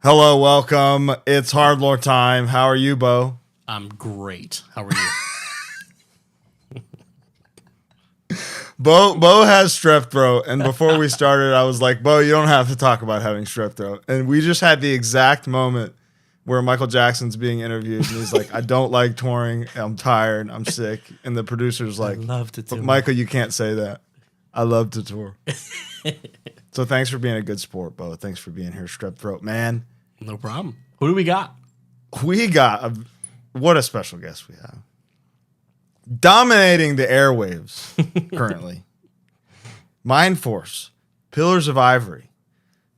Hello, welcome. It's HardLore time. How are you, Bo? I'm great. How are you? Bo has strep throat, and before we started, I was like, Bo, you don't have to talk about having strep throat. And we just had the exact moment where Michael Jackson's being interviewed, and he's like, I don't like touring. I'm tired. I'm sick. And the producer's like, I love to tour. Michael, you can't say that. I love to tour. So thanks for being a good sport, Bo. Thanks for being here, strep throat, man. No problem. Who do we got? What a special guest we have. Dominating the airwaves currently. Mindforce, Pillars of Ivory,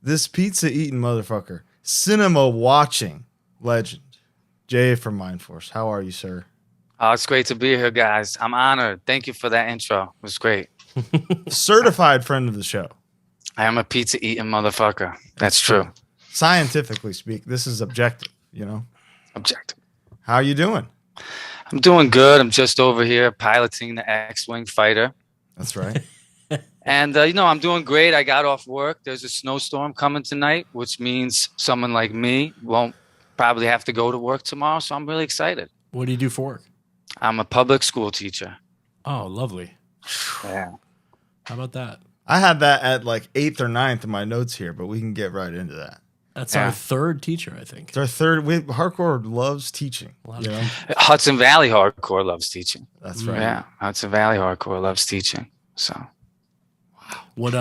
this pizza-eating motherfucker, cinema-watching legend, Jay from Mindforce. How are you, sir? Oh, it's great to be here, guys. I'm honored. Thank you for that intro. It was great. Certified friend of the show. I am a pizza-eating motherfucker. That's true. Scientifically speak, this is objective, you know? Objective. How you doing? I'm doing good. I'm just over here piloting the X-Wing fighter. That's right. And, I'm doing great. I got off work. There's a snowstorm coming tonight, which means someone like me won't probably have to go to work tomorrow. So I'm really excited. What do you do for work? I'm a public school teacher. Oh, lovely. Yeah. How about that? I had that at like 8th or 9th in my notes here, but we can get right into that. That's our third teacher, I think. It's our third. Hardcore loves teaching. You know? Hudson Valley Hardcore loves teaching. That's right. Yeah. Hudson Valley Hardcore loves teaching. So. What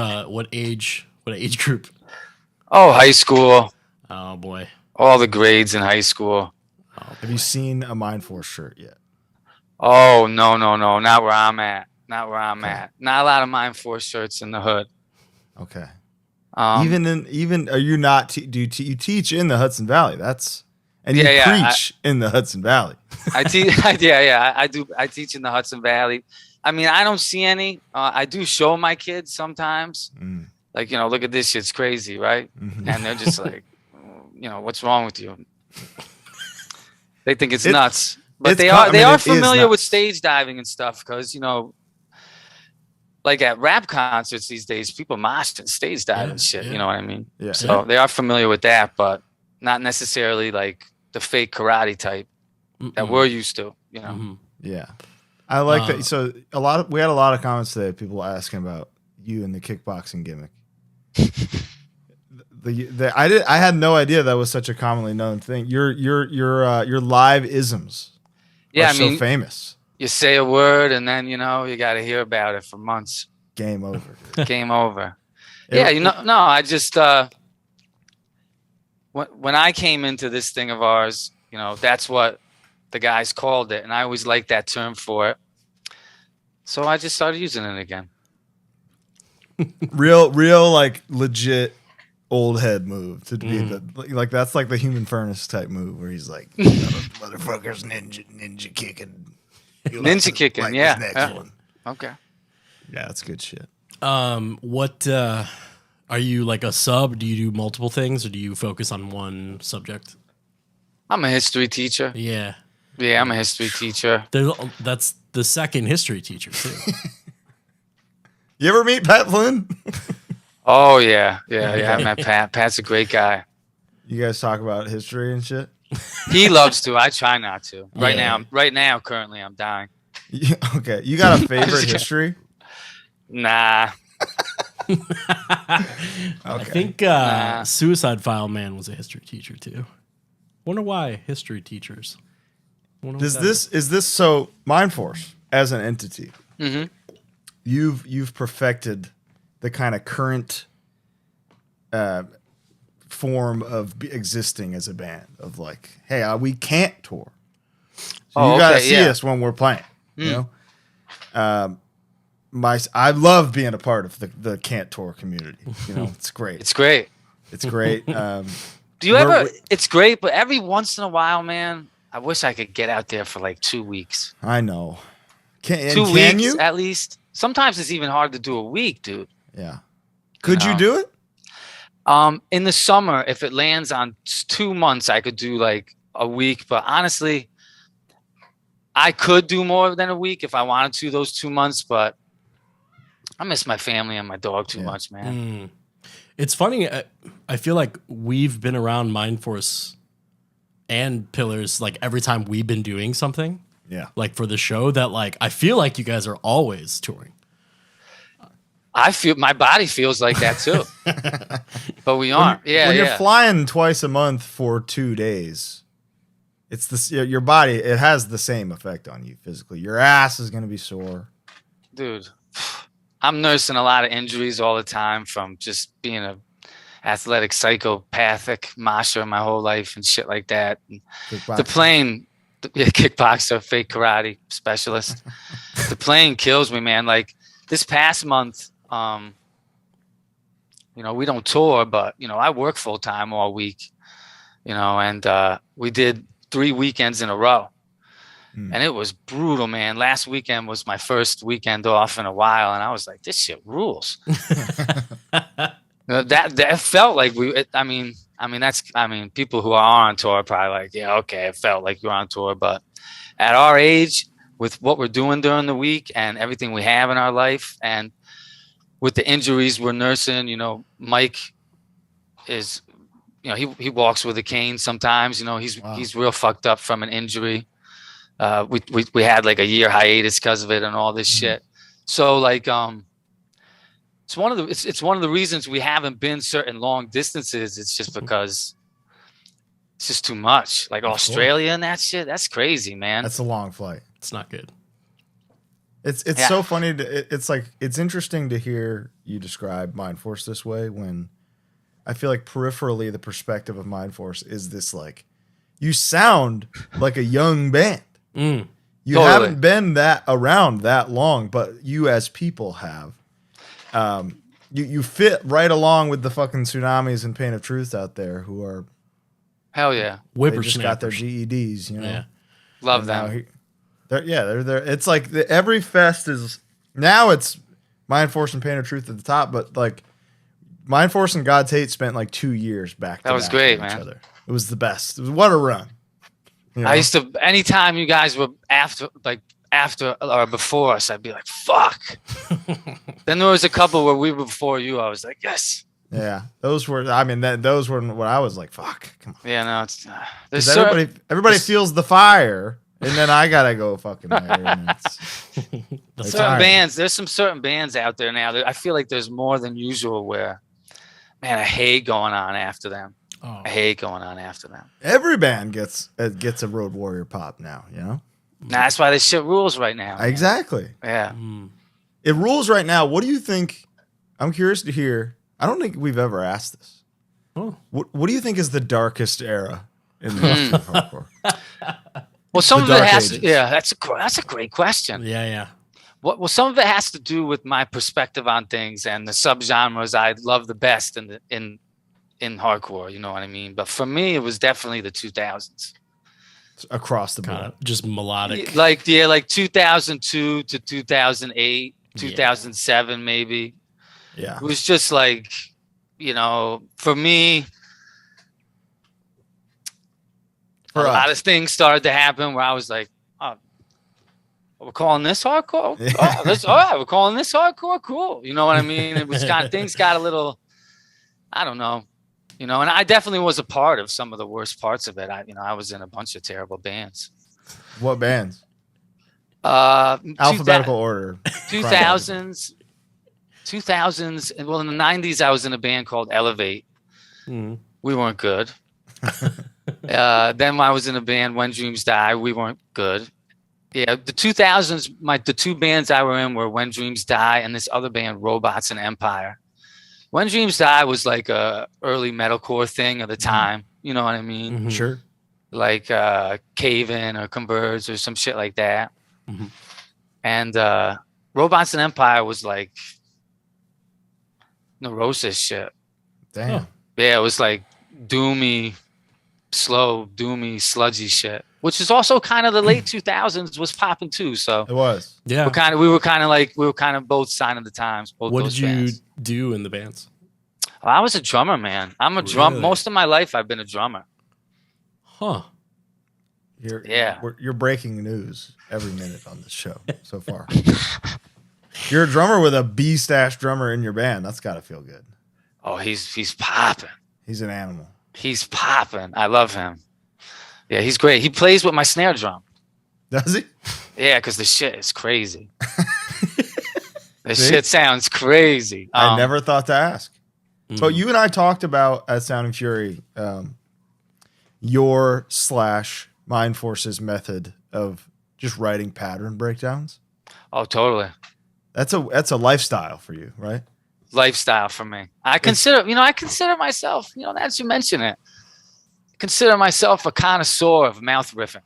age group? Oh, high school. Oh boy. All the grades in high school. Oh, Have you seen a Mindforce shirt yet? Oh, no. Not where I'm at. Not a lot of Mindforce shirts in the hood. Okay. Um, Are you not? You teach in the Hudson Valley? You preach in the Hudson Valley. I teach. I do. I teach in the Hudson Valley. I mean, I don't see any. I do show my kids sometimes. Like, look at this shit's crazy, right? Mm-hmm. And they're just like, what's wrong with you? They think it's nuts. But they are familiar with stage diving and stuff because, like at rap concerts these days, people mosh and stage dive and shit. Yeah. You know what I mean? Yeah. So they are familiar with that, but not necessarily like the fake karate type that we're used to. Yeah, I like that. So we had a lot of comments today. People asking about you and the kickboxing gimmick. I had no idea that was such a commonly known thing. Your live isms. Yeah, so famous. You say a word and then, you got to hear about it for months. Game over. Game over. I just, when I came into this thing of ours, that's what the guys called it. And I always liked that term for it. So I just started using it again. real, like legit old head move to be that's like the Human Furnace type move where he's like, motherfuckers ninja kicking. Ninja kicking, yeah. Next one. Okay. Yeah, that's good shit. What are you like a sub? Do you do multiple things or do you focus on one subject? I'm a history teacher. Yeah. Yeah, I'm a history teacher. That's the second history teacher too. You ever meet Pat Flynn? Oh yeah. I met Pat. Pat's a great guy. You guys talk about history and shit? He loves to. I try not to. Right now, currently, I'm dying. Yeah, okay. You got a favorite history? Nah. Okay. I think Suicide File Man was a history teacher too. Wonder why history teachers. Is this so Mindforce as an entity? Mm-hmm. You've perfected the kind of current form of existing as a band of like, hey, we can't tour, so you gotta see us when we're playing. You know, I love being a part of the can't tour community. It's great. It's great. It's great. Do you ever? It's great, but every once in a while, man, I wish I could get out there for like 2 weeks. I know. 2 weeks at least. Sometimes it's even hard to do a week, dude. Yeah. Could you do it? In the summer, if it lands on 2 months, I could do like a week. But honestly, I could do more than a week if I wanted to those 2 months. But I miss my family and my dog too much, man. It's funny. I feel like we've been around Mindforce and Pillars like every time we've been doing something. Yeah. Like for the show that like I feel like you guys are always touring. I feel my body feels like that too, but we aren't. When you're flying twice a month for 2 days, it's this your body. It has the same effect on you physically. Your ass is gonna be sore, dude. I'm nursing a lot of injuries all the time from just being a athletic psychopathic mosher my whole life and shit like that. The plane, kickboxer, fake karate specialist. The plane kills me, man. Like this past month. We don't tour, but I work full time all week, and we did 3 weekends in a row, and it was brutal, man. Last weekend was my first weekend off in a while, and I was like, this shit rules. That felt like people who are on tour are probably like, yeah, okay, it felt like you're on tour, but at our age, with what we're doing during the week and everything we have in our life, and with the injuries we're nursing, Mike is, he walks with a cane sometimes. He's real fucked up from an injury. We had like a year hiatus because of it and all this shit. So like, it's one of the reasons we haven't been certain long distances. It's just because it's just too much. Like Australia and that shit, that's crazy, man. That's a long flight. It's not good. It's so funny. It's interesting to hear you describe Mindforce this way when I feel like peripherally the perspective of Mindforce is this like you sound like a young band. You haven't been around that long, but you as people have. You fit right along with the fucking Tsunamis and Pain of Truth out there who are hell yeah. They just got their GEDs, Yeah. Love them. They're there. It's like every fest is now it's Mindforce and Pain of Truth at the top, but like Mindforce and God's Hate spent like 2 years back. That was great, man. Each other. It was the best. It was what a run. I used to anytime you guys were after or before us, I'd be like, fuck. Then there was a couple where we were before you. I was like, yes. Yeah, those were. I mean, those were when I was like, fuck. Come on. Yeah, no, it's everybody feels the fire. And then I gotta go fucking there. Certain bands, there's some certain bands out there now that I feel like there's more than usual where, man, I hate going on after them. I hate going on after them. Every band gets a Road Warrior pop now, Nah, that's why this shit rules right now. Man. Exactly. Yeah. It rules right now. What do you think? I'm curious to hear. I don't think we've ever asked this. Oh. What do you think is the darkest era in the history of hardcore? Well, some of it has to, that's a great question. Yeah. Well, some of it has to do with my perspective on things and the subgenres I love the best in hardcore, you know what I mean? But for me, it was definitely the 2000s. Across the board. Just melodic. Like 2002 to 2008, 2007 maybe. Yeah. It was just like, for me, a lot of things started to happen where I was like, oh, we're calling this hardcore? All right, we're calling this hardcore? Cool. You know what I mean? It was things got a little, I don't know. And I definitely was a part of some of the worst parts of it. I was in a bunch of terrible bands. What bands? Alphabetical order. 2000s. Well, in the 90s, I was in a band called Elevate. We weren't good. Then I was in a band, When Dreams Die. We weren't good. Yeah, the 2000s, the two bands I were in were When Dreams Die and this other band, Robots and Empire. When Dreams Die was like a early metalcore thing of the time. You know what I mean? Mm-hmm. Sure. Like Cave In or Converge or some shit like that. Mm-hmm. And Robots and Empire was like Neurosis shit. Damn. Yeah, it was like doomy, slow, doomy, sludgy shit. Which is also kind of the late 2000s was popping too. So it was. Yeah. We were kind of both sign of the times. What did you do in the bands? Well, I was a drummer, man. I'm a drummer. Most of my life I've been a drummer. Huh. You're breaking news every minute on this show so far. You're a drummer with a B-stash drummer in your band. That's got to feel good. Oh, he's popping. He's an animal. He's popping. I love him. Yeah, he's great. He plays with my snare drum. Does he? Yeah, because the shit is crazy. The shit sounds crazy. I never thought to ask. But you and I talked about at Sounding Fury your / Mindforce's method of just writing pattern breakdowns. Oh, totally. That's a lifestyle for you, right? Lifestyle for me. I consider myself, as you mention it, consider myself a connoisseur of mouth riffing.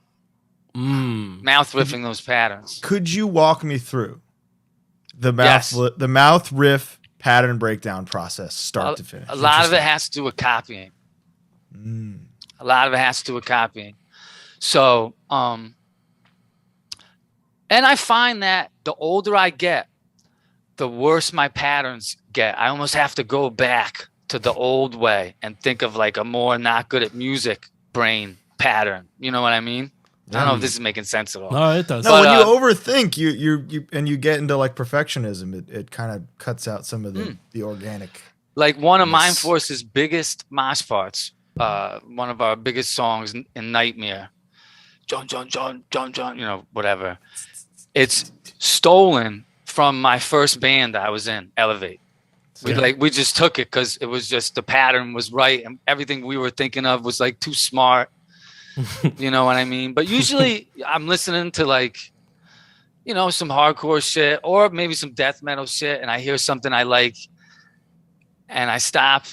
Mouth riffing those patterns. Could you walk me through the mouth riff pattern breakdown process, start to finish? A lot of it has to do with copying. A lot of it has to do with copying. So, and I find that the older I get, the worse my patterns get. I almost have to go back to the old way and think of like a more not good at music brain pattern. You know what I mean? I don't know if this is making sense at all. No, it does. No, when you overthink, you get into like perfectionism, it kind of cuts out some of the organic. Like one of Mindforce's biggest mosh parts, one of our biggest songs in Nightmare, John, whatever. It's stolen from my first band I was in, Elevate. We just took it because it was just the pattern was right and everything we were thinking of was like too smart. You know what I mean? But usually I'm listening to like, some hardcore shit or maybe some death metal shit, and I hear something I like and I stop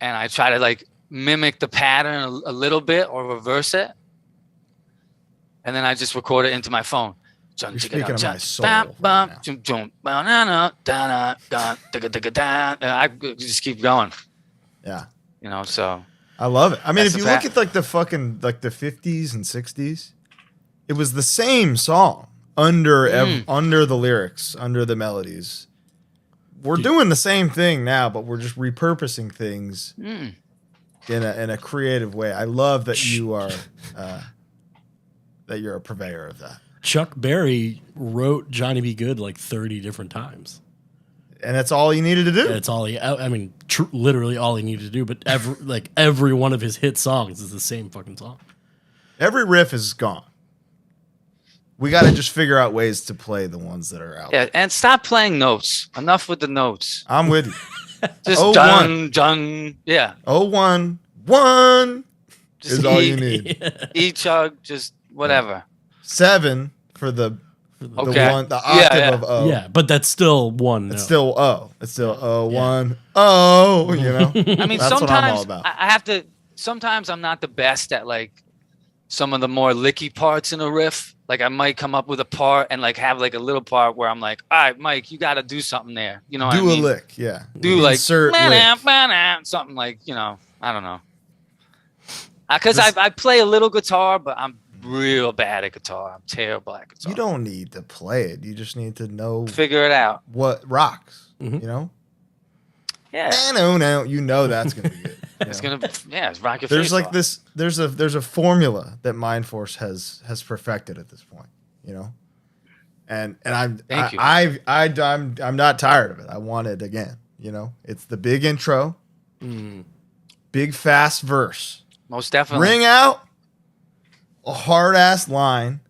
and I try to like mimic the pattern a little bit or reverse it. And then I just record it into my phone. You're speaking of my soul. I just keep going. Yeah. So I love it. I mean, if you look at like the fucking like the 50s and 60s, it was the same song under the lyrics, under the melodies. We're doing the same thing now, but we're just repurposing things in a creative way. I love that you are that you're a purveyor of that. Chuck Berry wrote Johnny B. Good like 30 different times. And that's all he needed to do. That's all literally all he needed to do. But every one of his hit songs is the same fucking song. Every riff is gone. We got to just figure out ways to play the ones that are out. Yeah, and stop playing notes. Enough with the notes. I'm with you. Just done. Yeah. 1 1 is all you need. E chug, just whatever. 7 for the octave of O. Yeah, but that's still one. It's still O. It's still O 1 O. I mean, that's what I'm all about. I have to. Sometimes I'm not the best at like some of the more licky parts in a riff. Like I might come up with a part and like have like a little part where I'm like, all right, Mike, you got to do something there. You know what I mean? Do a lick, yeah. Do like insert lick. Something like I don't know. Because I play a little guitar, but I'm real bad at guitar. I'm terrible at guitar. You don't need to play it. You just need to figure it out. What rocks, Yeah. No, that's gonna be good. It's rock your there's face like off. this. There's a formula that Mindforce has perfected at this point. And I'm not tired of it. I want it again. It's the big intro, big fast verse. Most definitely. Ring out a hard ass line.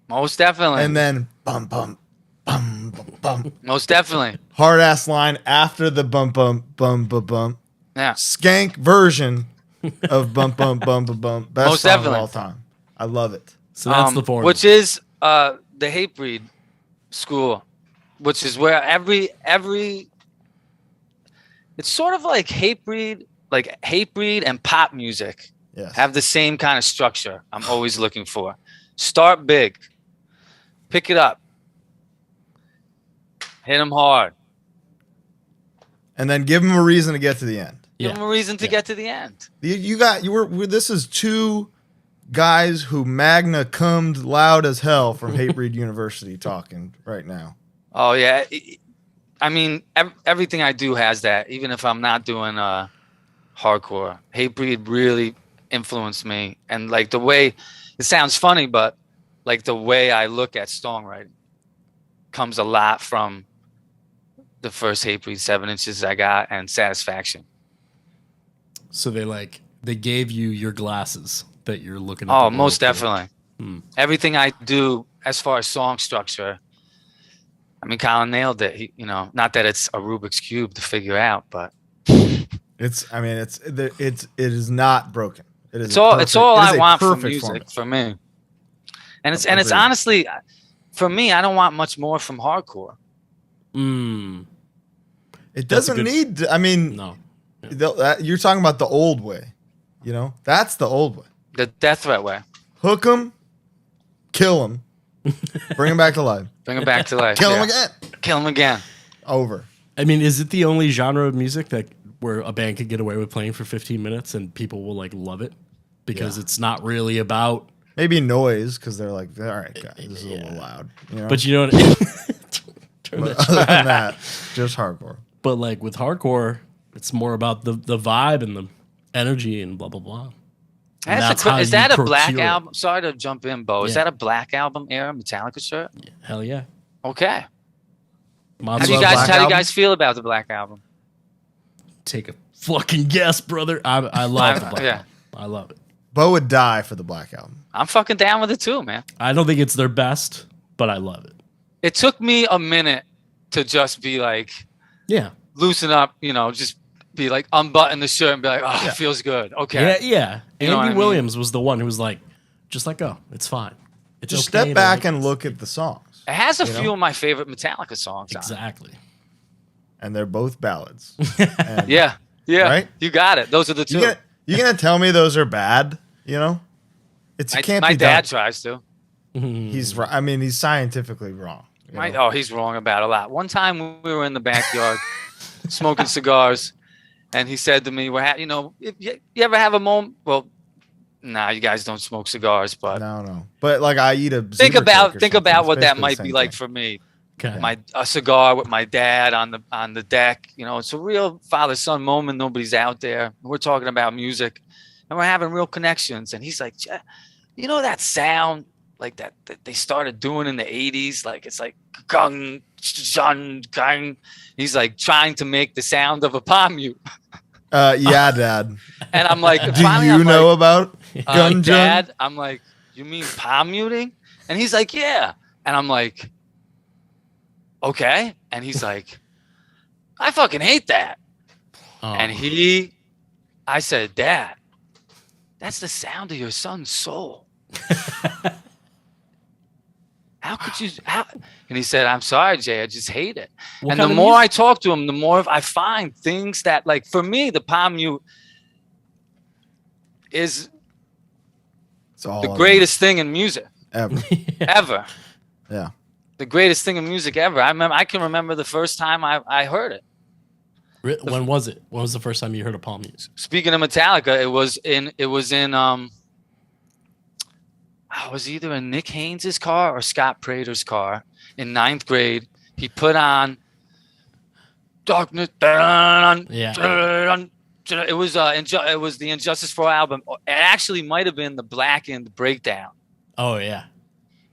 Most definitely. And then bum bum bum bum bum. Most definitely. Hard ass line after the bum bum bum bum bum. Yeah. Skank version of bum bum bum bum bum. Best Most song definitely. of all time. I love it. So that's the formula. Which is the Hatebreed school, which is where every it's sort of like Hatebreed and pop music. Yes. Have the same kind of structure I'm always looking for. Start big. Pick it up. Hit them hard. And then give them a reason to get to the end. Give them a reason to get to the end. This is two guys who magna cummed loud as hell from Hatebreed University talking right now. Oh, yeah. I mean, everything I do has that, even if I'm not doing hardcore. Hatebreed really influenced me, and like the way it sounds funny, but like the way I look at songwriting comes a lot from the first Hatebreed 7 inches I got, and Satisfaction. So they gave you your glasses that you're looking at. Oh, most definitely. Everything I do as far as song structure, I mean, Colin nailed it. He, not that it's a Rubik's Cube to figure out, but it is not broken. It's all I want from music for me. And it's honestly, for me, I don't want much more from hardcore. It doesn't need to, I mean, no. You're talking about the old way. That's the old way. The Death Threat way. Hook them, kill them, bring them back to life. Bring them back to life. Kill them again. Kill them again. Over. I mean, is it the only genre of music where a band could get away with playing for 15 minutes and people will love it? Because it's not really about... Maybe noise, because they're like, all right, guys, this is a little loud. But you know what I mean? Other than that, just hardcore. But with hardcore, it's more about the vibe and the energy and blah, blah, blah. Is that a Black album? Sorry to jump in, Bo. Is that a Black Album era Metallica shirt? Yeah, hell yeah. Okay. How do you guys feel about the Black Album? Take a fucking guess, brother. I love the Black Album. I love it. Bo would die for the Black Album. I'm fucking down with it too, man. I don't think it's their best, but I love it. It took me a minute to just be loosen up, just be unbutton the shirt and be like, it feels good. Okay. Yeah. Andy Williams was the one who was just let go. It's fine. It's just step back and look at the songs. It has a few of my favorite Metallica songs. Exactly. And they're both ballads. Yeah. Right? You got it. Those are the two. You're going to tell me those are bad? My dad tries to. He's right. I mean, he's scientifically wrong. He's wrong about a lot. One time we were in the backyard smoking cigars, and he said to me, if you ever have a moment, well, nah, you guys don't smoke cigars, but no. But I eat a think about what that might be like for me. Okay. A cigar with my dad on the deck. It's a real father-son moment. Nobody's out there. We're talking about music, and we're having real connections. And he's like, that sound that they started doing in the 80s, it's like gung, shun, gung. He's trying to make the sound of a palm mute. Yeah, Dad. And I'm like, do you know about gun Dad? I'm like, you mean palm muting? And he's like, yeah. And I'm like, okay. And he's like, I fucking hate that. Oh. And I said, Dad, that's the sound of your son's soul. How could you? And he said, I'm sorry, Jay, I just hate it. And the more I talk to him, the more I find things that, for me, the palm mute is the greatest thing in music ever. Ever. Yeah. The greatest thing in music ever. I can remember the first time I heard it. When was it? When was the first time you heard a palm mute? Speaking of Metallica, it was in I was either in Nick Haynes' car or Scott Prater's car in 9th grade. He put on Darkness. It was the Injustice 4 album. It actually might have been the Blackened Breakdown. Oh yeah.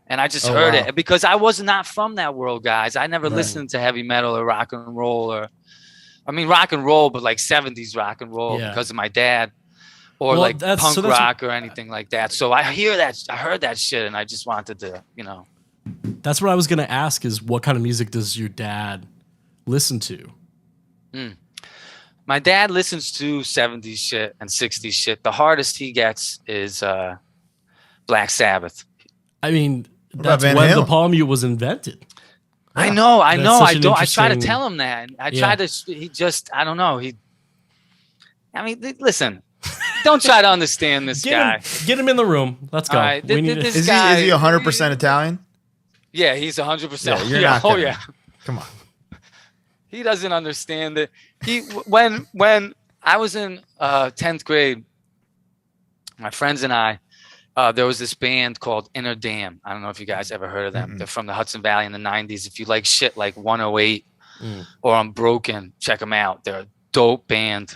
And I just heard it because I was not from that world, guys. I never listened to heavy metal or rock and roll rock and roll, but 70s rock and roll because of my dad. Or punk rock or anything like that. So I heard that shit, and I just wanted to, That's what I was going to ask is what kind of music does your dad listen to? My dad listens to 70s shit and 60s shit. The hardest he gets is Black Sabbath. I mean, that's when the palm mute was invented. I know. I try to tell him that. I don't know. Listen. Don't try to understand this guy. Get him in the room. Let's go. All right, is he 100% Italian? Yeah, he's 100%. Yeah, you're not kidding. Yeah. Come on. He doesn't understand it. When I was in 10th grade, my friends and I, there was this band called Inner Dam. I don't know if you guys ever heard of them. Mm-hmm. They're from the Hudson Valley in the 90s. If you like shit like 108 or Unbroken, check them out. They're a dope band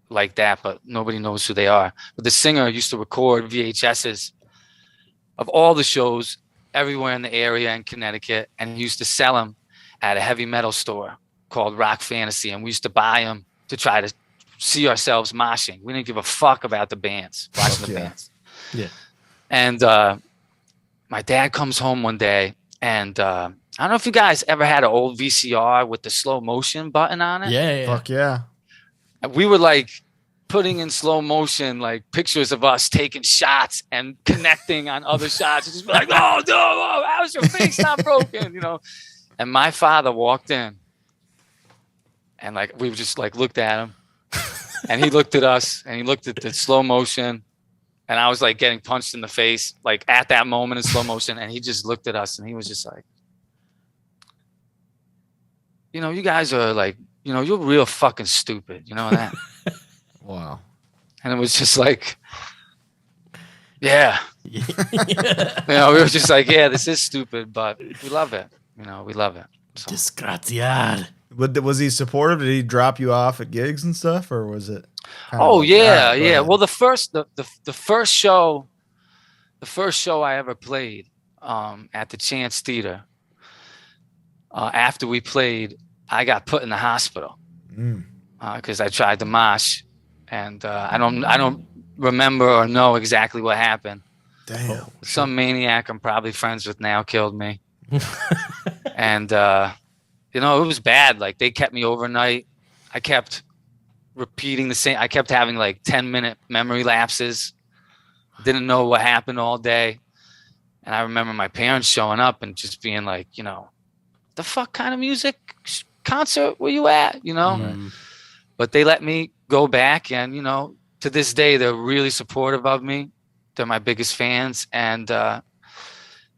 like that, but nobody knows who they are. But the singer used to record VHSs of all the shows everywhere in the area in Connecticut, and he used to sell them at a heavy metal store. called Rock Fantasy, and we used to buy them to try to see ourselves moshing. We didn't give a fuck about the bands, watching the bands. Yeah. And my dad comes home one day, and I don't know if you guys ever had an old VCR with the slow motion button on it. Yeah. Fuck yeah. We were like putting in slow motion like pictures of us taking shots and connecting on other shots. And just be like, oh no, oh, how's your face not broken? You know. And my father walked in, and like we just like looked at him, and he looked at us, and he looked at the slow motion, and I was like getting punched in the face, like at that moment in slow motion, and he just looked at us, and he was just like, you know, you guys are like, you know, you're real fucking stupid, you know that. Wow. And it was just like, yeah. You know, we were just like, yeah, this is stupid, but we love it. You know, we love it. So. Disgraziad. But was he supportive? Did he drop you off at gigs and stuff, or was it? Oh yeah, yeah. Well, the first show I ever played at the Chance Theater. After we played, I got put in the hospital because I tried to mosh. And I don't remember or know exactly what happened. Damn. Some maniac I'm probably friends with now killed me. And, you know, it was bad. Like, they kept me overnight. I kept repeating the same. I kept having, like, 10-minute memory lapses. Didn't know what happened all day. And I remember my parents showing up and just being like, you know, the fuck kind of music concert were you at, you know? But they let me go back, and you know, to this day they're really supportive of me. They're my biggest fans, and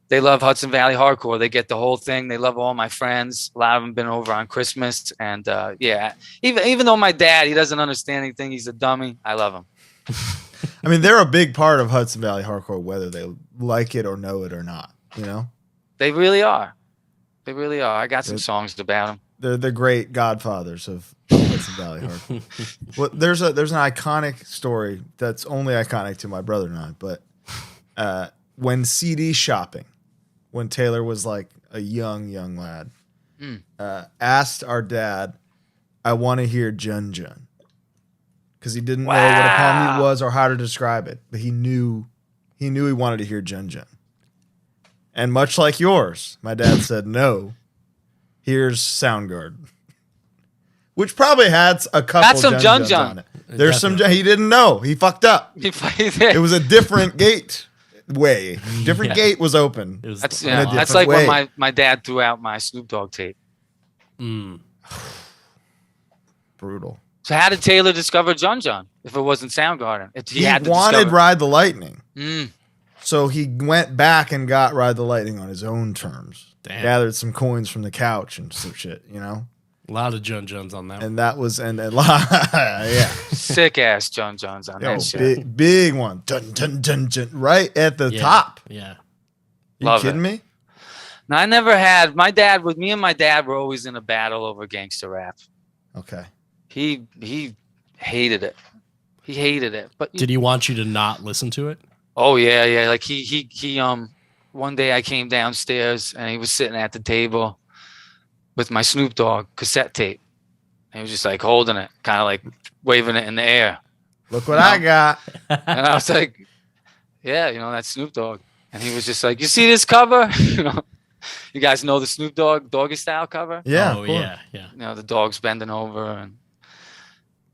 they love Hudson Valley Hardcore. They get the whole thing. They love all my friends. A lot of them been over on Christmas, and yeah, even though my dad, he doesn't understand anything, he's a dummy, I love him. I mean, they're a big part of Hudson Valley Hardcore, whether they like it or know it or not, you know. They really are. They really are. I got some songs about them. They're the great godfathers of Hudson Valley Hardcore. Well, there's an iconic story that's only iconic to my brother and I, but when CD shopping, when Taylor was like a young lad, asked our dad, I want to hear Jun Jun. Because he didn't know what a palm mute was or how to describe it, but he knew he wanted to hear Jun Jun. And much like yours, my dad said, no, here's Soundgarden. Which probably had a couple That's some Jun Jun on it. There's some, he didn't know. He fucked up. It was a different gate way. Different gate was open. That's like way. When my dad threw out my Snoop Dogg tape. Brutal. So how did Taylor discover Jun Jun if it wasn't Soundgarden? He wanted Ride the Lightning. So he went back and got Ride the Lightning on his own terms. Damn. Gathered some coins from the couch and some shit, you know? A lot of Jun Juns on that one. And that was, and a lot, yeah. Sick ass Jun Juns on that shit. Big one. Dun, dun, dun, dun, right at the top. Yeah. You kidding me? No, I never had. Me and my dad were always in a battle over gangster rap. Okay. He hated it. He hated it. But did he want you to not listen to it? Oh yeah. Like he one day I came downstairs and he was sitting at the table with my Snoop Dogg cassette tape. And he was just like holding it, kind of like waving it in the air. Look what I got. And I was like, yeah, you know, that's Snoop Dogg. And he was just like, you see this cover? You know, you guys know the Snoop Dogg Doggy Style cover? Yeah. Oh, yeah. You know, the dog's bending over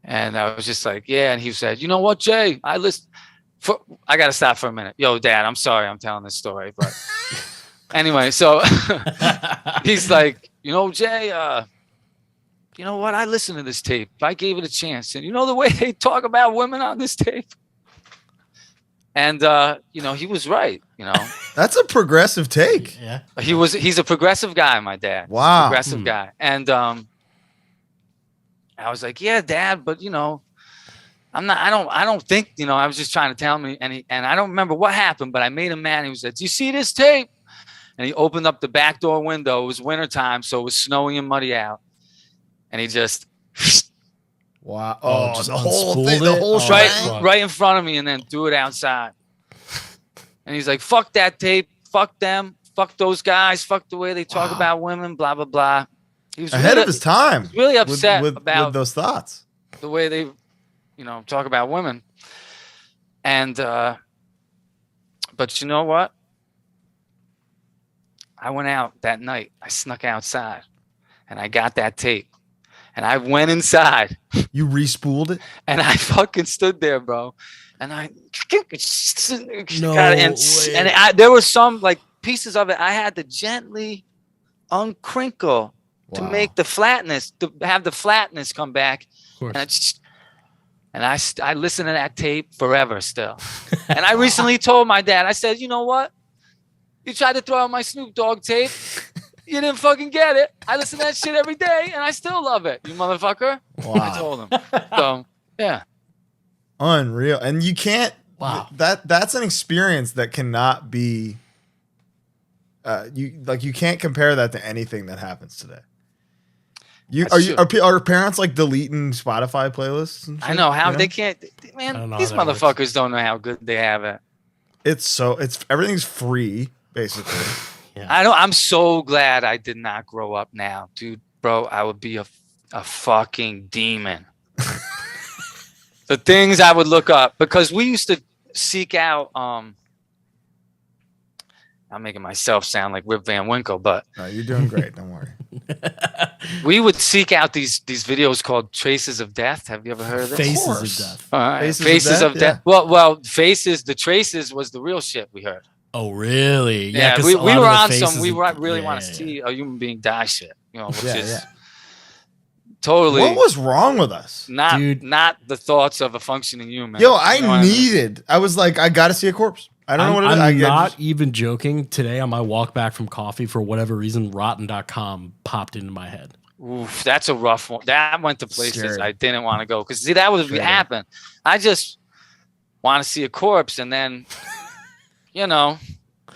and I was just like, yeah. And he said, you know what, Jay? I got to stop for a minute. Yo, Dad, I'm sorry I'm telling this story. But anyway, so he's like, you know, Jay, you know what? I listened to this tape. I gave it a chance. And you know the way they talk about women on this tape? And, you know, he was right, you know. That's a progressive take. Yeah. He's a progressive guy, my dad. Wow. Progressive guy. And I was like, yeah, Dad, but you know, I don't think, you know, I was just trying to tell me, and I don't remember what happened, but I made him mad. He said, do you see this tape? And he opened up the back door window. It was wintertime, so it was snowy and muddy out. And he just wow. Oh, just the whole thing, the whole right in front of me, and then threw it outside. And he's like, fuck that tape, fuck them, fuck those guys, fuck the way they talk about women, blah, blah, blah. he was ahead of his time. He was really upset with about those thoughts. The way they, talk about women. And, but you know what? I went out that night. I snuck outside and I got that tape and I went inside. You re-spooled it? And I fucking stood there, bro. And I there were some like pieces of it I had to gently uncrinkle to make the flatness, to have the flatness come back. And I listened to that tape forever still. And I recently told my dad, I said, you know what? You tried to throw out my Snoop Dogg tape. You didn't fucking get it. I listen to that shit every day and I still love it. You motherfucker. Wow. I told him. So, yeah. Unreal. And you can't, that's an experience that cannot be, you can't compare that to anything that happens today. Are parents like deleting Spotify playlists? And shit, I know how they can't, man, these motherfuckers don't know how good they have it. Everything's free, basically. Yeah. I'm so glad I did not grow up now, dude, bro. I would be a fucking demon. The things I would look up, because we used to seek out, I'm making myself sound like Rip Van Winkle, but no, you're doing great. Don't worry. We would seek out these videos called Traces of Death. Have you ever heard of this? Faces of Death. Faces of Death. Yeah. Well, Faces, the Traces was the real shit we heard. Oh, really? Yeah, we were on some, we really want to see a human being die shit, which is totally. What was wrong with us? Not the thoughts of a functioning human. Yo, I was like, I got to see a corpse. I don't know what it is. I'm not even joking. Today on my walk back from coffee, for whatever reason, rotten.com popped into my head. Oof, that's a rough one. That went to places I didn't want to go. Because see, that would happen. I just want to see a corpse and then, I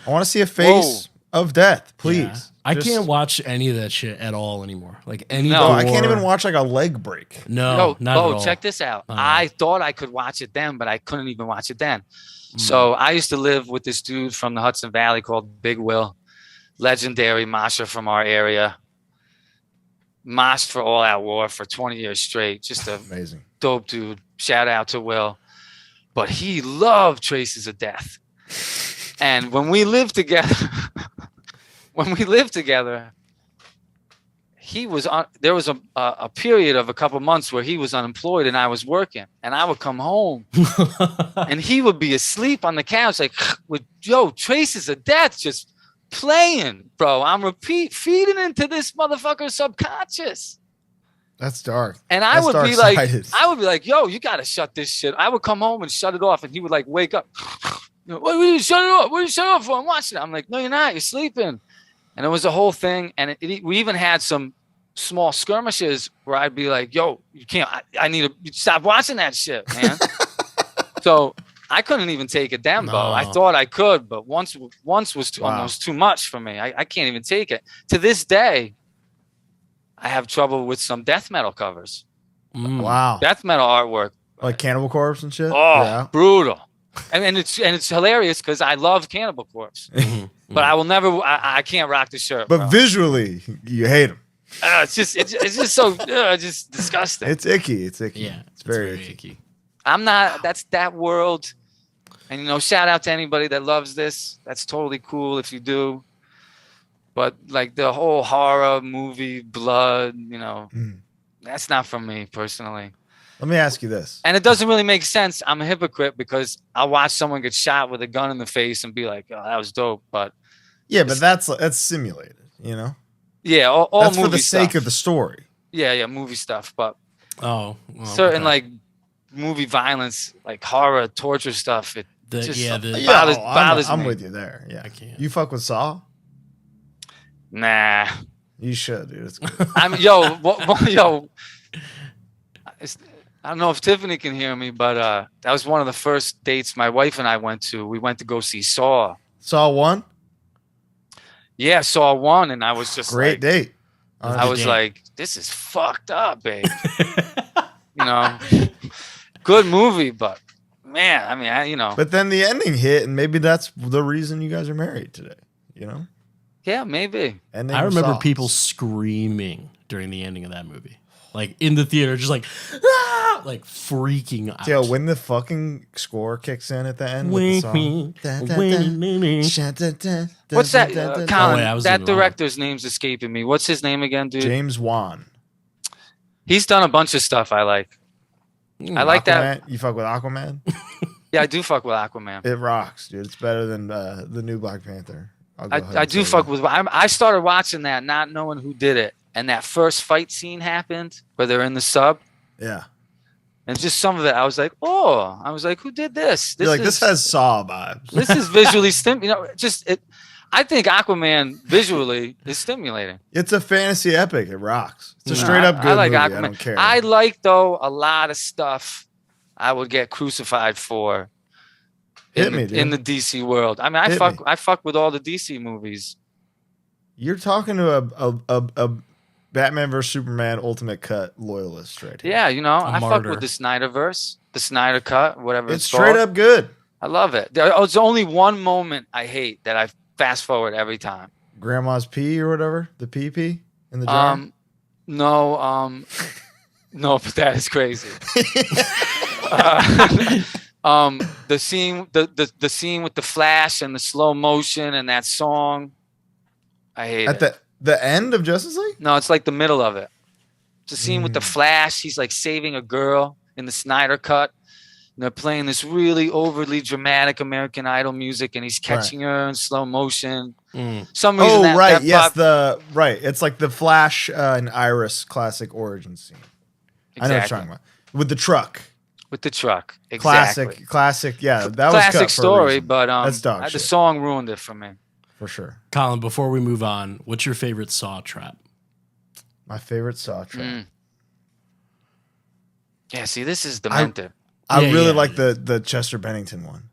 want to see a face of death, please. Yeah. I can't watch any of that shit at all anymore. Like I can't even watch like a leg break. No, not at all. Check this out. I thought I could watch it then, but I couldn't even watch it then. So I used to live with this dude from the Hudson Valley called Big Will, legendary mosher from our area. Moshed for All Out War for 20 years straight. Just a amazing dope dude. Shout out to Will. But he loved Traces of Death. And when we lived together, he was on. There was a period of a couple months where he was unemployed and I was working, and I would come home and he would be asleep on the couch, like with Traces of Death just playing, bro. I'm feeding into this motherfucker's subconscious. That's dark. And I would be like, yo, you gotta shut this shit. I would come home and shut it off, and he would like wake up. What are you shut it off? What are you shut it off for? I'm watching it. I'm like, no, you're not. You're sleeping. And it was a whole thing. And we even had some small skirmishes where I'd be like, yo, you can't. I need to stop watching that shit, man. So I couldn't even take it down, Bo. I thought I could, but once was almost too much for me. I can't even take it. To this day, I have trouble with some death metal covers. Wow. Death metal artwork. Like Cannibal Corpse and shit? Oh, brutal. And it's hilarious because I love Cannibal Corpse. But I will never, I can't rock the shirt. But visually, you hate them. It's just so just disgusting. It's icky. Yeah, it's very icky. I'm not. That's that world. And shout out to anybody that loves this. That's totally cool if you do. But like the whole horror movie, blood, that's not for me personally. Let me ask you this. And it doesn't really make sense. I'm a hypocrite because I'll watch someone get shot with a gun in the face and be like, oh, that was dope. But yeah, but that's simulated, Yeah, all that's movie for the stuff. sake of the story. Yeah, movie stuff. But certain like movie violence, like horror, torture stuff, it bothers me. I'm with you there. Yeah, I can't. You fuck with Saw? Nah. You should, dude. It's good. I don't know if Tiffany can hear me, but that was one of the first dates my wife and I went to. We went to go see Saw. Saw 1? Yeah, Saw 1, and I was just great date. I was like, this is fucked up, babe. Good movie, but man, I mean, But then the ending hit, and maybe that's the reason you guys are married today. Yeah, maybe. And I remember people screaming during the ending of that movie. Like in the theater, just like, ah! Like freaking out. Yo, when the fucking score kicks in at the end with the song. What's that? Colin, that director's name's escaping me. What's his name again, dude? James Wan. He's done a bunch of stuff I like. I like Aquaman. That. You fuck with Aquaman? Yeah, I do fuck with Aquaman. It rocks, dude. It's better than the new Black Panther. I do fuck with. I started watching that not knowing who did it, and that first fight scene happened where they're in the sub. Yeah. And just some of it, I was like, oh, who did this? This has Saw vibes. This is visually I think Aquaman visually is stimulating. It's a fantasy epic. It rocks. It's a straight up good I like movie. Aquaman. I don't care. I like, though, a lot of stuff I would get crucified for in the DC world. I mean, I fuck with all the DC movies. You're talking to a Batman vs Superman Ultimate Cut loyalist right here. Yeah, I fuck with the Snyderverse, the Snyder Cut, whatever it's called. Straight up good. I love it. There's only one moment I hate that I fast forward every time. Grandma's pee or whatever, the pee in the jar. No, but that is crazy. The scene with the flash and the slow motion and that song, I hate it. At the end of Justice League? No, it's like the middle of it. It's a scene with the flash. He's like saving a girl in the Snyder Cut. And they're playing this really overly dramatic American Idol music, and he's catching her in slow motion. Some reason It's like the Flash and Iris classic origin scene. Exactly. I know what you're talking about. With the truck. Exactly. Classic. Yeah, that was classic story, but that's dog shit. The song ruined it for me. For sure. Colin, before we move on, what's your favorite Saw trap? My favorite Saw trap. Yeah, see, this is demented. I really like the Chester Bennington one.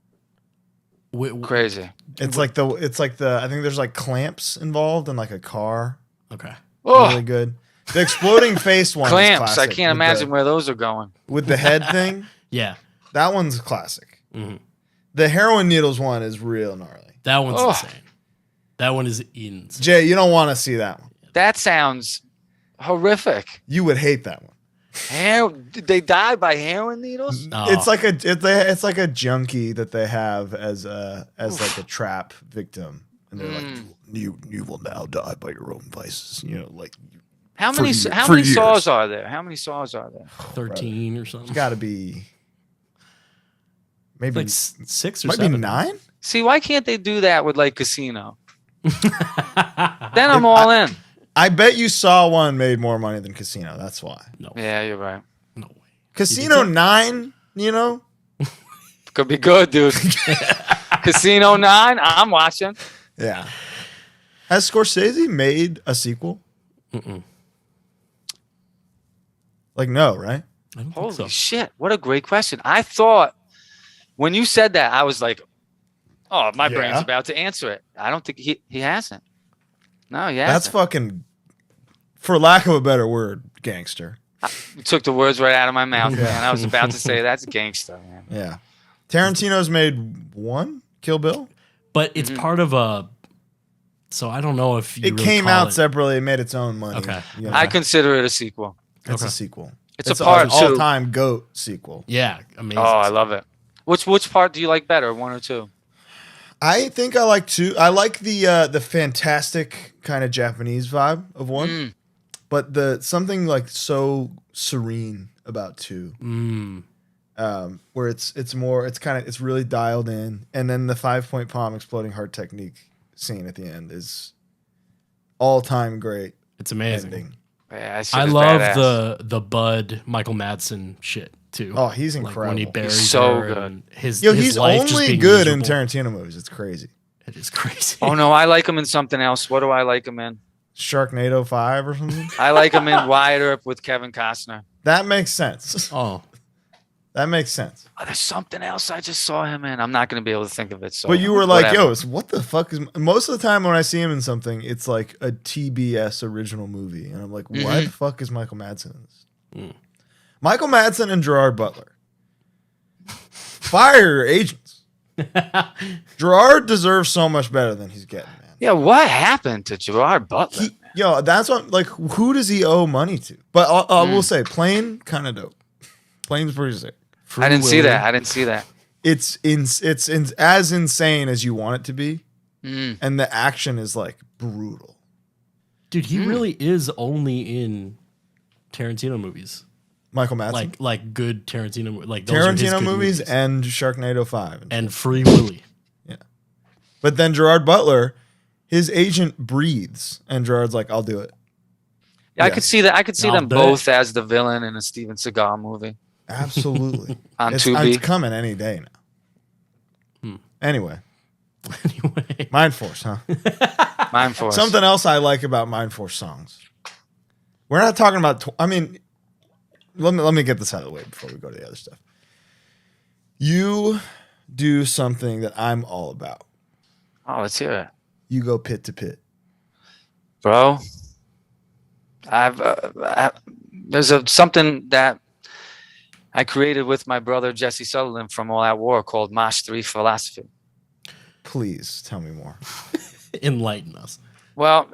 Crazy. It's like the I think there's like clamps involved in like a car. Okay. Really good. The exploding face one. Clamps. I can't imagine where those are going. With the head thing. Yeah. That one's classic. Mm-hmm. The heroin needles one is real gnarly. That one's insane. That one is insane. Jay, you don't want to see that one. That sounds horrific. You would hate that one. Did they die by heroin needles? No. It's like a junkie that they have as like a trap victim, and they're like, you will now die by your own vices. Like how many saws are there? How many saws are there? 13 or something. It's got to be maybe like 6 or might 7. Be 9. See, why can't they do that with like Casino? Then I'm all in. I bet you Saw 1 made more money than Casino. That's why. No. Yeah, you're right. No way. Casino 9, could be good, dude. Casino 9, I'm watching. Yeah. Has Scorsese made a sequel? Mm-mm. Like, no, right? I don't Holy think so. shit. What a great question. I thought when you said that, I was like, oh, my brain's about to answer it. I don't think he hasn't. No, yeah. That's fucking, for lack of a better word, gangster. You took the words right out of my mouth, man. I was about to say that's gangster, man. Yeah. Tarantino's made 1 Kill Bill, but it's part of a. So I don't know if it came out separately. It made its own money. Okay, I consider it a sequel. It's a sequel. It's a part 2. All-time GOAT sequel. Yeah, amazing. Oh, I love it. Which part do you like better, 1 or 2? I think I like 2. I like the fantastic kind of Japanese vibe of 1, but something like so serene about 2, where it's really dialed in, and then the 5-point palm exploding heart technique scene at the end is all time great. It's amazing. Ending. Yeah, I love the Bud Michael Madsen shit too. Oh, he's incredible. Like when he buries he's so her good. He's life only good in Tarantino movies. It's crazy. It is crazy. Oh no, I like him in something else. What do I like him in? Sharknado 5 or something. I like him in Wyatt Earp with Kevin Costner. That makes sense. Oh, that makes sense. Oh, there's something else I just saw him in. I'm not going to be able to think of it. So, but you were like, yo, what the fuck is... Most of the time when I see him in something, it's like a TBS original movie. And I'm like, why the fuck is Michael Madsen in this? Michael Madsen and Gerard Butler. Fire your agents. Gerard deserves so much better than he's getting, man. Yeah, what happened to Gerard Butler? That's what. Like, who does he owe money to? But I will say, Plane kind of dope. Plane's pretty sick. I didn't see that. It's as insane as you want it to be, and the action is like brutal. Dude, he really is only in Tarantino movies. Michael Madsen, like good Tarantino, like those Tarantino movies and Sharknado 5 and Free Willy. Yeah, but then Gerard Butler, his agent breathes, and Gerard's like, "I'll do it." Yeah, I could see that. I could see them both as the villain in a Steven Seagal movie. Absolutely, it's coming any day now. Anyway, Mindforce, huh? Mindforce. Something else I like about Mindforce songs. We're not talking about. Let me get this out of the way before we go to the other stuff. You do something that I'm all about. Oh, let's hear it. You go pit to pit, bro. There's something that I created with my brother Jesse Sutherland from All Out War called Mosh 3 Philosophy. Please tell me more. Enlighten us. Well,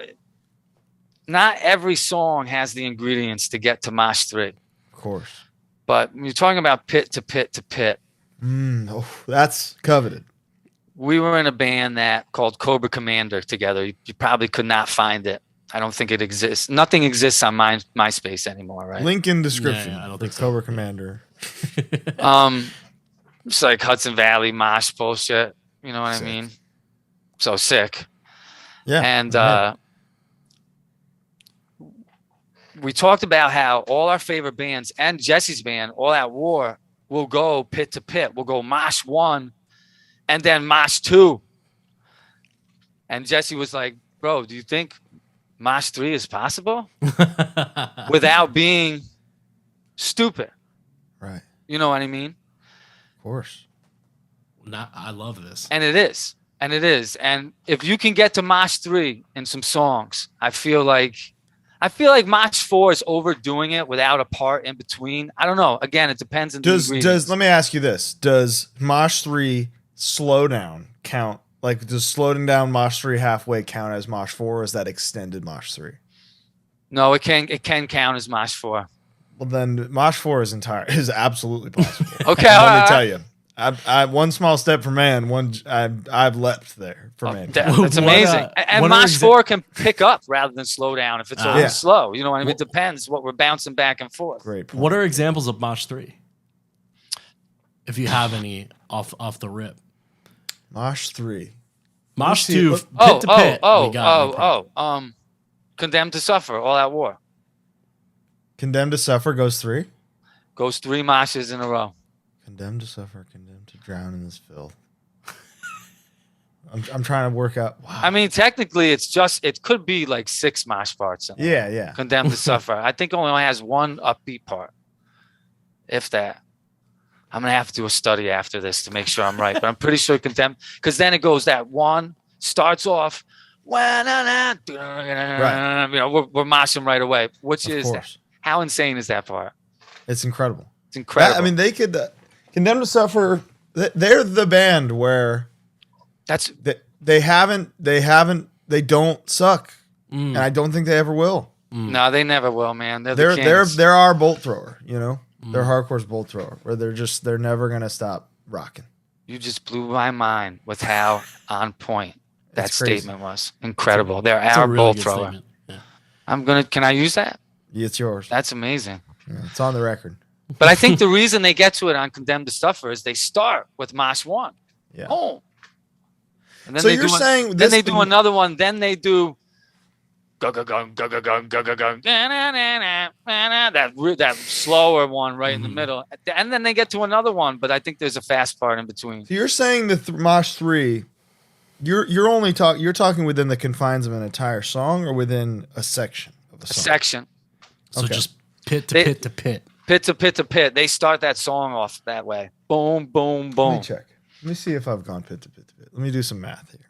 not every song has the ingredients to get to Mosh 3. Of course. But when you're talking about pit to pit to pit. That's coveted. We were in a band called Cobra Commander together. You probably could not find it. I don't think it exists. Nothing exists on MySpace anymore, right? Link in description. Yeah, I don't think so. Cobra Commander. It's like Hudson Valley mosh bullshit. You know what I mean? So sick. Yeah. And we talked about how all our favorite bands and Jesse's band, All Out War, will go pit to pit. We'll go mosh 1 and then mosh 2. And Jesse was like, bro, do you think mosh 3 is possible without being stupid? Right. You know what I mean? Of course. I love this. And it is. And if you can get to mosh 3 in some songs, I feel like mosh 4 is overdoing it without a part in between. I don't know. Again, it depends on the ingredients. Let me ask you this. Does mosh 3 slow down count? Like, does slowing down mosh 3 halfway count as mosh 4, or is that extended mosh 3? No, it can count as mosh 4. Well, then mosh 4 is absolutely possible. Okay, let me tell you. I one small step for man, I've leapt there for man. That's amazing. And mosh 4 can pick up rather than slow down if it's over slow. You know what I mean? It depends what we're bouncing back and forth. Great point. What are examples of mosh 3? If you have any off the rip. Mosh 3. Mosh 2, pit to pit. Condemned to Suffer, All Out War. Condemned to Suffer goes 3? Goes 3 moshes in a row. Condemned to suffer, condemned to drown in this filth. I'm trying to work out. Wow. I mean, technically, it could be like 6 mosh parts. Yeah. Condemned to Suffer. I think it only has 1 upbeat part, if that. I'm gonna have to do a study after this to make sure I'm right, but I'm pretty sure Condemned, because then it goes that 1 starts off. Right. You know, we're moshing right away. Which is that? How insane is that part? It's incredible. It's incredible. I mean, they could. Condemned to Suffer, they're the band where they don't suck, and I don't think they ever will. No, they never will, man. They're our bolt thrower, you know. They're hardcore's bolt thrower, where they're never gonna stop rocking. You just blew my mind with how on point that statement was. Incredible. They're our bolt thrower. Yeah. Can I use that? Yeah, it's yours. That's amazing. Yeah, it's on the record. But I think the reason they get to it on Condemned to Suffer is they start with mosh 1. Yeah. Oh. And then so you're saying then they do another one. Then they do go go go go go go go go go that slower one right in the middle, and then they get to another one. But I think there's a fast part in between. So you're saying the mosh 3. You're talking within the confines of an entire song, or within a section of the song. A section. So just pit to pit to pit. Pit to pit to pit. They start that song off that way. Boom, boom, boom. Let me check. Let me see if I've gone pit to pit to pit. Let me do some math here.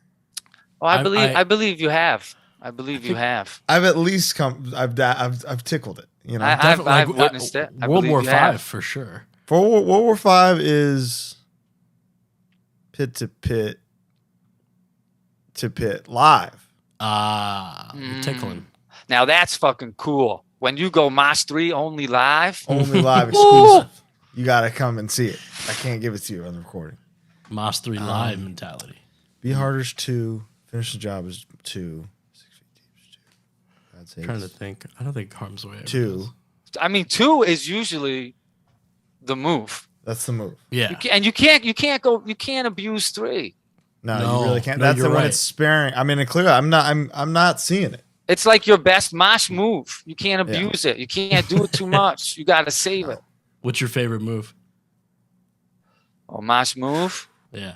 Oh, I believe you have. I believe you have. I've at least come. I've tickled it. You know, I've witnessed it. World War V for sure. World War V is pit to pit live. You're tickling. Now that's fucking cool. When you go Mosh 3 only live. Only live exclusive. You got to come and see it. I can't give it to you on the recording. Mosh 3 live mentality. Be Harder's 2. Finish the Job is 2. 6 Feet Deep is 2. I'd say Trying to think. I don't think Harm's Way. 2. I mean, 2 is usually the move. That's the move. Yeah. You can't abuse 3. No, you really can't. That's the one it's sparing. I mean, clearly, I'm not seeing it. It's like your best mosh move. You can't abuse it. You can't do it too much. You got to save it. What's your favorite move? Oh, mosh move? Yeah.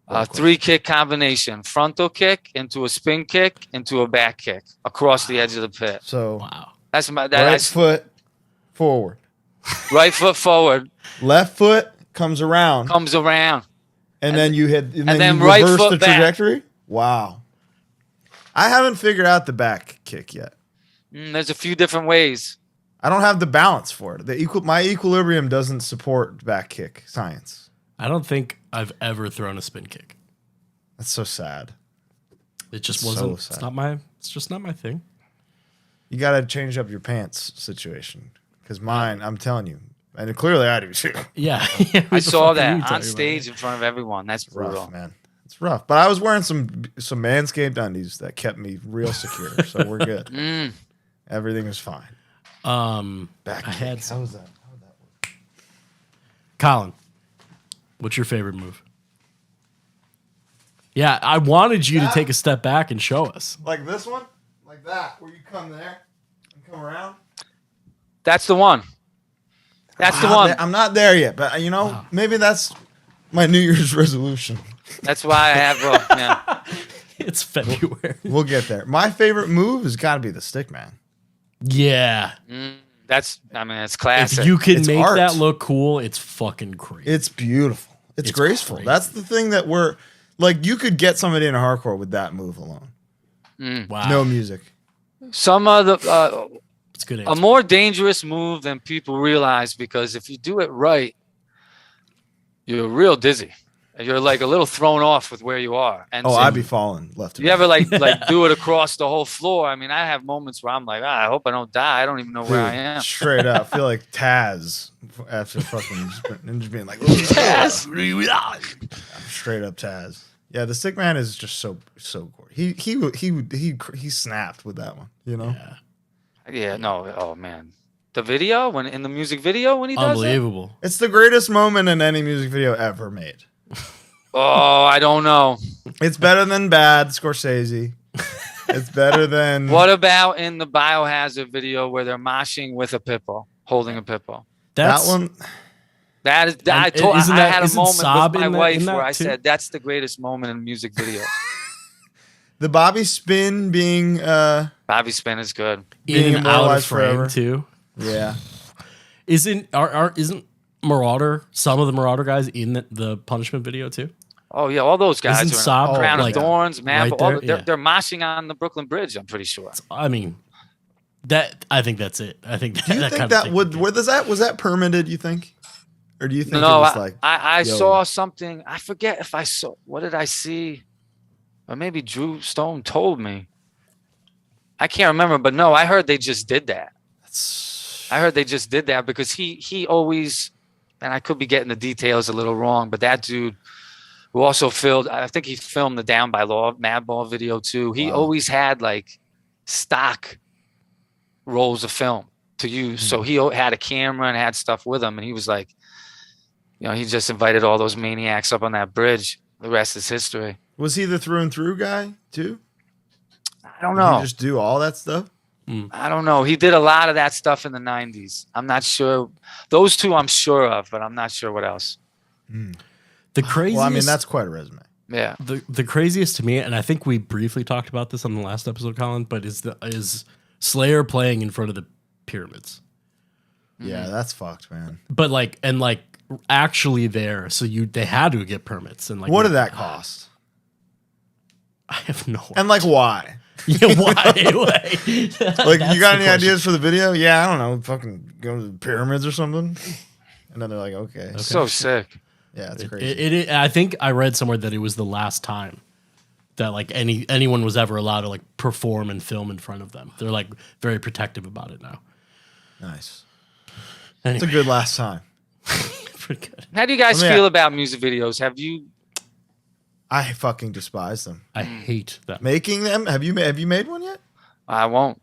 3-kick combination. Frontal kick into a spin kick into a back kick across the edge of the pit. So wow. That's my right foot forward. Right foot forward. Left foot comes around. And then you hit and then you right reverse foot the back. trajectory. Wow. I haven't figured out the back kick yet. There's a few different ways. I don't have the balance for it. My equilibrium doesn't support back kick science. I don't think I've ever thrown a spin kick. That's so sad. It just wasn't. So it's not my. It's just not my thing. You got to change up your pants situation because mine. I'm telling you, and clearly I do too. Yeah, I saw that on stage in front of everyone. That's brutal, rough, man. It's rough, but I was wearing some Manscaped undies that kept me real secure, so we're good. Everything was fine. Back I had kick. some. How would that work? Colin, what's your favorite move? Yeah, I wanted you to take a step back and show us. Like this one, like that, where you come there and come around. That's the one. That's the one. I'm not there yet, but maybe that's my New Year's resolution. That's why I have. It's February. We'll get there. My favorite move has got to be the stick man. Yeah. It's classic. If you can It's make art. that look cool, it's fucking crazy. It's beautiful. It's graceful. crazy. That's the thing that we're like. You could get somebody in a hardcore with that move alone. Wow. No music. Some of the It's good. a more dangerous move than people realize, because if you do it right, you're real dizzy. You're like a little thrown off with where you are. And so I'd be falling left. you ever like do it across the whole floor? I mean, I have moments where I'm like, I hope I don't die. I don't even know where I am. Straight up, I feel like Taz after fucking just being like Taz. Straight up Taz. Yeah, the stick man is just so gory. He snapped with that one. Yeah, no. Oh man, the video in the music video when he does Unbelievable. It's the greatest moment in any music video ever made. Oh, I don't know. It's better than Bad Scorsese. It's better than What about in the Biohazard video where they're moshing with a pitbull, holding a pitbull? that one. That is, And I had a moment Saab with my in that- wife in that where I too? said that's the greatest moment in a music video. The Bobby Spin being Bobby Spin is good. being In and out of immortalized frame forever. too. Yeah. Isn't Marauder, some of the Marauder guys in the Punishment video too? Oh yeah, all those guys Isn't are in Saab Crown like of Thorns, man. right there? Yeah. They're moshing on the Brooklyn Bridge. I'm pretty sure. I mean, I think that's it. I think Do you that think kind that of would was that permitted? You think, or do you think No, it was like I yo. saw something. I forget if I saw. What did I see? Or maybe Drew Stone told me. I can't remember, but no, I heard they just did that. I heard they just did that because he always, and I could be getting the details a little wrong, but that dude who also I think he filmed the Down by Law Madball video too. He always had like stock rolls of film to use. So he had a camera and had stuff with him. And he was like, he just invited all those maniacs up on that bridge. The rest is history. Was he the through and through guy too? I don't Did know. he just do all that stuff? I don't know. He did a lot of that stuff in the 90s. I'm not sure. Those two I'm sure of, but I'm not sure what else. The craziest. Well, I mean, that's quite a resume. Yeah. The craziest to me, and I think we briefly talked about this on the last episode, Colin, but is Slayer playing in front of the pyramids. Yeah, that's fucked, man. But actually there, so they had to get permits and What did that cost? I have no idea. And why? Yeah, why? Like, you got any ideas for the video? Yeah, I don't know. Fucking go to the pyramids or something. And then they're like, okay. So sick. Yeah, it's crazy. I think I read somewhere that it was the last time that like anyone was ever allowed to like perform and film in front of them. They're like very protective about it now. Nice. Anyway. It's a good last time. Pretty good. How do you guys feel about music videos? Have you? I fucking despise them. I hate them. Making them? Have you made one yet? I won't.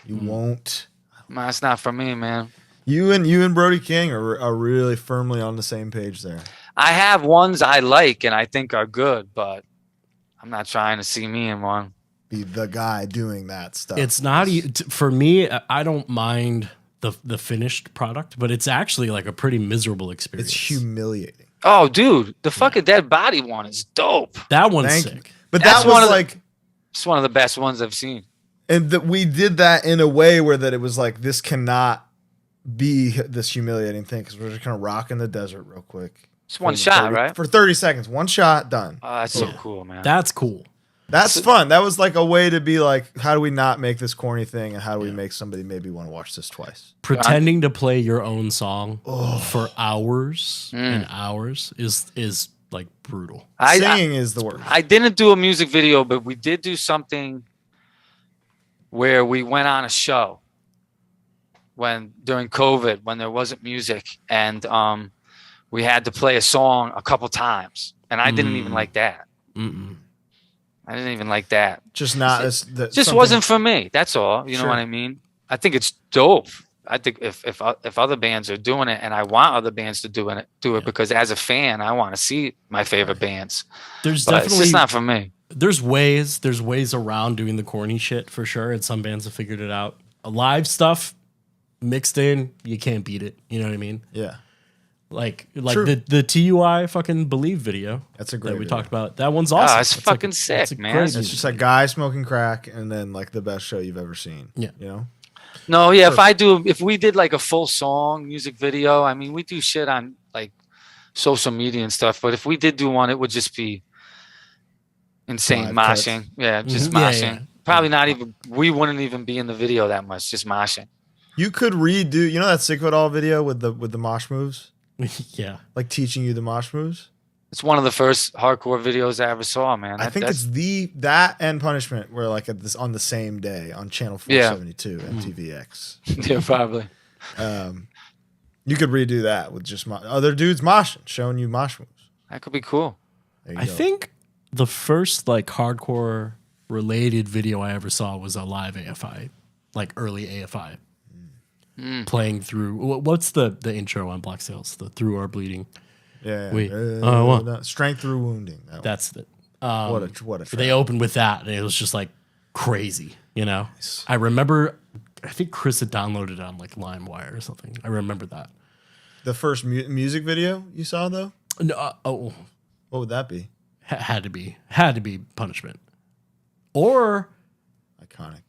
You won't. That's not for me, man. You and Brody King are really firmly on the same page there. I have ones I like and I think are good, but I'm not trying to see me in one. Be the guy doing that stuff. It's not for me. I don't mind the finished product, but it's actually like a pretty miserable experience. It's humiliating. Oh, dude, the fucking Dead Body one is dope. That one's sick. But that was like it's one of the best ones I've seen. And that we did that in a way where that it was like, this cannot be this humiliating thing because we're just gonna rock in the desert real quick. It's one shot, right? For 30 seconds, one shot, done. Oh, that's so cool, man. That's cool. That's fun. That was like a way to be like, how do we not make this corny thing, and how do we make somebody maybe want to watch this twice? Pretending to play your own song for hours and hours is like brutal. Singing is the worst. I didn't do a music video, but we did do something where we went on a show during COVID when there wasn't music, and we had to play a song a couple times, and I didn't even like that. I didn't even like that. Just not just wasn't for me. That's all. You know what I mean? I think it's dope. I think if other bands are doing it, and I want other bands to do it because as a fan, I want to see my favorite bands. There's but definitely, it's just not for me. There's ways around doing the corny shit for sure, and some bands have figured it out. A live stuff mixed in, you can't beat it. You know what I mean? Yeah. Like the TUI fucking Believe video. That's a great that we video. talked about. That one's awesome. It's fucking sick, man. It's just a guy smoking crack, and then like the best show you've ever seen. Yeah. You know? No, yeah. If we did like a full song music video, I mean, we do shit on like social media and stuff, but if we did do one, it would just be insane moshing. Yeah, just moshing. Yeah. Probably not even. We wouldn't even be in the video that much. Just moshing. You could redo. You know that Sick of It All video with the mosh moves? Yeah. Like teaching you the mosh moves? It's one of the first hardcore videos I ever saw, man. I think it's that and Punishment were like on the same day on channel 472 MTVX. Yeah, probably. You could redo that with just other dudes moshing, showing you mosh moves. That could be cool. I think the first like hardcore related video I ever saw was a live AFI, like early AFI. Playing through what's the intro on Black Sails? The Through Our Bleeding. Yeah. Strength Through Wounding. That's it. What a track. They opened with that, and it was just like crazy. You know, nice. I remember. I think Chris had downloaded it on like LimeWire or something. I remember that. The first music video you saw though? No. What would that be? Had to be Punishment. Or iconic.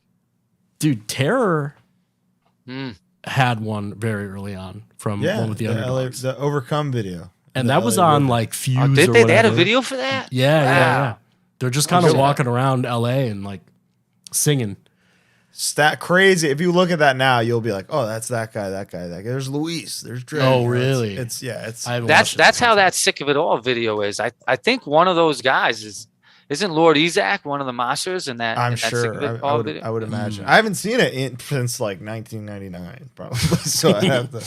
Dude, Terror. Had one very early on from one with the Underdogs. The Overcome video. And that was on like Fuse. Oh, did they? They had a video for that? Yeah. They're just kind of walking around LA and like singing. Stat crazy. If you look at that now, you'll be like, oh, that's that guy. There's Luis. There's Dre. Oh, really? It's that's how that Sick of It All video is. I think one of those guys isn't Lord Ezak one of the moshers in that? I'm sure. I would imagine. I haven't seen it since like 1999, probably. So I have to.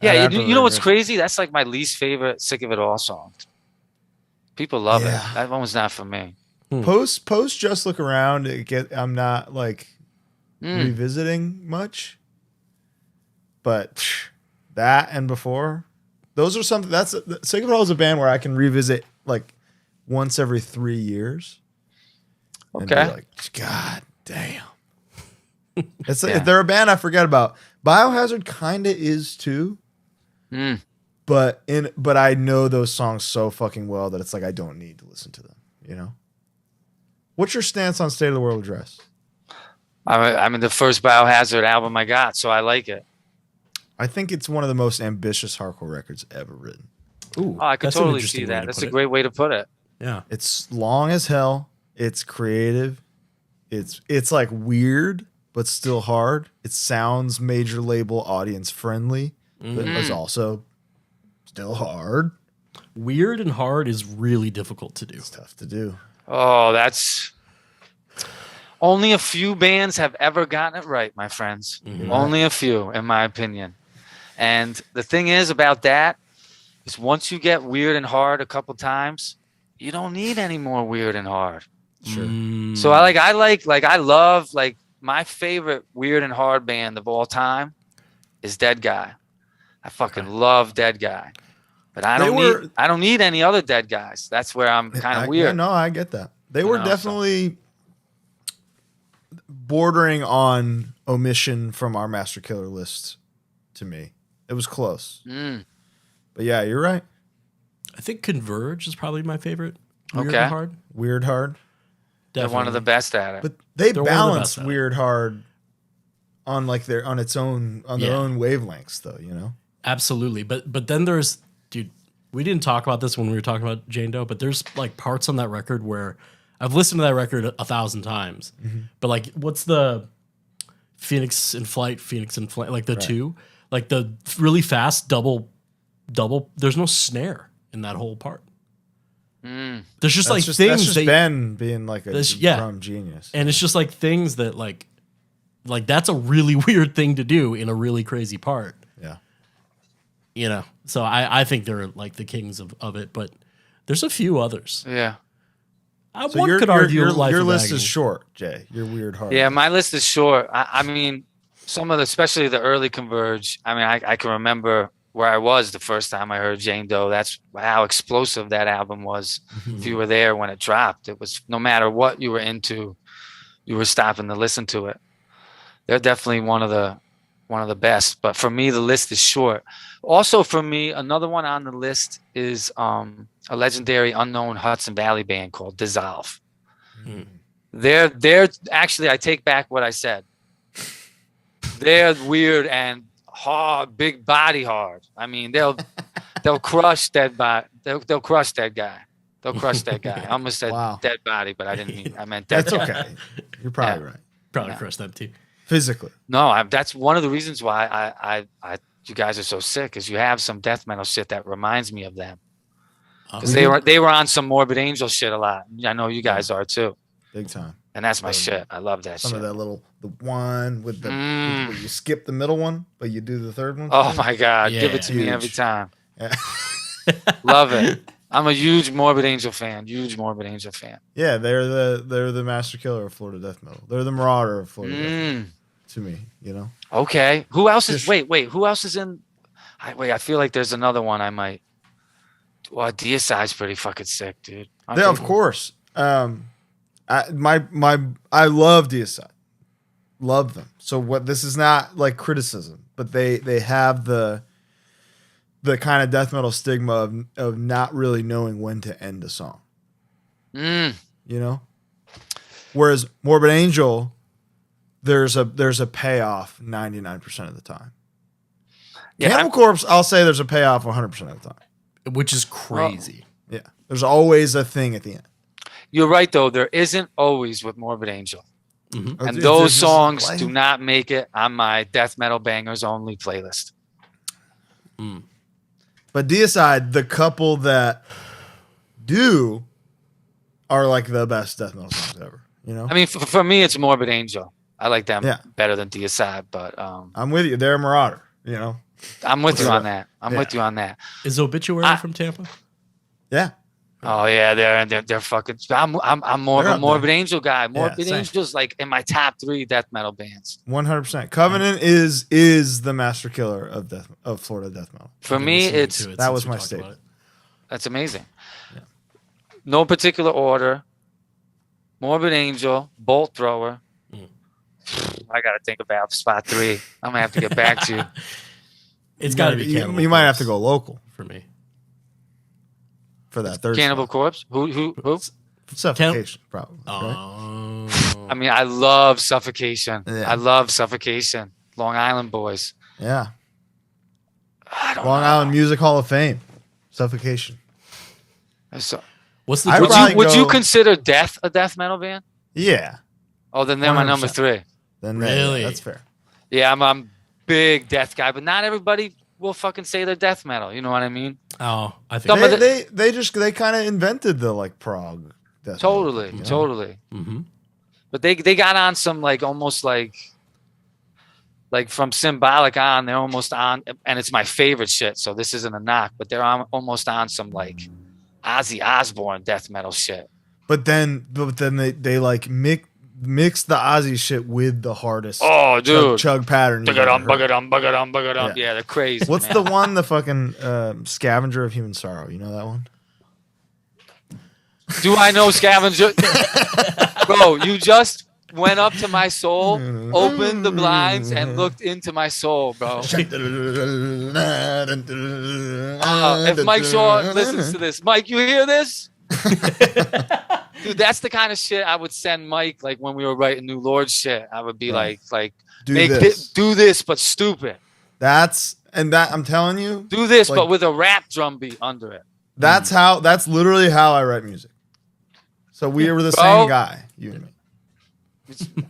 Yeah, you know what's crazy? That's like my least favorite Sick of It All song. People love it. That one was not for me. Post Just Look Around. I'm not like revisiting much, but that and before, those are something. That's Sick of It All is a band where I can revisit like once every 3 years. Okay. And be like, God damn. They're a band I forget about. Biohazard kind of is too. But I know those songs so fucking well that it's like I don't need to listen to them, you know? What's your stance on State of the World Address? I mean the first Biohazard album I got, so I like it. I think it's one of the most ambitious hardcore records ever written. Ooh, I could totally see that. That's a great way to put it. Yeah. It's long as hell. It's creative. It's like weird, but still hard. It sounds major label audience friendly, but it's also still hard. Weird and hard is really difficult to do. It's tough to do. Oh, that's only a few bands have ever gotten it right, my friends. Mm-hmm. Only a few, in my opinion. And the thing is about that is once you get weird and hard a couple times, you don't need any more weird and hard. Sure. So I love my favorite weird and hard band of all time is Dead Guy. I fucking love Dead Guy. But I don't need any other Dead Guys. That's where I'm kind of weird. Yeah, no, I get that. They were definitely bordering on omission from our Master Killer list to me. It was close. But yeah, you're right. I think Converge is probably my favorite. Weird Okay. and hard. Weird hard. They're one of the best at it. But they They're balance one of the best weird hard on like their own wavelengths though, you know? Absolutely. But then there's, dude, we didn't talk about this when we were talking about Jane Doe, but there's like parts on that record where I've listened to that record 1,000 times. Mm-hmm. But like what's the Phoenix in Flight, like the two, like the really fast double, there's no snare in that whole part. There's just things that's just Ben being like a drum genius. And it's just like things that like that's a really weird thing to do in a really crazy part. Yeah. You know, so I think they're like the kings of it, but there's a few others. Yeah. One could argue your list is short, Jay. You're weird hard. Yeah, my list is short. I mean, some of especially the early Converge. I mean, I can remember where I was the first time I heard Jane Doe. That's how explosive that album was. If you were there when it dropped, it was no matter what you were into, you were stopping to listen to it. They're definitely one of the best. But for me, the list is short. Also, for me, another one on the list is a legendary unknown Hudson Valley band called Dissolve. They're actually, I take back what I said. They're weird and hard, big body hard. I mean, they'll crush that body. They'll crush that guy. They'll crush that guy. I almost said dead body, but I didn't mean. I meant dead. That's okay. You're probably right. Probably crush them too. Physically. No, that's one of the reasons why I you guys are so sick. Is you have some death metal shit that reminds me of them. Because they were on some Morbid Angel shit a lot. I know you guys are too. Big time. And that's my shit. I love that some shit. Some of that the one with the where you skip the middle one, but you do the third one. Oh my God. Yeah. Give it to me every time. Yeah. Love it. I'm a huge Morbid Angel fan. Yeah, they're the Master Killer of Florida death metal. They're the Marauder of Florida death metal, to me, you know. Okay. Who else is wait, who else is in I feel like there's another one I might. Well, Deicide's pretty fucking sick, dude. Yeah, of course. I love Deicide. Love them. So what this is not like criticism, but they have the kind of death metal stigma of not really knowing when to end a song. You know? Whereas Morbid Angel, there's a payoff 99% of the time. Yeah, Cannibal Corpse, I'll say there's a payoff 100% of the time. Which is crazy. Yeah. There's always a thing at the end. You're right, though. There isn't always with Morbid Angel. And those songs do not make it on my death metal bangers only playlist. But Deicide, the couple that do are like the best death metal songs ever. You know? I mean, for me, it's Morbid Angel. I like them better than Deicide, but I'm with you. They're a Marauder, you know? I'm with you on that. With you on that. Is Obituary from Tampa? Yeah. Oh yeah, they're fucking. I'm more of a Morbid Angel guy. Morbid Angel's like in my top 3 death metal bands. 100%. Covenant is the Master Killer of Florida death metal. For me, that was my statement. That's amazing. Yeah. No particular order. Morbid Angel, Bolt Thrower. I gotta think about spot 3. I'm gonna have to get back to you. It's got to be Cannibal. You might have to go local for me. For that third Cannibal Corpse? Who? Suffocation, probably. I mean, I love Suffocation. Yeah. I love Suffocation. Long Island boys. Yeah. Long Island Music Hall of Fame. Suffocation. So, would you consider Death a death metal band? Yeah. Oh, then they're 100%. My number 3. Then really? That's fair. Yeah, I'm big death guy, but not everybody will fucking say they're death metal. You know what I mean? Oh, I think they kind of invented the like prog Totally. Mm-hmm. But they got on some like almost like from Symbolic on, they're almost on, and it's my favorite shit. So this isn't a knock, but they're almost on some like Ozzy Osbourne death metal shit. But then they like mix the Ozzy shit with the hardest. Oh, dude, chug pattern. Bug it on. Yeah, they're crazy. What's the one? The fucking Scavenger of Human Sorrow. You know that one? Do I know Scavenger? Bro, you just went up to my soul, opened the blinds, and looked into my soul, bro. If Mike Shaw listens to this, Mike, you hear this? Dude, that's the kind of shit I would send Mike. Like when we were writing New Lord shit, I would be like, do this, but stupid. I'm telling you, do this, but with a rap drum beat under it. That's literally how I write music. So we were the same guy, you and me.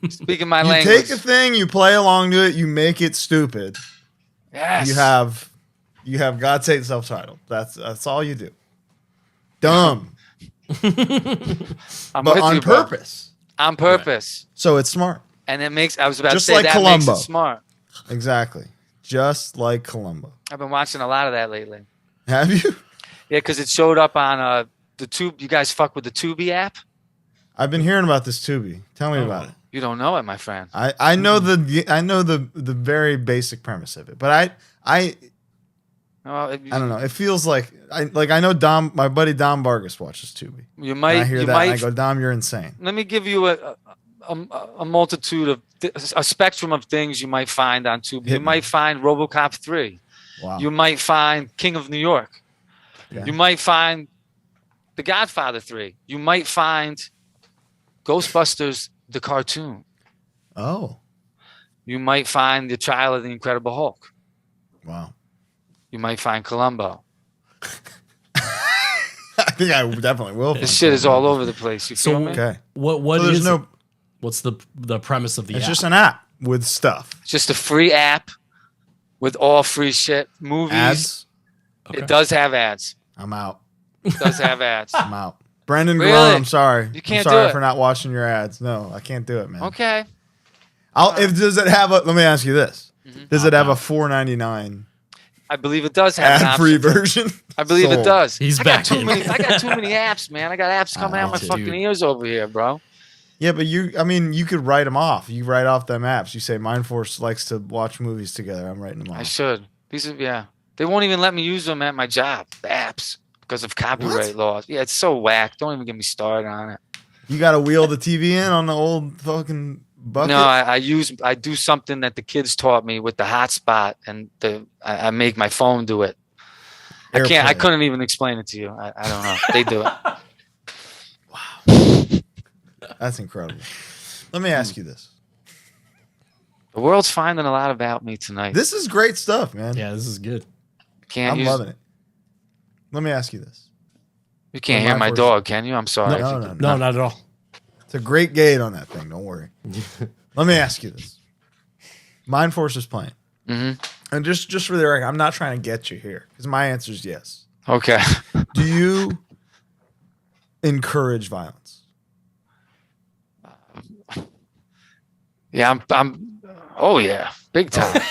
Speaking my language. You take a thing, you play along to it, you make it stupid. Yes. You have God Save Self-Titled. That's all you do. Dumb. But on purpose. On purpose. Right. So it's smart. And it makes, I was about just to say, like that Columbo. makes it smart. Exactly. Just like Columbo. I've been watching a lot of that lately. Have you? Yeah, because it showed up on the Tube. You guys fuck with the Tubi app? I've been hearing about this Tubi. Tell me about it. You don't know it, my friend. I know the very basic premise of it, but I don't know. It feels like I know Dom, my buddy Dom Vargas watches Tubi. You might. And I hear that and I go, Dom, you're insane. Let me give you a multitude of a spectrum of things you might find on Tubi. You might find RoboCop 3. Wow. You might find King of New York. Yeah. You might find The Godfather 3. You might find Ghostbusters the cartoon. Oh. You might find The Trial of the Incredible Hulk. Wow. You might find Columbo. I think I definitely will. This shit is all over the place. You feel me? Okay. What's the premise of the app? It's just an app with stuff. It's just a free app with all free shit. Movies. Ads? Okay. It does have ads. I'm out. It does have ads. I'm out. Brendan Really? Garone, I'm sorry. You can't I'm sorry do it. for not watching your ads. No, I can't do it, man. Okay. Does it have let me ask you this. Does it have a $4.99 I believe it does have an ad-free option. version? I believe it does. He's I back. got too many apps, man. I got apps coming out my fucking ears over here, bro. Yeah, but you could write them off. You write off them apps. You say Mindforce likes to watch movies together. I'm writing them off. I should. They won't even let me use them at my job, the apps, because of copyright laws. Yeah, it's so whack. Don't even get me started on it. You got to wheel the TV in on the old fucking bucket? No, I do something that the kids taught me with the hotspot, and I make my phone do it. I couldn't even explain it to you. I don't know. They do it. Wow. That's incredible. Let me ask you this. The world's finding a lot about me tonight. This is great stuff, man. Yeah, this is good. I'm loving it. Let me ask you this. You can't hear my dog, can you? I'm sorry. No, not at all. It's a great gate on that thing. Don't worry. Let me ask you this. Mindforce is playing. Mm-hmm. And just for the record, I'm not trying to get you here because my answer is yes. Okay. Do you encourage violence? Yeah, oh yeah, big time.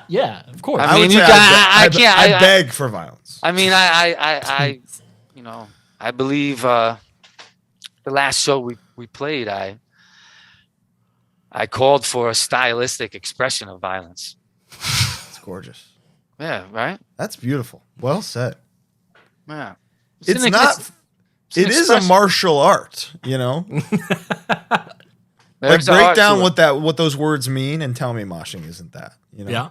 Yeah, of course. I mean, I beg for violence. I mean, I I believe the last show we played, I called for a stylistic expression of violence. It's gorgeous. Yeah, right? That's beautiful. Well said. Yeah. It is a martial art, you know? Like break down what those words mean and tell me moshing isn't that, you know? Yeah.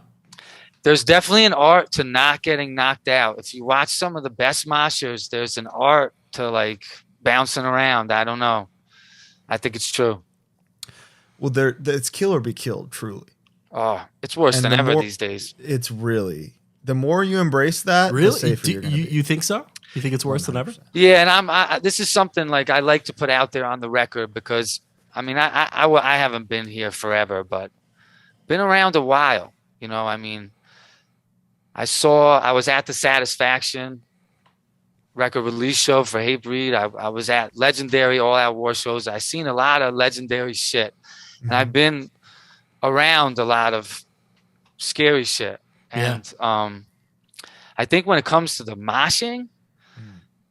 There's definitely an art to not getting knocked out. If you watch some of the best moshers, there's an art to like bouncing around. I don't know. I think it's true. Well, it's kill or be killed, truly. Oh, it's worse than ever these days. It's really, the more you embrace that, really? the safer you're going to be. You think so? You think it's worse 100%. Than ever? Yeah, and this is something like I like to put out there on the record because I mean I haven't been here forever, but been around a while. You know, I mean, I was at the Satisfaction record release show for Hatebreed. I was at legendary All Out War shows. I seen a lot of legendary shit, and I've been around a lot of scary shit. And I think when it comes to the moshing,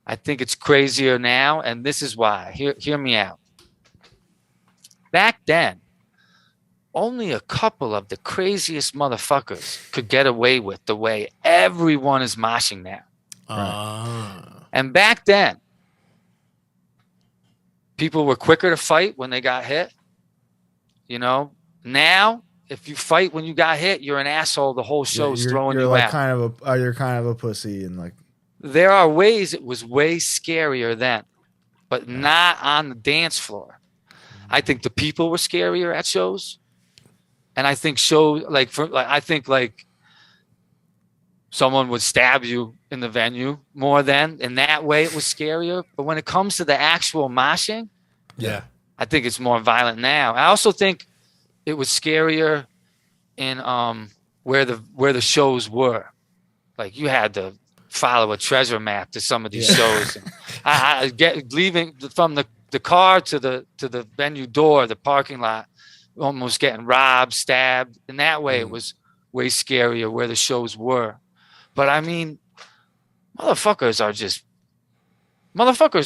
I think it's crazier now, and this is why. Hear me out. Back then, only a couple of the craziest motherfuckers could get away with the way everyone is moshing now. And back then, people were quicker to fight when they got hit. You know, now if you fight when you got hit, you're an asshole. The whole show's throwing you like out. You're kind of a pussy, and like there are ways it was way scarier then, but not on the dance floor. I think the people were scarier at shows, and I think someone would stab you in the venue more then. In that way, it was scarier. But when it comes to the actual moshing, I think it's more violent now. I also think it was scarier in where the shows were. Like you had to follow a treasure map to some of these shows. And I get leaving from the car to the venue door, the parking lot, almost getting robbed, stabbed. In that way, it was way scarier where the shows were. But I mean, motherfuckers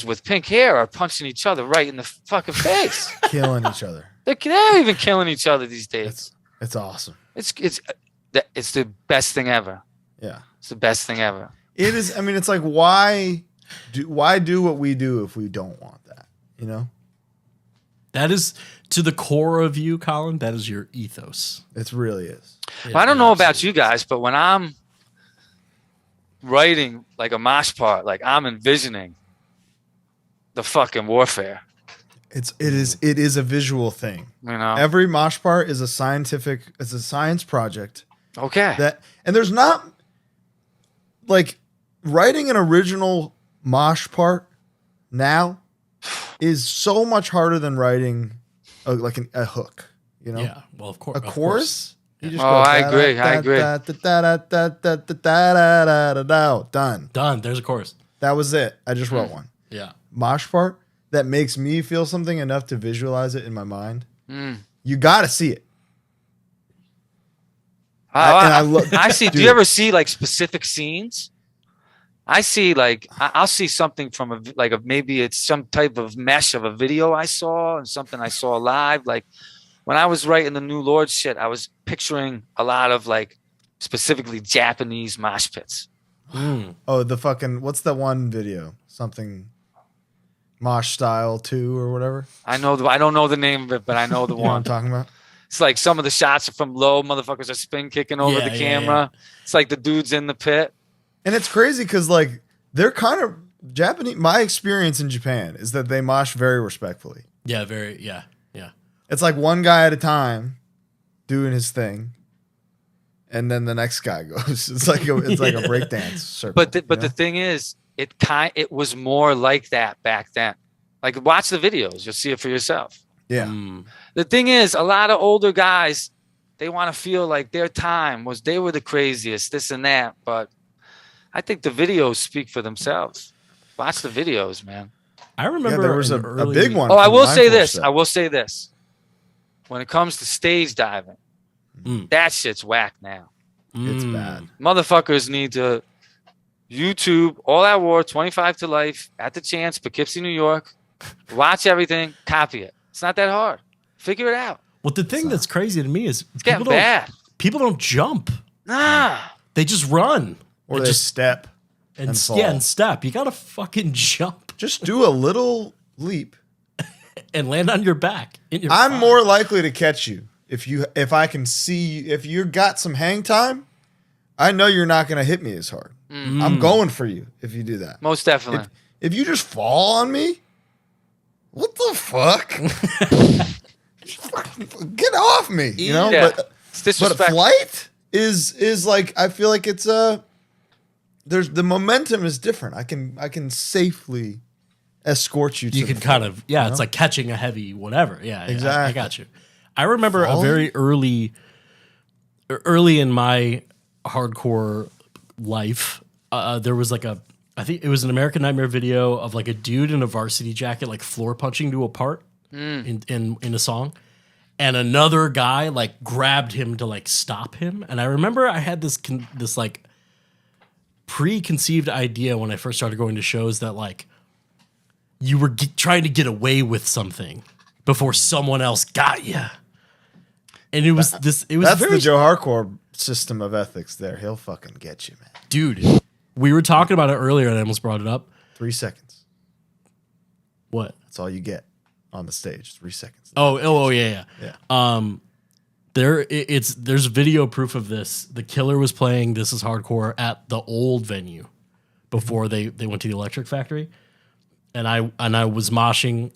with pink hair are punching each other right in the fucking face. Killing each other. They're even killing each other these days. It's awesome. It's the best thing ever. Yeah. It's the best thing ever. It is. I mean, it's like, why do what we do if we don't want that? You know? That is to the core of you, Colin. That is your ethos. It really is. Well, I don't know about you guys, but when I'm writing like a mosh part, like I'm envisioning the fucking warfare. It is a visual thing. You know, every mosh part is a science project. Okay. And there's not like writing an original mosh part now is so much harder than writing a hook, you know? Yeah. Well, of course. A chorus. You just I agree. Done. There's a chorus. That was it. I just wrote one. Yeah. Mosh part that makes me feel something enough to visualize it in my mind. You got to see it. I see. Do you ever see like specific scenes? I see like I'll see something from maybe it's some type of mesh of a video I saw and something I saw live. Like when I was writing the New Lord shit, I was picturing a lot of like specifically Japanese mosh pits. Oh, the fucking what's that one video? Something Mosh Style 2 or whatever. I don't know the name of it, but I know the you one know what I'm talking about. It's like some of the shots are from low. Motherfuckers are spin kicking over the camera. Yeah. It's like the dude's in the pit. And it's crazy because like they're kind of Japanese. My experience in Japan is that they mosh very respectfully. Yeah, yeah. It's like one guy at a time doing his thing, and then the next guy goes. It's like a breakdance circle. But the thing is, it was more like that back then. Like watch the videos, you'll see it for yourself. Yeah. The thing is, a lot of older guys, they want to feel like their time was they were the craziest, this and that. But I think the videos speak for themselves. Watch the videos, man. I remember there was a big one. Oh, I will say this. When it comes to stage diving, that shit's whack now. It's bad. Motherfuckers need to YouTube All Out War 25 to Life at the chance, Poughkeepsie, New York. Watch everything, copy it. It's not that hard. Figure it out. Well, the thing that's crazy to me is it's getting bad. People don't jump. Nah. They just run. Or they just step and fall. Yeah, and step. You got to fucking jump. Just do a little leap. And land on your back. I'm more likely to catch you if I can see if you got some hang time. I know you're not going to hit me as hard. I'm going for you if you do that. Most definitely. If you just fall on me, what the fuck? Get off me, you know? Yeah. But flight is like I feel like it's there's the momentum is different. I can safely escort you to you can kind of it's like catching a heavy whatever. Yeah, exactly. I got you. I remember a very early in my hardcore life, there was like a I think it was an American Nightmare video of like a dude in a varsity jacket, like floor punching to a part in a song. And another guy like grabbed him to like stop him. And I remember I had this like preconceived idea when I first started going to shows that like you were trying to get away with something before someone else got you. And it was that's the Joe Hardcore system of ethics there. He'll fucking get you, man. Dude, we were talking about it earlier and I almost brought it up. 3 seconds. What? That's all you get on the stage. 3 seconds. Oh yeah. There's video proof of this. The Killer was playing This Is Hardcore at the old venue before they went to the Electric Factory. And I was moshing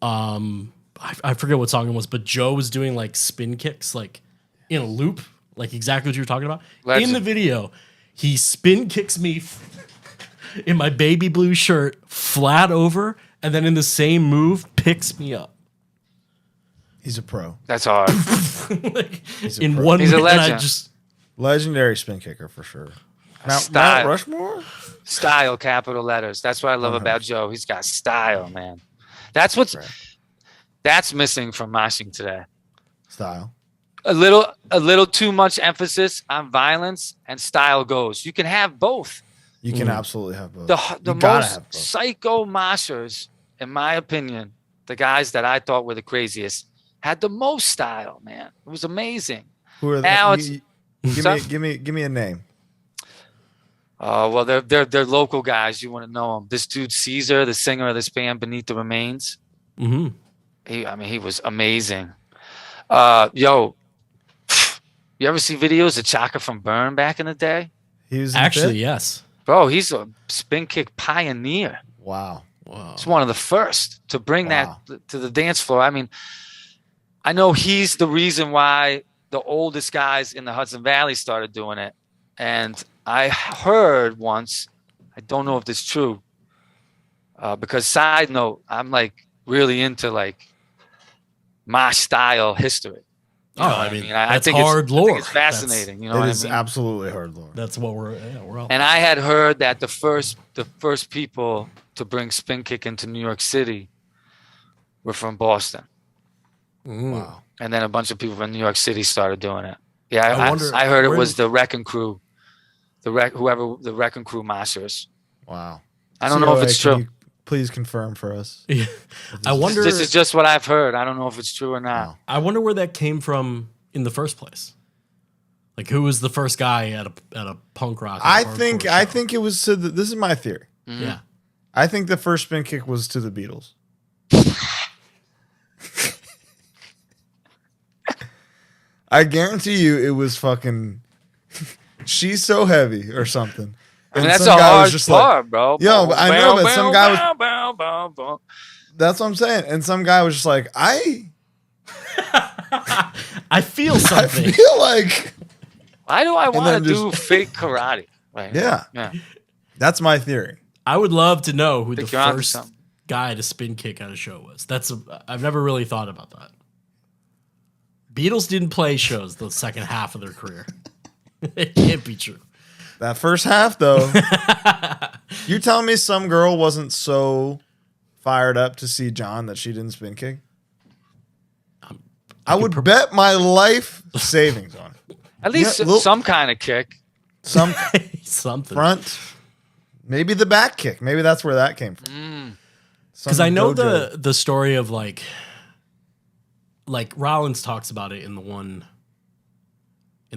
I forget what song it was, but Joe was doing like spin kicks like in a loop, like exactly what you were talking about. Legend. In the video, he spin kicks me in my baby blue shirt flat over, and then in the same move picks me up. He's a pro. That's hard. Like, he's a legend. Legendary spin kicker for sure. Mount Rushmore? Style, capital letters. That's what I love about Joe. He's got style, man. That's missing from moshing today. Style. A little too much emphasis on violence and style goes. You can have both. You can absolutely have both. The most psycho moshers, in my opinion, the guys that I thought were the craziest, had the most style, man. It was amazing. Who are they? Give me a name. Well, they're local guys. You want to know them. This dude Caesar, the singer of this band Beneath the Remains. Mm-hmm. He was amazing. You ever see videos of Chaka from Burn back in the day? He was actually yes, bro. He's a spin kick pioneer. Wow. He's one of the first to bring that to the dance floor. I mean, I know he's the reason why the oldest guys in the Hudson Valley started doing it. And I heard once, I don't know if this is true, because side note, I'm like really into like mosh style history. I think HardLore. It's fascinating. It is absolutely HardLore. That's what we're all. And I had heard that the first people to bring spin kick into New York City were from Boston. Wow. And then a bunch of people from New York City started doing it. Yeah, I heard it was the Wrecking Crew, the Wrecking Crew masters. Wow. I don't know if it's true. Please confirm for us. Yeah. I wonder. This is just what I've heard. I don't know if it's true or not. Wow. I wonder where that came from in the first place. Like, who was the first guy at a punk rock? I think it was to this is my theory. Mm-hmm. Yeah. I think the first spin kick was to the Beatles. I guarantee you it was fucking She's So Heavy or something. And that's a hard part, bro. Yo, I know, but some guy was. That's what I'm saying. And some guy was just like, I feel something. I feel like. Why do I want to do fake karate? Right? Yeah. That's my theory. I would love to know who the first guy to spin kick at a show was. I've never really thought about that. Beatles didn't play shows the second half of their career. It can't be true. That first half, though. You telling me some girl wasn't so fired up to see John that she didn't spin kick? I would bet my life savings on it. At least some kind of kick. Something. Front. Maybe the back kick. Maybe that's where that came from. Because I know the story of like Rollins talks about it in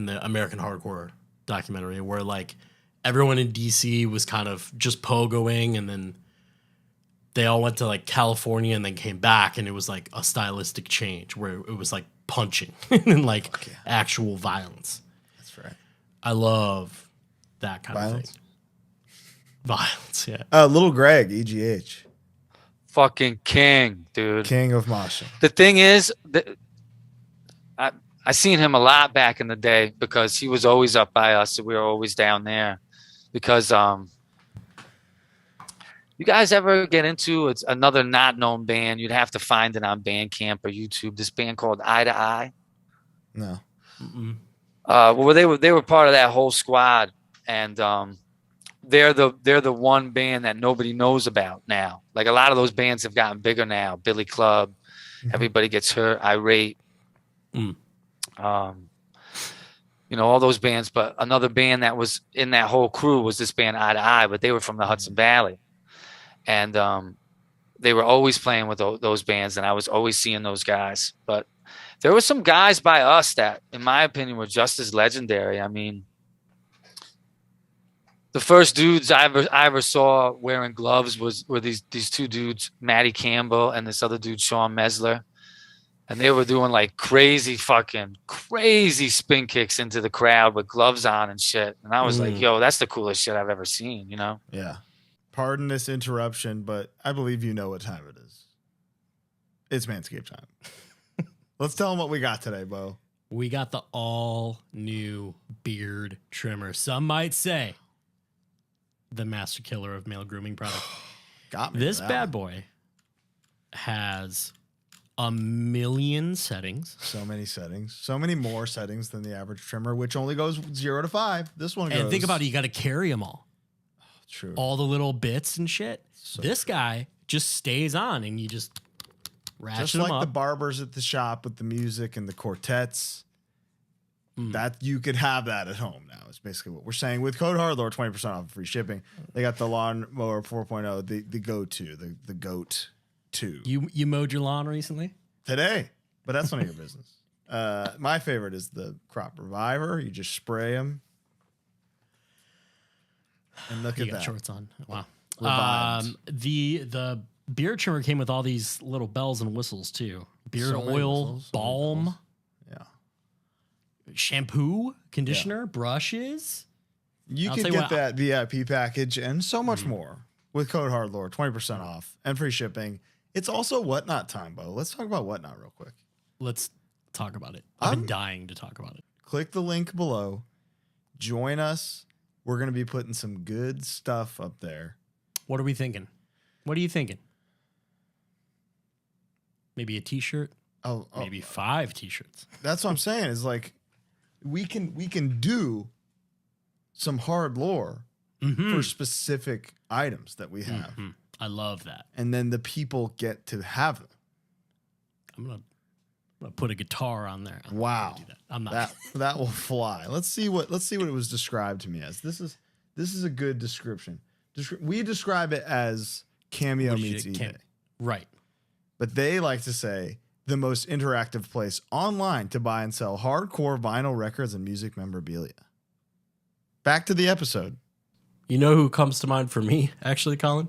the American Hardcore documentary where like everyone in DC was kind of just pogoing and then they all went to like California and then came back and it was like a stylistic change where it was like punching and like actual violence. That's right. I love that kind of thing. Violence, yeah. Little Greg, EGH. Fucking king, dude. King of moshing. The thing is, I seen him a lot back in the day because he was always up by us. So we were always down there. Because you guys ever get into another not known band? You'd have to find it on Bandcamp or YouTube. This band called Eye to Eye. No. Well, they were part of that whole squad, and they're the one band that nobody knows about now. Like a lot of those bands have gotten bigger now. Billy Club, Everybody Gets Hurt, Irate, all those bands. But another band that was in that whole crew was this band Eye to Eye, but they were from the Hudson Valley, and they were always playing with those bands, and I was always seeing those guys. But there were some guys by us that, in my opinion, were just as legendary. I mean, the first dudes I ever saw wearing gloves were these two dudes, Matty Campbell and this other dude, Sean Mesler. And they were doing like crazy spin kicks into the crowd with gloves on and shit. And I was like, yo, that's the coolest shit I've ever seen, Yeah. Pardon this interruption, but I believe you know what time it is. It's Manscaped time. Let's tell them what we got today, Bo. We got the all new beard trimmer. Some might say the master killer of male grooming product. Got me. This bad boy has 1 million settings. So many settings. So many more settings than the average trimmer, which only goes 0 to 5. This one goes... And think about it, you got to carry them all. True. All the little bits and shit. So this guy just stays on and you just ratchet just him like up. the barbers at the shop with the music and the quartets. That you could have that at home now. Is basically what we're saying. With code HardLore, 20% off free shipping. They got the Lawnmower 4.0, the go-to, the GOAT 2. You mowed your lawn recently? Today, but that's none of your business. My favorite is the Crop Reviver. You just spray them. And look at that. Shorts on. Wow. Revived. The beard trimmer came with all these little bells and whistles too. Beard oil, balm, shampoo, conditioner, brushes. You can get that VIP package and so much more with code HardLore, 20% off and free shipping. It's also Whatnot time, Bo. Let's talk about Whatnot real quick. Let's talk about it. I've been dying to talk about it. Click the link below. Join us. We're going to be putting some good stuff up there. What are we thinking? What are you thinking? Maybe a t-shirt? Maybe 5 t-shirts. That's what I'm saying. Is like we can do some hard lore for specific items that we have. I love that. And then the people get to have them. I'm gonna put a guitar on there. Wow. Do that. I'm not. That will fly. Let's see what it was described to me as. This is a good description. We describe it as Cameo meets eBay. Right. But they like to say the most interactive place online to buy and sell hardcore vinyl records and music memorabilia. Back to the episode. You know who comes to mind for me, actually, Colin?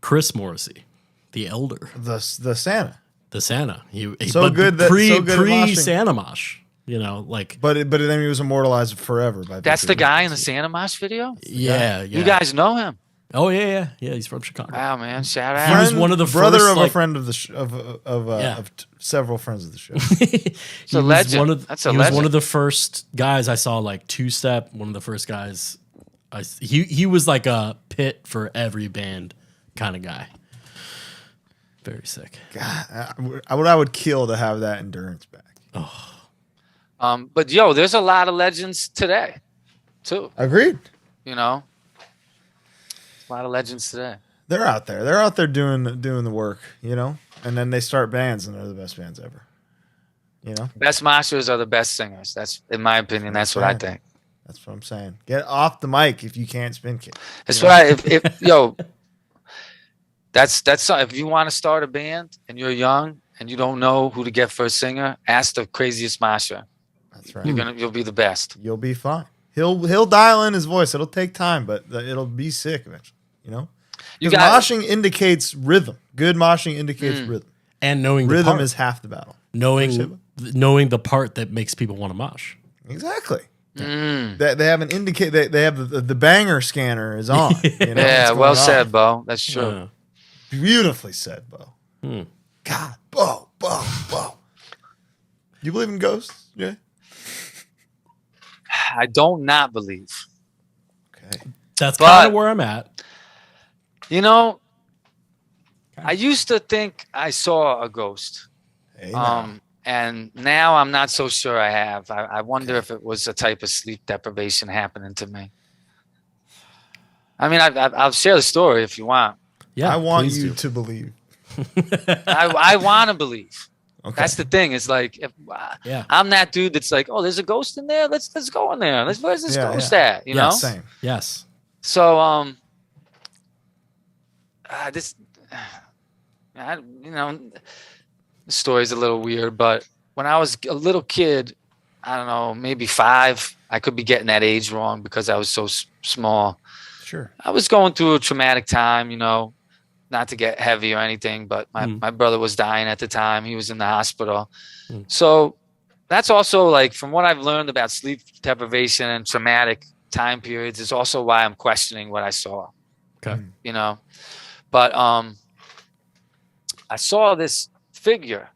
Chris Morrissey, the elder. The Santa. The Santa. So good pre Santa Mosh. But then he was immortalized forever by. That's the guy in the Santa Mosh video. Yeah. You guys know him? Oh yeah. He's from Chicago. Wow, man! Shout out. He was one of the brother first, of a friend of the of several friends of the show. He's a legend. He was one of the first guys I saw, like Two-Step. One of the first guys. He was like a pit for every band kind of guy. Very sick. God, I would kill to have that endurance back. Oh. But there's a lot of legends today, too. Agreed. A lot of legends today. They're out there. They're out there doing the work, and then they start bands and they're the best bands ever. Best moshers are the best singers. That's, in my opinion, that's what I think. That's what I'm saying. Get off the mic if you can't spin kick. That's right. That's if you want to start a band and you're young and you don't know who to get for a singer, ask the craziest mosher. That's right. You'll be the best. You'll be fine. He'll dial in his voice. It'll take time, but it'll be sick eventually. Because moshing indicates rhythm. Good moshing indicates rhythm. And knowing rhythm the part. Is half the battle. Knowing the part that makes people want to mosh. Exactly. They have an indicate. They have the banger scanner is on. Yeah, well said, Bo. That's true. Yeah. Beautifully said, Bo. God, Bo. You believe in ghosts? Yeah. I don't not believe. Okay. That's kind of where I'm at. I used to think I saw a ghost. Hey, and now I'm not so sure I have. I wonder if it was a type of sleep deprivation happening to me. I mean, I'll share the story if you want. Yeah, I want you to believe. I want to believe. Okay. That's the thing. It's like, I'm that dude that's like, oh, there's a ghost in there. Let's go in there. Where's this ghost at? You know? Same. Yes. So, the story's a little weird, but when I was a little kid, I don't know, maybe 5, I could be getting that age wrong because I was so small. Sure. I was going through a traumatic time, you know, not to get heavy or anything, but my brother was dying at the time. He was in the hospital. So that's also like, from what I've learned about sleep deprivation and traumatic time periods, is also why I'm questioning what I saw. Okay. You know, but I saw this figure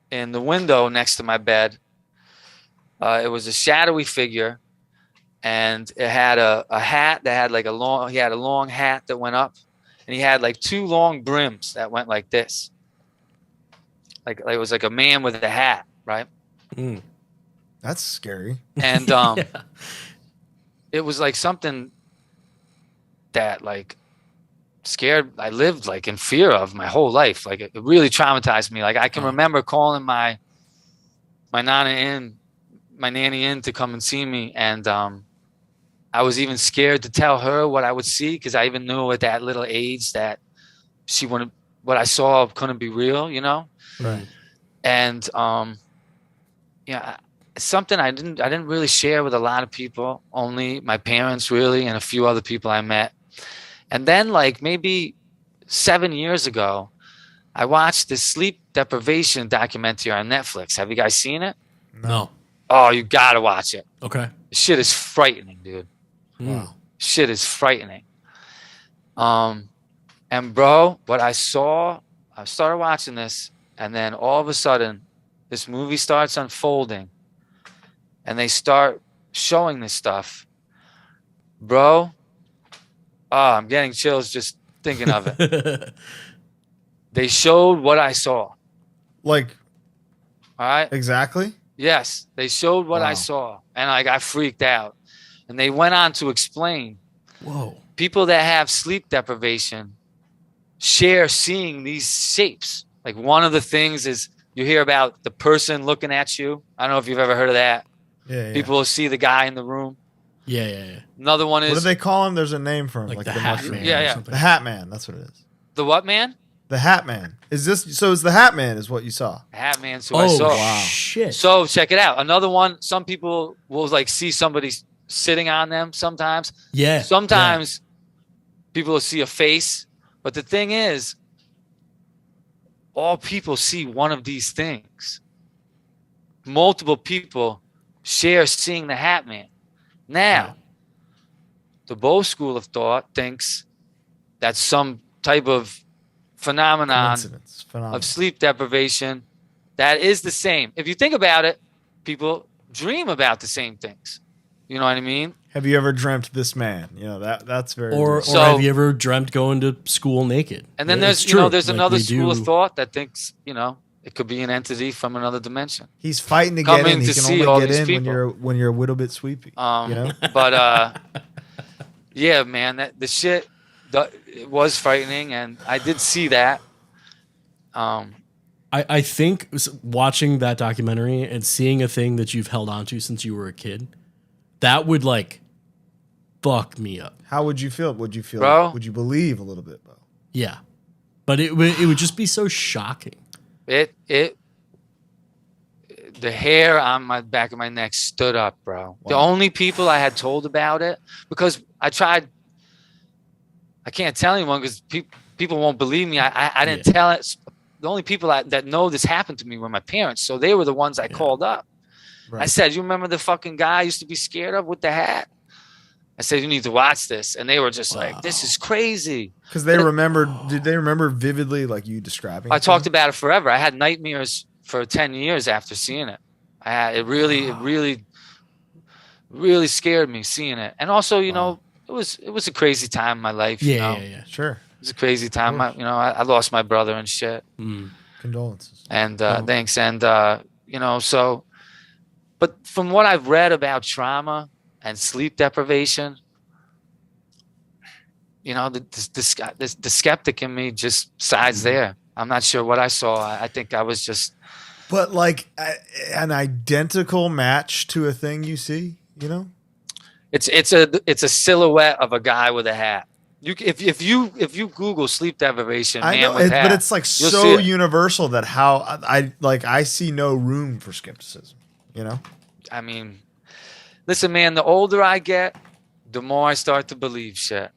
in the window next to my bed. It was a shadowy figure, and it had a hat that had like he had a long hat that went up, and he had like 2 long brims that went like this. Like it was like a man with a hat, right? That's scary. And it was like something that like scared. I lived like in fear of my whole life. Like it really traumatized me. Like I can remember calling my nanny in to come and see me, and I was even scared to tell her what I would see, because I even knew at that little age that she wouldn't. What I saw couldn't be real, you know. Right. And something I didn't really share with a lot of people. Only my parents, really, and a few other people I met. And then, like maybe 7 years ago, I watched this sleep deprivation documentary on Netflix. Have you guys seen it? No. Oh, you gotta watch it. Okay. Shit is frightening, dude. Wow. Shit is frightening. And bro, what I saw, I started watching this, and then all of a sudden, this movie starts unfolding, and they start showing this stuff. Bro, I'm getting chills just thinking of it. They showed what I saw. Like, all right? Exactly? Yes, they showed what I saw, and like I freaked out. And they went on to explain, people that have sleep deprivation share seeing these shapes. Like one of the things is you hear about the person looking at you. I don't know if you've ever heard of that. Yeah. People will see the guy in the room. Yeah. Another one is, what do they call him? There's a name for him, like the Hat mushroom. Man. Yeah. The Hat Man. That's what it is. The what man? The Hat Man. Is this so? Is the Hat Man is what you saw? Hat Man's who I saw. Wow. Shit. So check it out. Another one. Some people will like see somebody sitting on them. Sometimes. Yeah. Sometimes people will see a face. But the thing is, all people see one of these things. Multiple people share seeing the Hat Man. Now, the Bo school of thought thinks that's some type of phenomenon of sleep deprivation that is the same. If you think about it, people dream about the same things. You know what I mean? Have you ever dreamt this man? You know, that's very or have you ever dreamt going to school naked? And then there's there's another school of thought that thinks, it could be an entity from another dimension. He's fighting to get in. He can only get in when you're a little bit sweepy. But yeah, man, the shit it was frightening, and I did see that. I think watching that documentary and seeing a thing that you've held onto since you were a kid, that would like fuck me up. How would you feel? Would you feel? Bro? Would you believe a little bit, Bo? Yeah, but it would just be so shocking. The hair on my back of my neck stood up, bro. Wow. The only people I had told about it, because I can't tell anyone because people won't believe me. I didn't tell it. The only people that know this happened to me were my parents. So they were the ones I called up. Right. I said, you remember the fucking guy I used to be scared of with the hat? I said, you need to watch this. And they were just like, this is crazy. Because did they remember vividly like you describing it? I talked about it forever. I had nightmares for 10 years after seeing it. It really scared me seeing it. And also, it was a crazy time in my life. Yeah. Sure. It was a crazy time. I lost my brother and shit. Condolences. And thanks. And, but from what I've read about trauma and sleep deprivation, the skeptic in me just sides there. I'm not sure what I saw. I think I was just. But like an identical match to a thing you see, you know? It's a silhouette of a guy with a hat. If you Google sleep deprivation, I know, with hat, but it's like so universal that I see no room for skepticism, you know? I mean, listen, man, the older I get, the more I start to believe shit.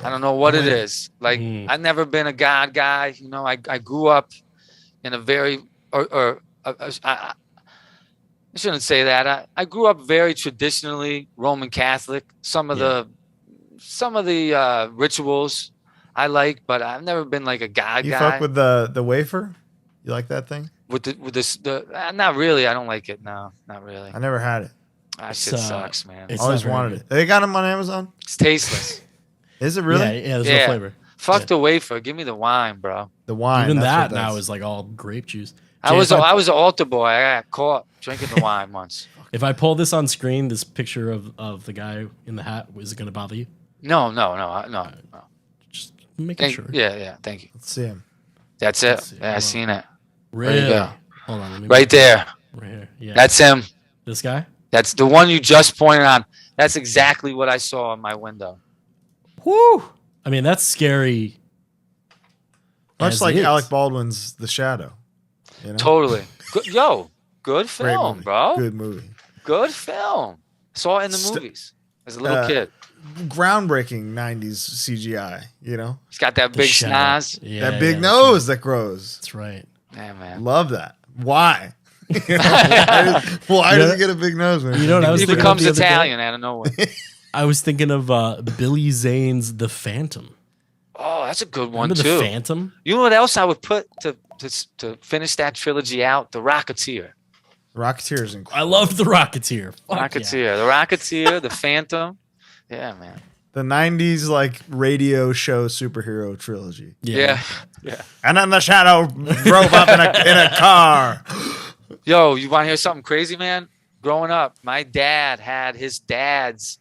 I don't know what it is. Like, I've never been a God guy. You know, I grew up in a very, I shouldn't say that. I grew up very traditionally Roman Catholic. Some of the rituals I like, but I've never been like a God guy. You fuck with the wafer? You like that thing? With the not really. I don't like it. No, not really. I never had it. That shit sucks, man. I always wanted it. They got them on Amazon? It's tasteless. Is it really? Yeah, there's no flavor. Fuck the wafer. Give me the wine, bro. The wine. Even that now is like all grape juice. I was an altar boy. I got caught drinking the wine once. If I pull this on screen, this picture of the guy in the hat, is it going to bother you? No. Just making sure. Yeah. Thank you. Let's see him. That's it. Yeah, I seen it. Really? There you go. Hold on. Right there. Right here. Yeah. That's him. This guy? That's the one you just pointed on. That's exactly what I saw in my window. Whoo! I mean, that's scary. Much like Alec Baldwin's The Shadow. You know? Totally. Good film, bro. Good movie. Good film. Saw it in the movies as a little kid. Groundbreaking 90s CGI, you know? He's got that big schnoz. Yeah, that big nose that grows. That's right. Yeah, man. Love that. Why? Why does he get a big nose? You know what I was he thinking becomes of Italian out of nowhere. I was thinking of Billy Zane's The Phantom. Oh, that's a good one, Remember too. The Phantom? You know what else I would put to finish that trilogy out? The Rocketeer. Rocketeer is incredible. I love The Rocketeer. Rocketeer. The Rocketeer, The Phantom. Yeah, man. The 90s like radio show superhero trilogy. Yeah. And then the Shadow drove up in a car. Yo, you want to hear something crazy, man? Growing up, my dad had his dad's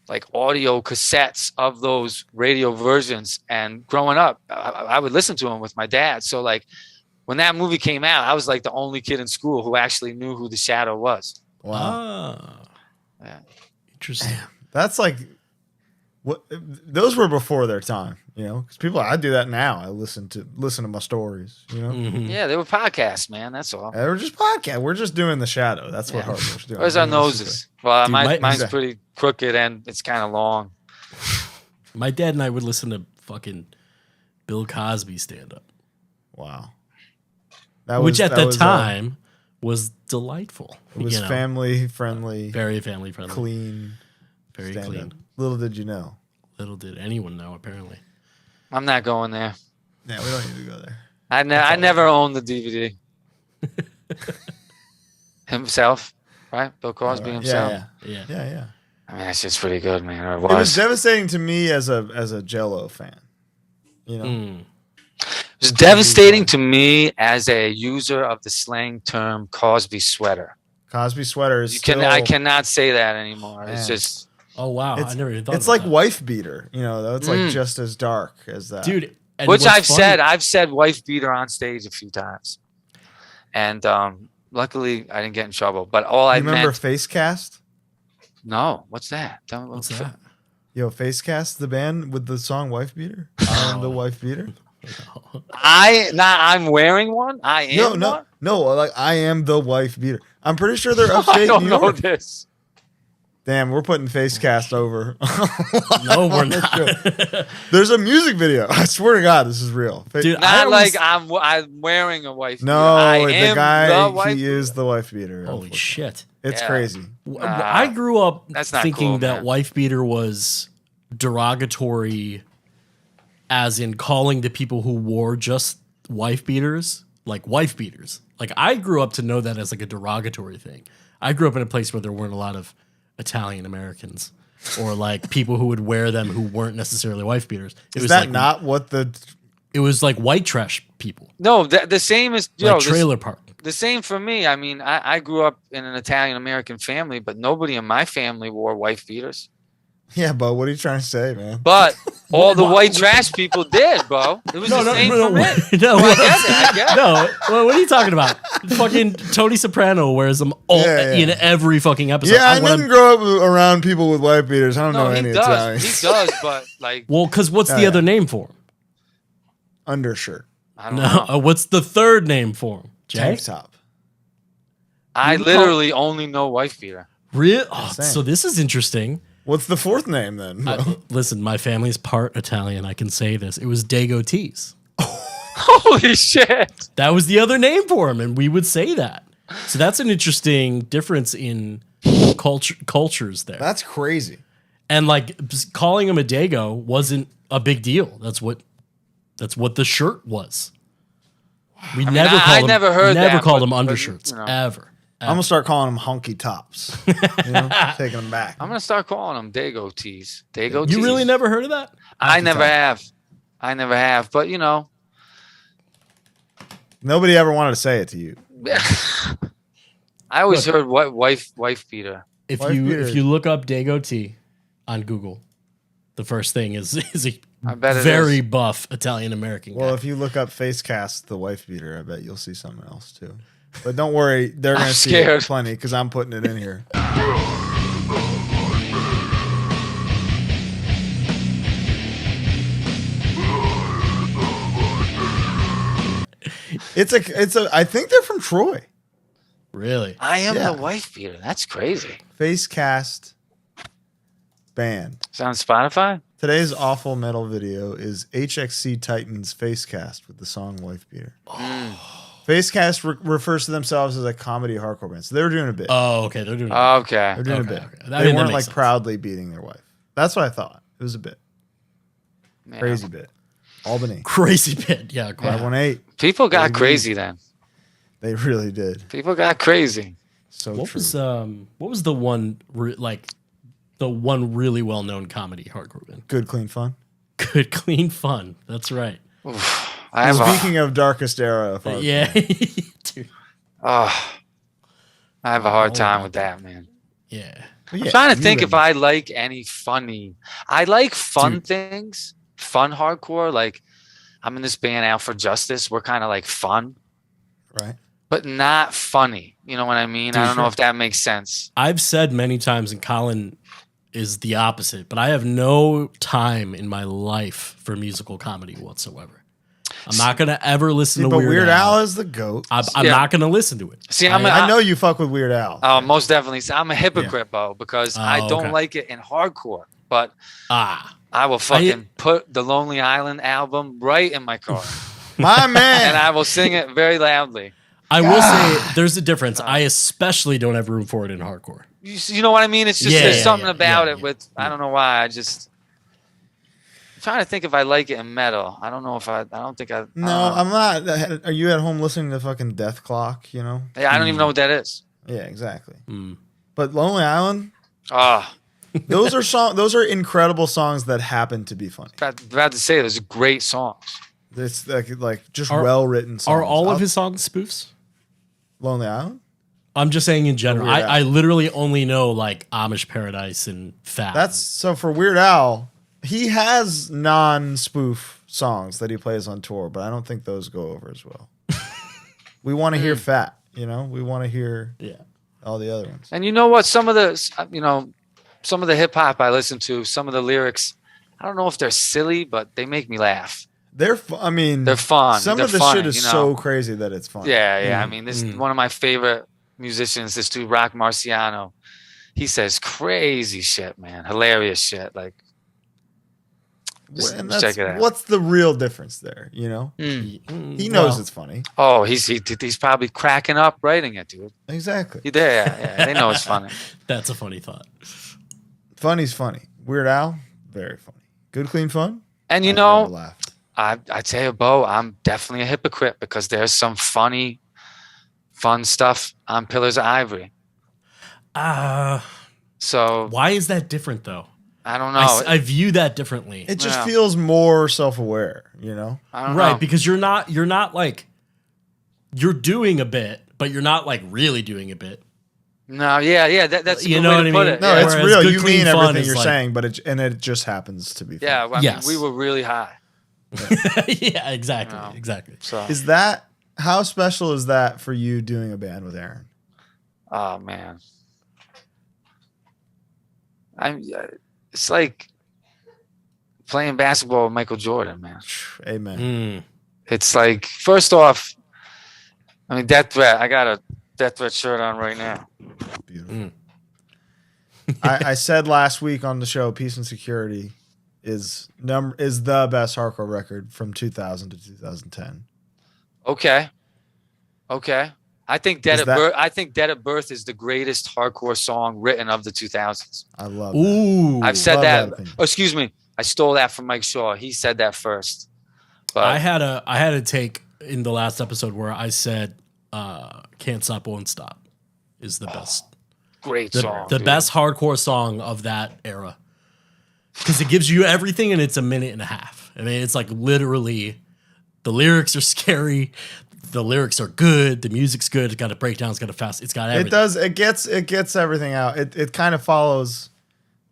like audio cassettes of those radio versions. And growing up, I would listen to them with my dad. So like when that movie came out, I was like the only kid in school who actually knew who the Shadow was. Wow. Yeah. Interesting. Damn. That's like those were before their time, you know, because I do that now. I listen to my stories, you know. Mm-hmm. Yeah, they were podcasts, man. That's all. They were just podcasts. We're just doing the Shadow. That's what HardLore's doing. Where's our noses? Well, Dude, mine's pretty crooked and it's kind of long. My dad and I would listen to fucking Bill Cosby stand up. Wow. Which at the time was delightful. It was family friendly. Very family friendly. Clean. Very clean. Little did you know. Little did anyone know, apparently. I'm not going there. Yeah, we don't need to go there. I never owned the DVD. Himself, right? Bill Cosby himself. Yeah. I mean, that shit's pretty good, man. Or it was devastating to me as a Jell-O fan. You know? It was devastating to me as a user of the slang term Cosby sweater. Cosby sweater is I cannot say that anymore. Man. It's just... Oh, wow. I never even thought it's like that. Wife beater, you know, though. It's like just as dark as that. Dude. Which I've said wife beater on stage a few times. And luckily I didn't get in trouble. But all I remember Facecast? No. What's that? What's that? Yo, Facecast, the band with the song Wife Beater? I am the wife beater. I'm wearing one? I am one? No, like I am the wife beater. I'm pretty sure they're upstate New York. I don't know this. Damn, we're putting Facecast over. No, we're not. There's a music video. I swear to God, this is real. Dude, I'm wearing a wife beater. No, the guy, he is the wife beater. Holy shit. It's crazy. I grew up thinking cool, that wife beater was derogatory, as in calling the people who wore just wife beaters, like wife beaters. Like I grew up to know that as like a derogatory thing. I grew up in a place where there weren't a lot of Italian Americans or like people who would wear them who weren't necessarily wife beaters. Is that like, not what it was like white trash people? No, the same as trailer park. The same for me. I mean, I grew up in an Italian American family, but nobody in my family wore wife beaters. Yeah, but what are you trying to say, man? But All the white trash people did, bro. It was the same for me. I get it. No, what are you talking about? Fucking Tony Soprano wears them in every fucking episode. Yeah, I didn't grow up around people with wife beaters. I don't know any Italian. He does, but like... Well, because what's the other name for him? Undershirt. I don't know. What's the third name for him? Tank top. I literally only know wife beater. Really? Oh, so this is interesting. What's the fourth name then? Listen, my family's part Italian. I can say this. It was Dago Tees. Holy shit. That was the other name for him, and we would say that. So that's an interesting difference in cultures there. That's crazy. And like calling him a Dago wasn't a big deal. That's what the shirt was. We never called him undershirts, ever. I'm going to start calling them honky tops. Taking them back. I'm going to start calling them Dago tees. Dago tees. You really never heard of that? I never have. But, nobody ever wanted to say it to you. I always heard wife beater. If you look up Dago tee on Google, the first thing is a very buff Italian American guy. Well, if you look up face cast the wife beater, I bet you'll see something else too. But don't worry, they're going to see it plenty because I'm putting it in here. I think they're from Troy. Really? I am the wife beater. That's crazy. Face cast band. Is that on Spotify? Today's awful metal video is HXC Titans face cast with the song Wife Beater. Facecast refers to themselves as a comedy hardcore band. So they were doing a bit. Oh, okay. They're doing a bit. Okay. They're doing a bit. Okay. They weren't like proudly beating their wife. That's what I thought. It was a bit. Yeah. Crazy bit. Albany. Crazy bit. Yeah. 518. People got crazy then. They really did. People got crazy. So what true. What was the one the one really well known comedy hardcore band? Good Clean Fun. Good Clean Fun. That's right. Speaking of darkest era, yeah, dude. I have a hard time with that, man. Yeah, I'm trying to think if I like any funny. I like fun things, fun hardcore. Like I'm in this band, Out for Justice. We're kind of like fun, right? But not funny. You know what I mean? I don't know if that makes sense. I've said many times, and Colin is the opposite, but I have no time in my life for musical comedy whatsoever. I'm not going to ever listen to Weird Al. But Weird Al is the GOAT. I'm not going to listen to it. See, I know you fuck with Weird Al. Oh, most definitely. I'm a hypocrite, Bo, because I don't like it in hardcore. But I will fucking put the Lonely Island album right in my car. My man. And I will sing it very loudly. I will say there's a difference. I especially don't have room for it in hardcore. You know what I mean? It's just there's something about it with I don't know why. I'm trying to think if I like it in metal. I don't know if I don't think I. No, I'm not. Are you at home listening to fucking Death Clock? You know? Yeah, I don't even know what that is. Yeah, exactly. But Lonely Island. Those are incredible songs that happen to be funny. About to say, those are great songs. It's like just well written songs. Are all of his songs spoofs? Lonely Island? I'm just saying in general. I literally only know like Amish Paradise and Fat. That's so for Weird Al. He has non-spoof songs that he plays on tour, but I don't think those go over as well. We want to hear Fat, you know? We want to hear all the other ones. And you know what? Some of the hip hop I listen to, some of the lyrics, I don't know if they're silly, but they make me laugh. They're fun. Some of the shit is so crazy that it's fun. Yeah. I mean, this is one of my favorite musicians, this dude, Rock Marciano. He says crazy shit, man. Hilarious shit. Like, just check it out. What's the real difference there? You know, he knows it's funny. Oh, he's probably cracking up writing it, dude. Exactly. Yeah. They know it's funny. That's a funny thought. Funny's funny. Weird Al, very funny. Good Clean Fun. And you know, I tell you, Bo, I'm definitely a hypocrite because there's some fun stuff on Pillars of Ivory. So why is that different though? I don't know. I view that differently. It just feels more self-aware, you know? I don't know. Because you're not like you're doing a bit, but you're not like really doing a bit. No, yeah, that's a you good know way what to I put mean? it. No, Yeah. it's real. You mean everything you're saying, but it just happens to be fun. Yeah, I mean, we were really high. Yeah, exactly, exactly. So is that how special is that for you doing a band with Aaron? oh man, it's like playing basketball with Michael Jordan, man. Amen. It's like, first off, I mean, Death Threat. I got a Death Threat shirt on right now. Beautiful. I said last week on the show, Peace and Security is the best hardcore record from 2000 to 2010. Okay. I think Dead at Birth is the greatest hardcore song written of the 2000s. I love Ooh, that. I've said that. Excuse me. I stole that from Mike Shaw. He said that first. But I had a take in the last episode where I said Can't Stop Won't Stop is the best. Great song. The best hardcore song of that era. Because it gives you everything and it's a minute and a half. I mean, it's like literally the lyrics are scary. The lyrics are good. The music's good. It's got a breakdown. It's got a fast. It's got everything. It does. It gets everything out. It kind of follows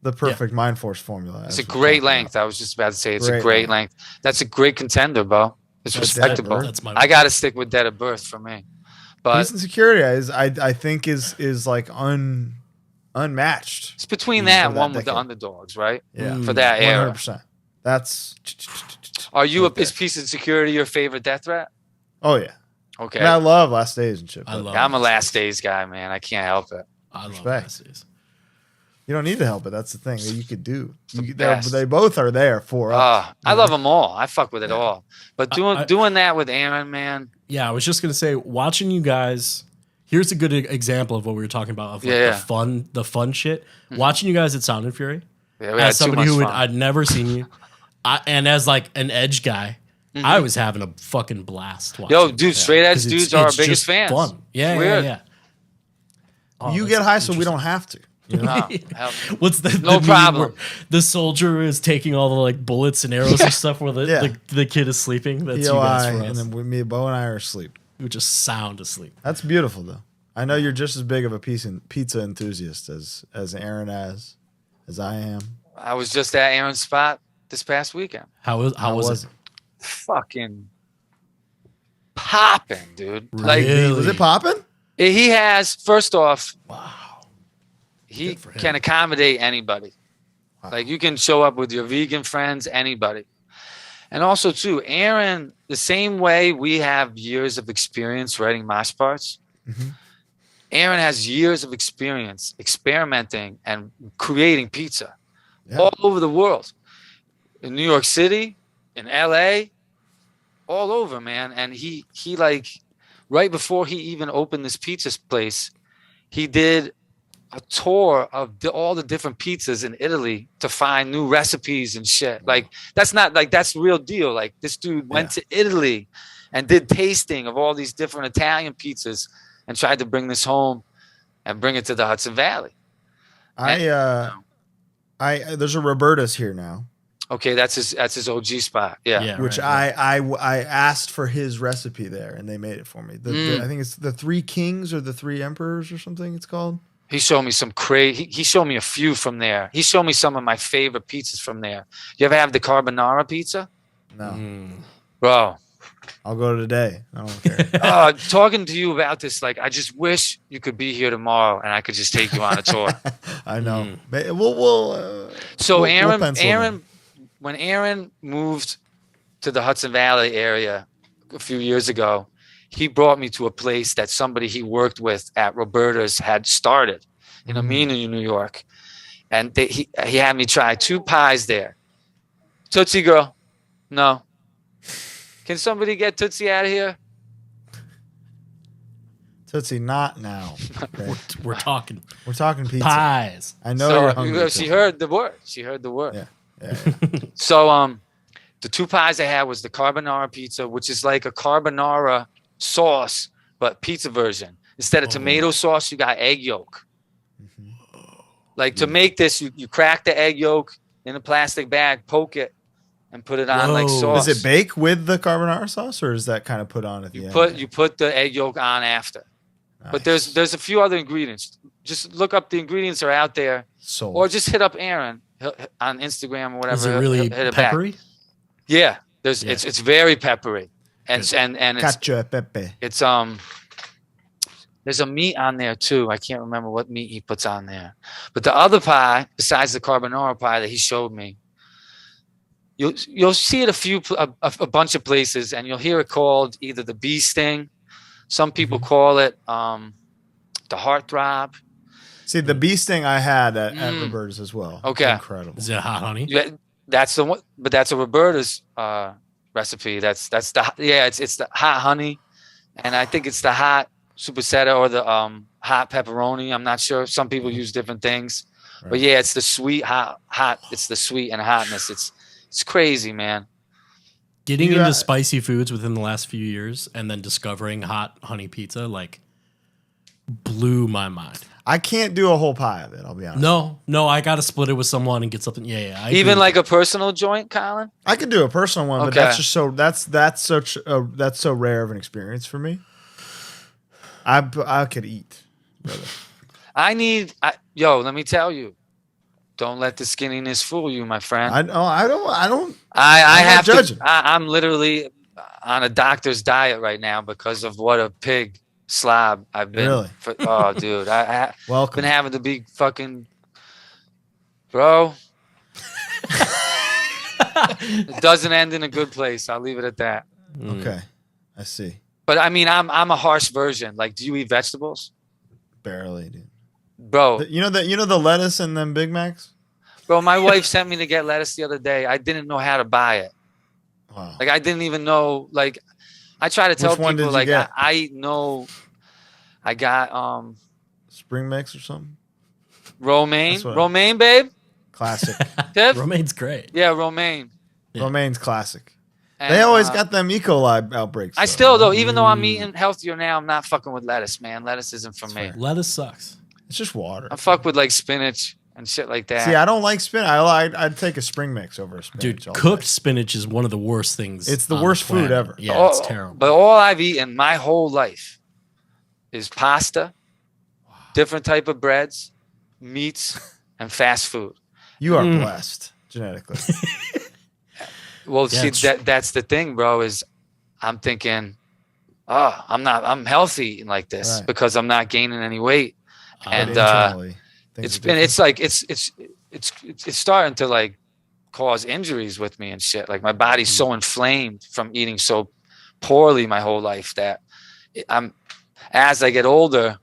the perfect Mindforce formula. It's a great length. I was just about to say it's a great length. That's a great contender, Bo. It's respectable. I got to stick with Dead at Birth for me. But Peace and Security I think is like unmatched. It's between that and one with the Underdogs, right? Yeah, for that era. 100%. That's. Is Peace and Security your favorite Death Threat? Oh yeah. Okay. And I love Last Days and shit. I'm a Last Days guy, man. I can't help it. I love Last Days. You don't need to help it. That's the thing that you could do. They both are there for us. I love them all. I fuck with it all. But doing that with Aaron, man. Yeah, I was just gonna say, watching you guys. Here's a good example of what we were talking about of like the fun shit. Mm-hmm. Watching you guys at Sound and Fury, as somebody who I'd never seen you, and as like an Edge guy, I was having a fucking blast. Yo, dude, straight edge dudes are our biggest fans. Fun, yeah. Oh, you get high, so we don't have to. You know? What's the problem? The soldier is taking all the like bullets and arrows and stuff where the kid is sleeping. That's you guys for us. And then me, Bo, and I are asleep. We just sound asleep. That's beautiful, though. I know you're just as big of a pizza enthusiast as Aaron as I am. I was just at Aaron's spot this past weekend. How was it? Fucking popping, dude. Really? Like, was it popping? He has, first off, wow. He can accommodate anybody. Wow. Like, you can show up with your vegan friends, anybody. And also, too, Aaron, the same way we have years of experience writing mosh parts, Aaron has years of experience experimenting and creating pizza all over the world. In New York City, in LA, all over, man. And he like, right before he even opened this pizza place, he did a tour of all the different pizzas in Italy to find new recipes and shit. Like, that's not like, that's real deal. Like, this dude went to Italy and did tasting of all these different Italian pizzas and tried to bring this home and bring it to the Hudson Valley. There's a Roberta's here now. Okay, that's his OG spot. Yeah, which I asked for his recipe there, and they made it for me. I think it's the Three Kings or the Three Emperors or something. It's called. He showed me some crazy. He showed me a few from there. He showed me some of my favorite pizzas from there. You ever have the carbonara pizza? No, bro. I'll go today. I don't care. Talking to you about this, like, I just wish you could be here tomorrow and I could just take you on a tour. I know. Aaron, when Aaron moved to the Hudson Valley area a few years ago, he brought me to a place that somebody he worked with at Roberta's had started in Amina, New York. And he had me try 2 pies there. Tootsie Girl. No. Can somebody get Tootsie out of here? Tootsie, not now. Okay. We're talking pizza. Pies. I know you're hungry. She heard the word. Yeah. So the 2 pies I had was the carbonara pizza, which is like a carbonara sauce, but pizza version. Instead of tomato sauce, you got egg yolk. Like, to make this, you crack the egg yolk in a plastic bag, poke it, and put it on like sauce. Does it bake with the carbonara sauce, or is that kind of put on at the end? You put the egg yolk on after. Nice. But there's a few other ingredients. Just look up, the ingredients are out there. Sold. Or just hit up Aaron on Instagram or whatever. Is it really hit it peppery? Back. Yeah, it's very peppery, and it's Cacio pepe. It's there's a meat on there too. I can't remember what meat he puts on there, but the other pie besides the carbonara pie that he showed me, you'll see it a bunch of places, and you'll hear it called either the bee sting. Some people call it the heartthrob. See, the bee sting I had at Roberta's as well. Okay. Incredible. Is it hot honey? Yeah, that's the one, but that's a Roberta's recipe. It's the hot honey, and I think it's the hot superseta or the hot pepperoni. I'm not sure. Some people use different things, but yeah, it's the sweet hot. It's the sweet and hotness. It's crazy, man. Getting into spicy foods within the last few years and then discovering hot honey pizza blew my mind. I can't do a whole pie of it, I'll be honest. No, I got to split it with someone and get something. Yeah. Even like a personal joint, Colin? I could do a personal one, but that's just that's so rare of an experience for me. I could eat, brother. Let me tell you. Don't let the skinniness fool you, my friend. I don't. I'm literally on a doctor's diet right now because of what a pig slob I've been. Really? Oh, dude, I've Welcome. been having to be fucking, bro. It doesn't end in a good place. I'll leave it at that. Okay, I see. But I mean, I'm a harsh version. Like, do you eat vegetables? Barely, dude. Bro, you know the lettuce in them Big Macs? Bro, my wife sent me to get lettuce the other day. I didn't know how to buy it. Wow. Like, I didn't even know. Like, I try to tell people, like, I know. I got spring mix or something. Romaine, babe. Classic. Romaine's great. Yeah, romaine. Yeah. Romaine's classic. And, they always got them E. coli outbreaks. I still, though, even though I'm eating healthier now, I'm not fucking with lettuce, man. Lettuce isn't for me. Lettuce sucks. It's just water. I fuck with like spinach and shit like that. See, I don't like spinach. I'd take a spring mix over a spinach. Dude, cooked spinach is one of the worst things. It's the worst food ever. Yeah, it's terrible. But all I've eaten my whole life is pasta, different type of breads, meats, and fast food. You are blessed genetically. Well, see, that's the thing, bro, is I'm thinking, I'm healthy eating like this because I'm not gaining any weight. And it's starting to like cause injuries with me and shit. Like, my body's so inflamed from eating so poorly my whole life that as I get older,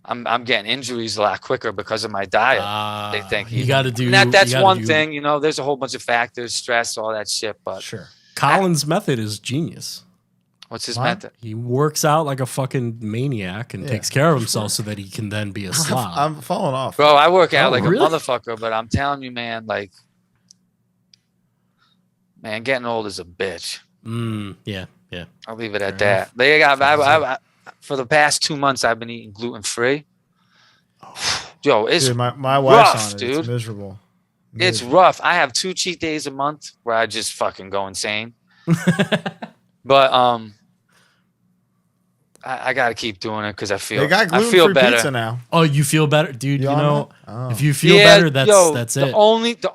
I'm getting injuries a lot quicker because of my diet. They think you got to do that's one thing. You know, there's a whole bunch of factors, stress, all that shit. But sure, Colin's method is genius. What's his method? He works out like a fucking maniac and takes care of himself so that he can then be a slob. I'm falling off, bro. I work out like a motherfucker, but I'm telling you, man, getting old is a bitch. Yeah. I'll leave it at that. They got. For the past 2 months, I've been eating gluten-free. Yo, it's my wife's rough, on it. Dude. It's miserable. It's rough. I have 2 cheat days a month where I just fucking go insane. But I got to keep doing it because I feel better. Pizza now. Oh, you feel better, dude? If you feel better, that's it. The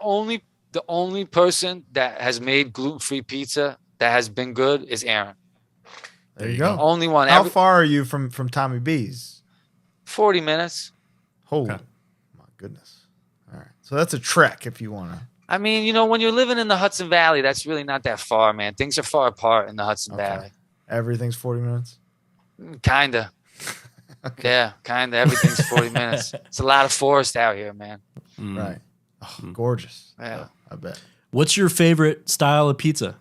only person that has made gluten-free pizza that has been good is Aaron. There you go. Only one. How far are you from Tommy B's? 40 minutes. Holy my goodness. All right. So that's a trek if you want to. I mean, you know, when you're living in the Hudson Valley, that's really not that far, man. Things are far apart in the Hudson Valley. Everything's 40 minutes? Kinda. Yeah, kinda. Everything's 40 minutes. It's a lot of forest out here, man. Right. Oh, gorgeous. Yeah. I bet. What's your favorite style of pizza?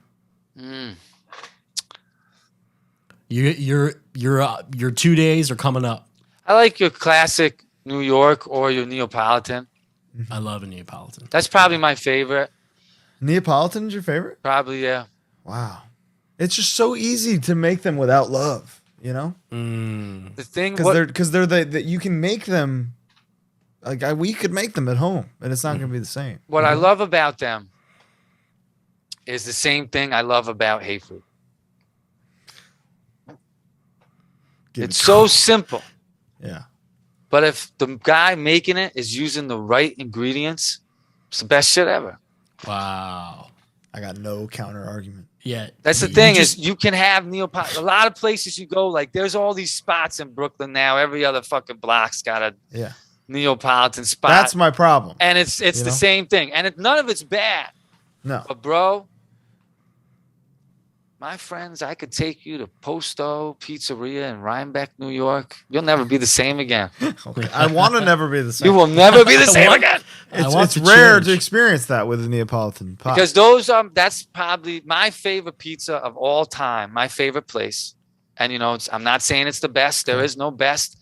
Your 2 days are coming up. I like your classic New York or your Neapolitan. I love a Neapolitan. That's probably my favorite. Neapolitan's your favorite? Probably, yeah. Wow. It's just so easy to make them without love, you know? The thing, because they're that you can make them. Like we could make them at home, and it's not going to be the same. What I love about them is the same thing I love about Hey Food. It's so simple. Yeah. But if the guy making it is using the right ingredients, it's the best shit ever. Wow. I got no counter argument. Yeah. That's the thing is you can have Neapolitan. A lot of places you go, like there's all these spots in Brooklyn now. Every other fucking block's got a Neapolitan spot. That's my problem. And it's the same thing. And none of it's bad. No. But bro, my friends, I could take you to Posto Pizzeria in Rhinebeck, New York. You'll never be the same again. Okay. I want to never be the same. You will never be the same again. It's rare to experience that with a Neapolitan pie. Because that's probably my favorite pizza of all time. My favorite place. And I'm not saying it's the best. There is no best.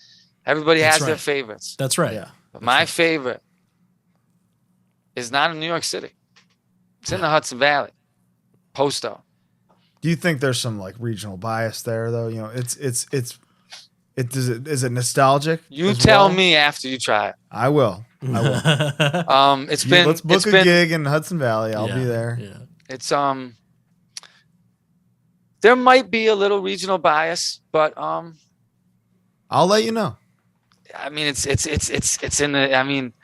Everybody has their favorites. That's right. Yeah. But my favorite is not in New York City. It's in the Hudson Valley. Posto. Do you think there's some like regional bias there though? Is it nostalgic? You tell me after you try it. I will. Let's book a gig in Hudson Valley. I'll be there. Yeah. It's there might be a little regional bias, but I'll let you know. I mean, it's in the. I mean,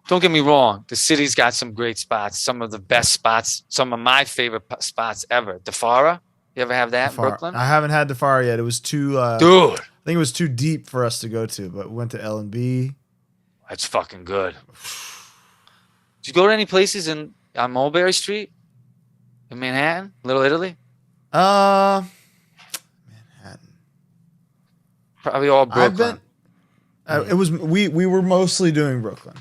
don't get me wrong. The city's got some great spots, some of the best spots, some of my favorite spots ever. DeFara, you ever have that in Brooklyn? I haven't had DeFara yet. It was too, dude. I think it was too deep for us to go to, but we went to L&B. That's fucking good. Did you go to any places on Mulberry Street in Manhattan, Little Italy? Manhattan. Probably all Brooklyn. It was we were mostly doing Brooklyn.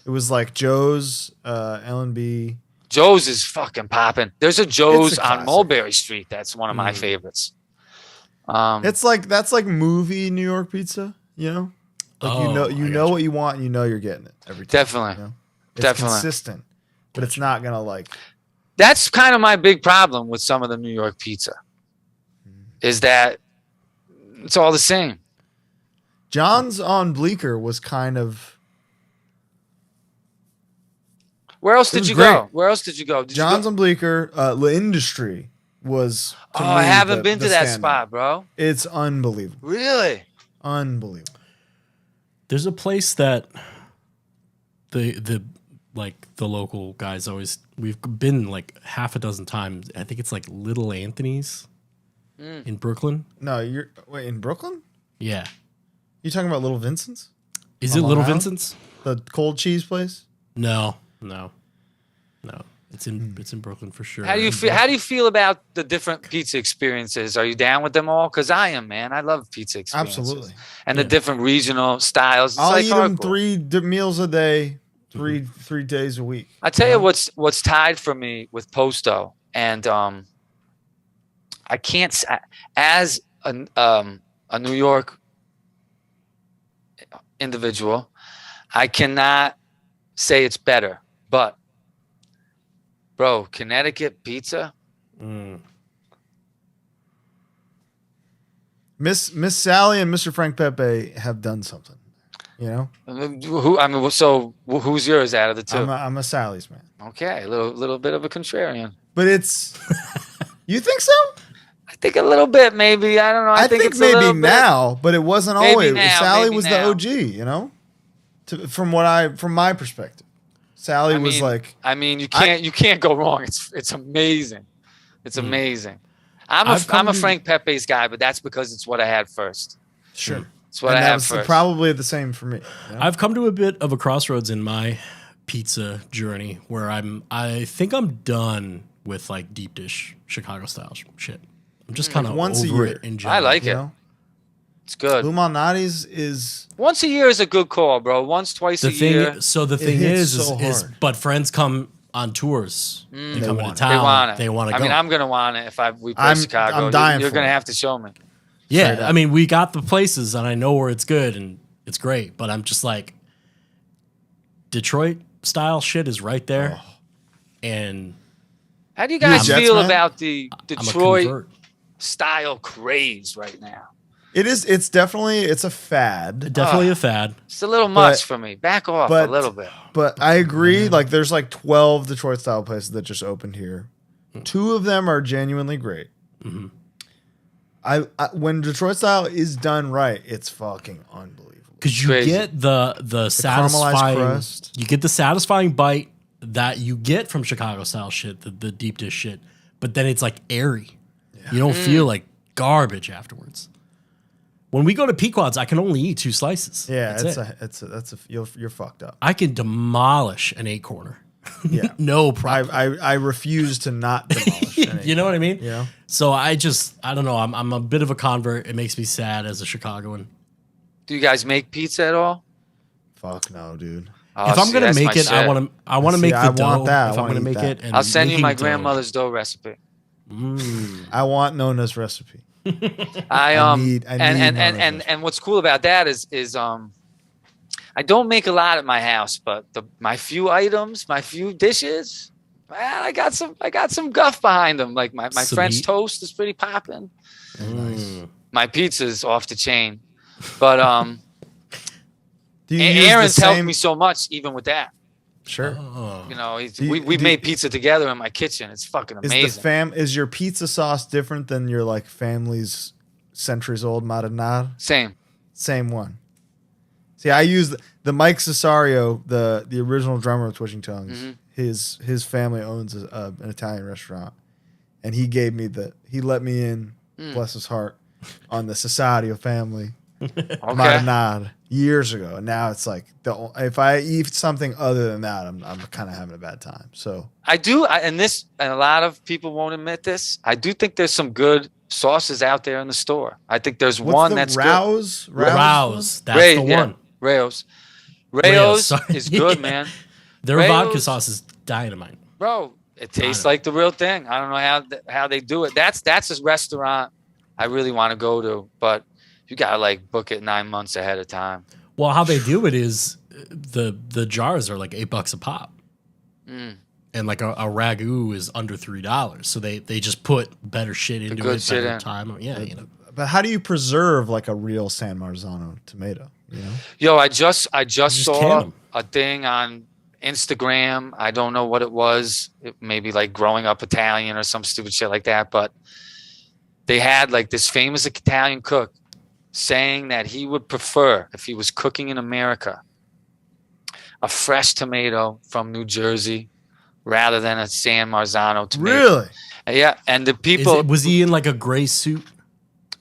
It was like Joe's, L&B. Joe's is fucking popping. There's a Joe's on Mulberry Street. That's one of my favorites. That's like movie New York pizza. Like you know what you want, and you know you're getting it every time. Definitely, it's consistent, but it's not gonna like. That's kind of my big problem with some of the New York pizza. Is that it's all the same. John's on Bleecker was kind of. Where else did you go? Where else did you go? John's on Bleecker. L'Industrie was. I haven't been to that spot, bro. It's unbelievable. Really? Unbelievable. There's a place that the local guys always. We've been like half a dozen times. I think it's like Little Anthony's in Brooklyn. No, you're in Brooklyn. Yeah. You talking about Little Vincent's? Is it Little Vincent's? The cold cheese place? No. It's in Brooklyn for sure. How do you feel about the different pizza experiences? Are you down with them all? Because I am, man. I love pizza experiences. Absolutely. And the different regional styles. I'll eat them 3 meals a day, three days a week. I tell you what's tied for me with Posto, and I can't as a New York individual, I cannot say it's better, but bro, Connecticut pizza. Miss Sally and Mr. Frank Pepe have done something. So who's yours out of the two? I'm a Sally's man. Okay, a little bit of a contrarian. But it's you think so? I think a little bit, maybe. I don't know. I think it's maybe now, but it wasn't always. Sally was the OG, from my perspective. Sally was like. I mean, you can't go wrong. It's amazing. It's amazing. I'm a Frank Pepe's guy, but that's because it's what I had first. Sure. It's what I had first. Probably the same for me. I've come to a bit of a crossroads in my pizza journey where I think I'm done with like deep dish Chicago style shit. I'm just kind of once over a year. it in general. I like it. It's good. Lou Malnati's is once a year is a good call, bro. Twice a year. So the thing is, but friends come on tours. They come into town. They want to go. I mean, I'm gonna want it if we play Chicago. I'm dying. You're gonna have to show me. Yeah, I mean, we got the places, and I know where it's good, and it's great. But I'm just like, Detroit style shit is right there. And how do you guys feel about the Detroit style craze right now? It's definitely a fad. Definitely a fad. It's a little much for me. Back off a little bit. But I agree. Like there's like 12 Detroit style places that just opened here. 2 of them are genuinely great. I when Detroit style is done right, it's fucking unbelievable. Because you get the satisfying crust. You get the satisfying bite that you get from Chicago style shit, the deep dish shit, but then it's like airy. Yeah. You don't feel like garbage afterwards. When we go to Pequod's, I can only eat 2 slices. Yeah, you're fucked up. I can demolish an 8-corner. Yeah, no problem. I refuse to not demolish. You know what I mean? Yeah. So I don't know. I'm a bit of a convert. It makes me sad as a Chicagoan. Do you guys make pizza at all? Fuck no, dude. If I'm gonna make it, I want to make the dough. Want that. If I'm gonna make it, and I'll send you my grandmother's dough recipe. I want Nona's recipe. I need and what's cool about that is I don't make a lot at my house, but my few items, my few dishes, man, I got some guff behind them. Like my French toast is pretty popping. Nice. My pizza's off the chain, but Aaron's helped me so much even with that. Sure. You know, we made pizza together in my kitchen. It's fucking amazing. Is your pizza sauce different than your like family's centuries old marinara? Same one. See, I use the Mike Cesario, the original drummer of Twitching Tongues. Mm-hmm. His family owns an Italian restaurant, and he let me in, bless his heart, on the Cesario family marinara years ago. And now it's like if I eat something other than that, I'm kind of having a bad time. So I do, and a lot of people won't admit this. I do think there's some good sauces out there in the store. I think there's one that's Rouse? good. Rouse. That's the one. Rayo's is good, man. Their vodka sauce is dynamite, bro. It tastes like the real thing. I don't know how they do it. That's a restaurant I really want to go to, but you gotta like book it 9 months ahead of time. Well, how they do it is the jars are like $8 a pop, and like a ragu is under $3. So they just put better shit into it better time. Yeah, you know. But how do you preserve like a real San Marzano tomato? You know? Yo, I just saw a thing on Instagram. I don't know what it was. Maybe like growing up Italian or some stupid shit like that. But they had like this famous Italian cook saying that he would prefer, if he was cooking in America, a fresh tomato from New Jersey rather than a San Marzano tomato. Really? Yeah. And the people... Was he in like a gray suit?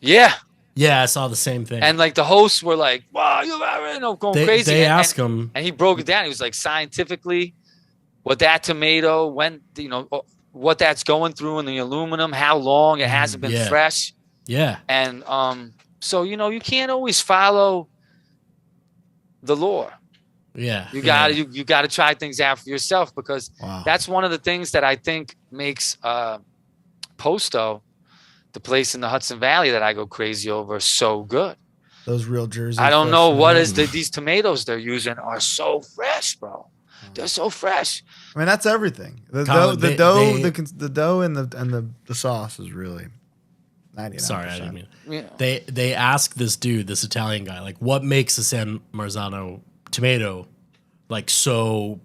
Yeah. Yeah, I saw the same thing. And like the hosts were like, wow, you're going crazy. They asked him. And he broke it down. He was like, scientifically, what that tomato, what that's going through in the aluminum, how long it hasn't been fresh. Yeah. And so, you can't always follow the lore. Yeah. You gotta try things out for yourself, because that's one of the things that I think makes Posto, the place in the Hudson Valley that I go crazy over, so good. Those real Jersey. I don't know what is these tomatoes they're using are so fresh, bro. They're so fresh. I mean, that's everything. The dough and the sauce is really 99%. Sorry, I didn't mean. Yeah. They ask this dude, this Italian guy, like, what makes a San Marzano tomato like so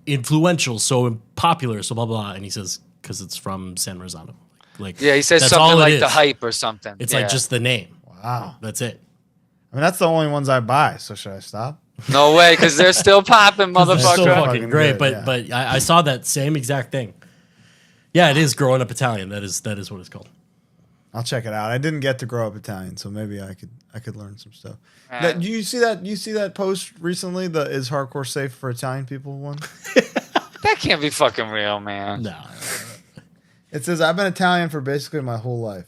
influential, so popular, so blah blah, and he says because it's from San Marzano. Like, he says something like the hype or something. It's like just the name. Wow, that's it. I mean, that's the only ones I buy. So should I stop? No way, because they're still popping, motherfucker. They're still fucking great, but I saw that same exact thing. Yeah, it is growing up Italian. That is what it's called. I'll check it out. I didn't get to grow up Italian, so maybe I could learn some stuff. Do you see that? You see that post recently? The "Is hardcore safe for Italian people" one? That can't be fucking real, man. No. It says, I've been Italian for basically my whole life,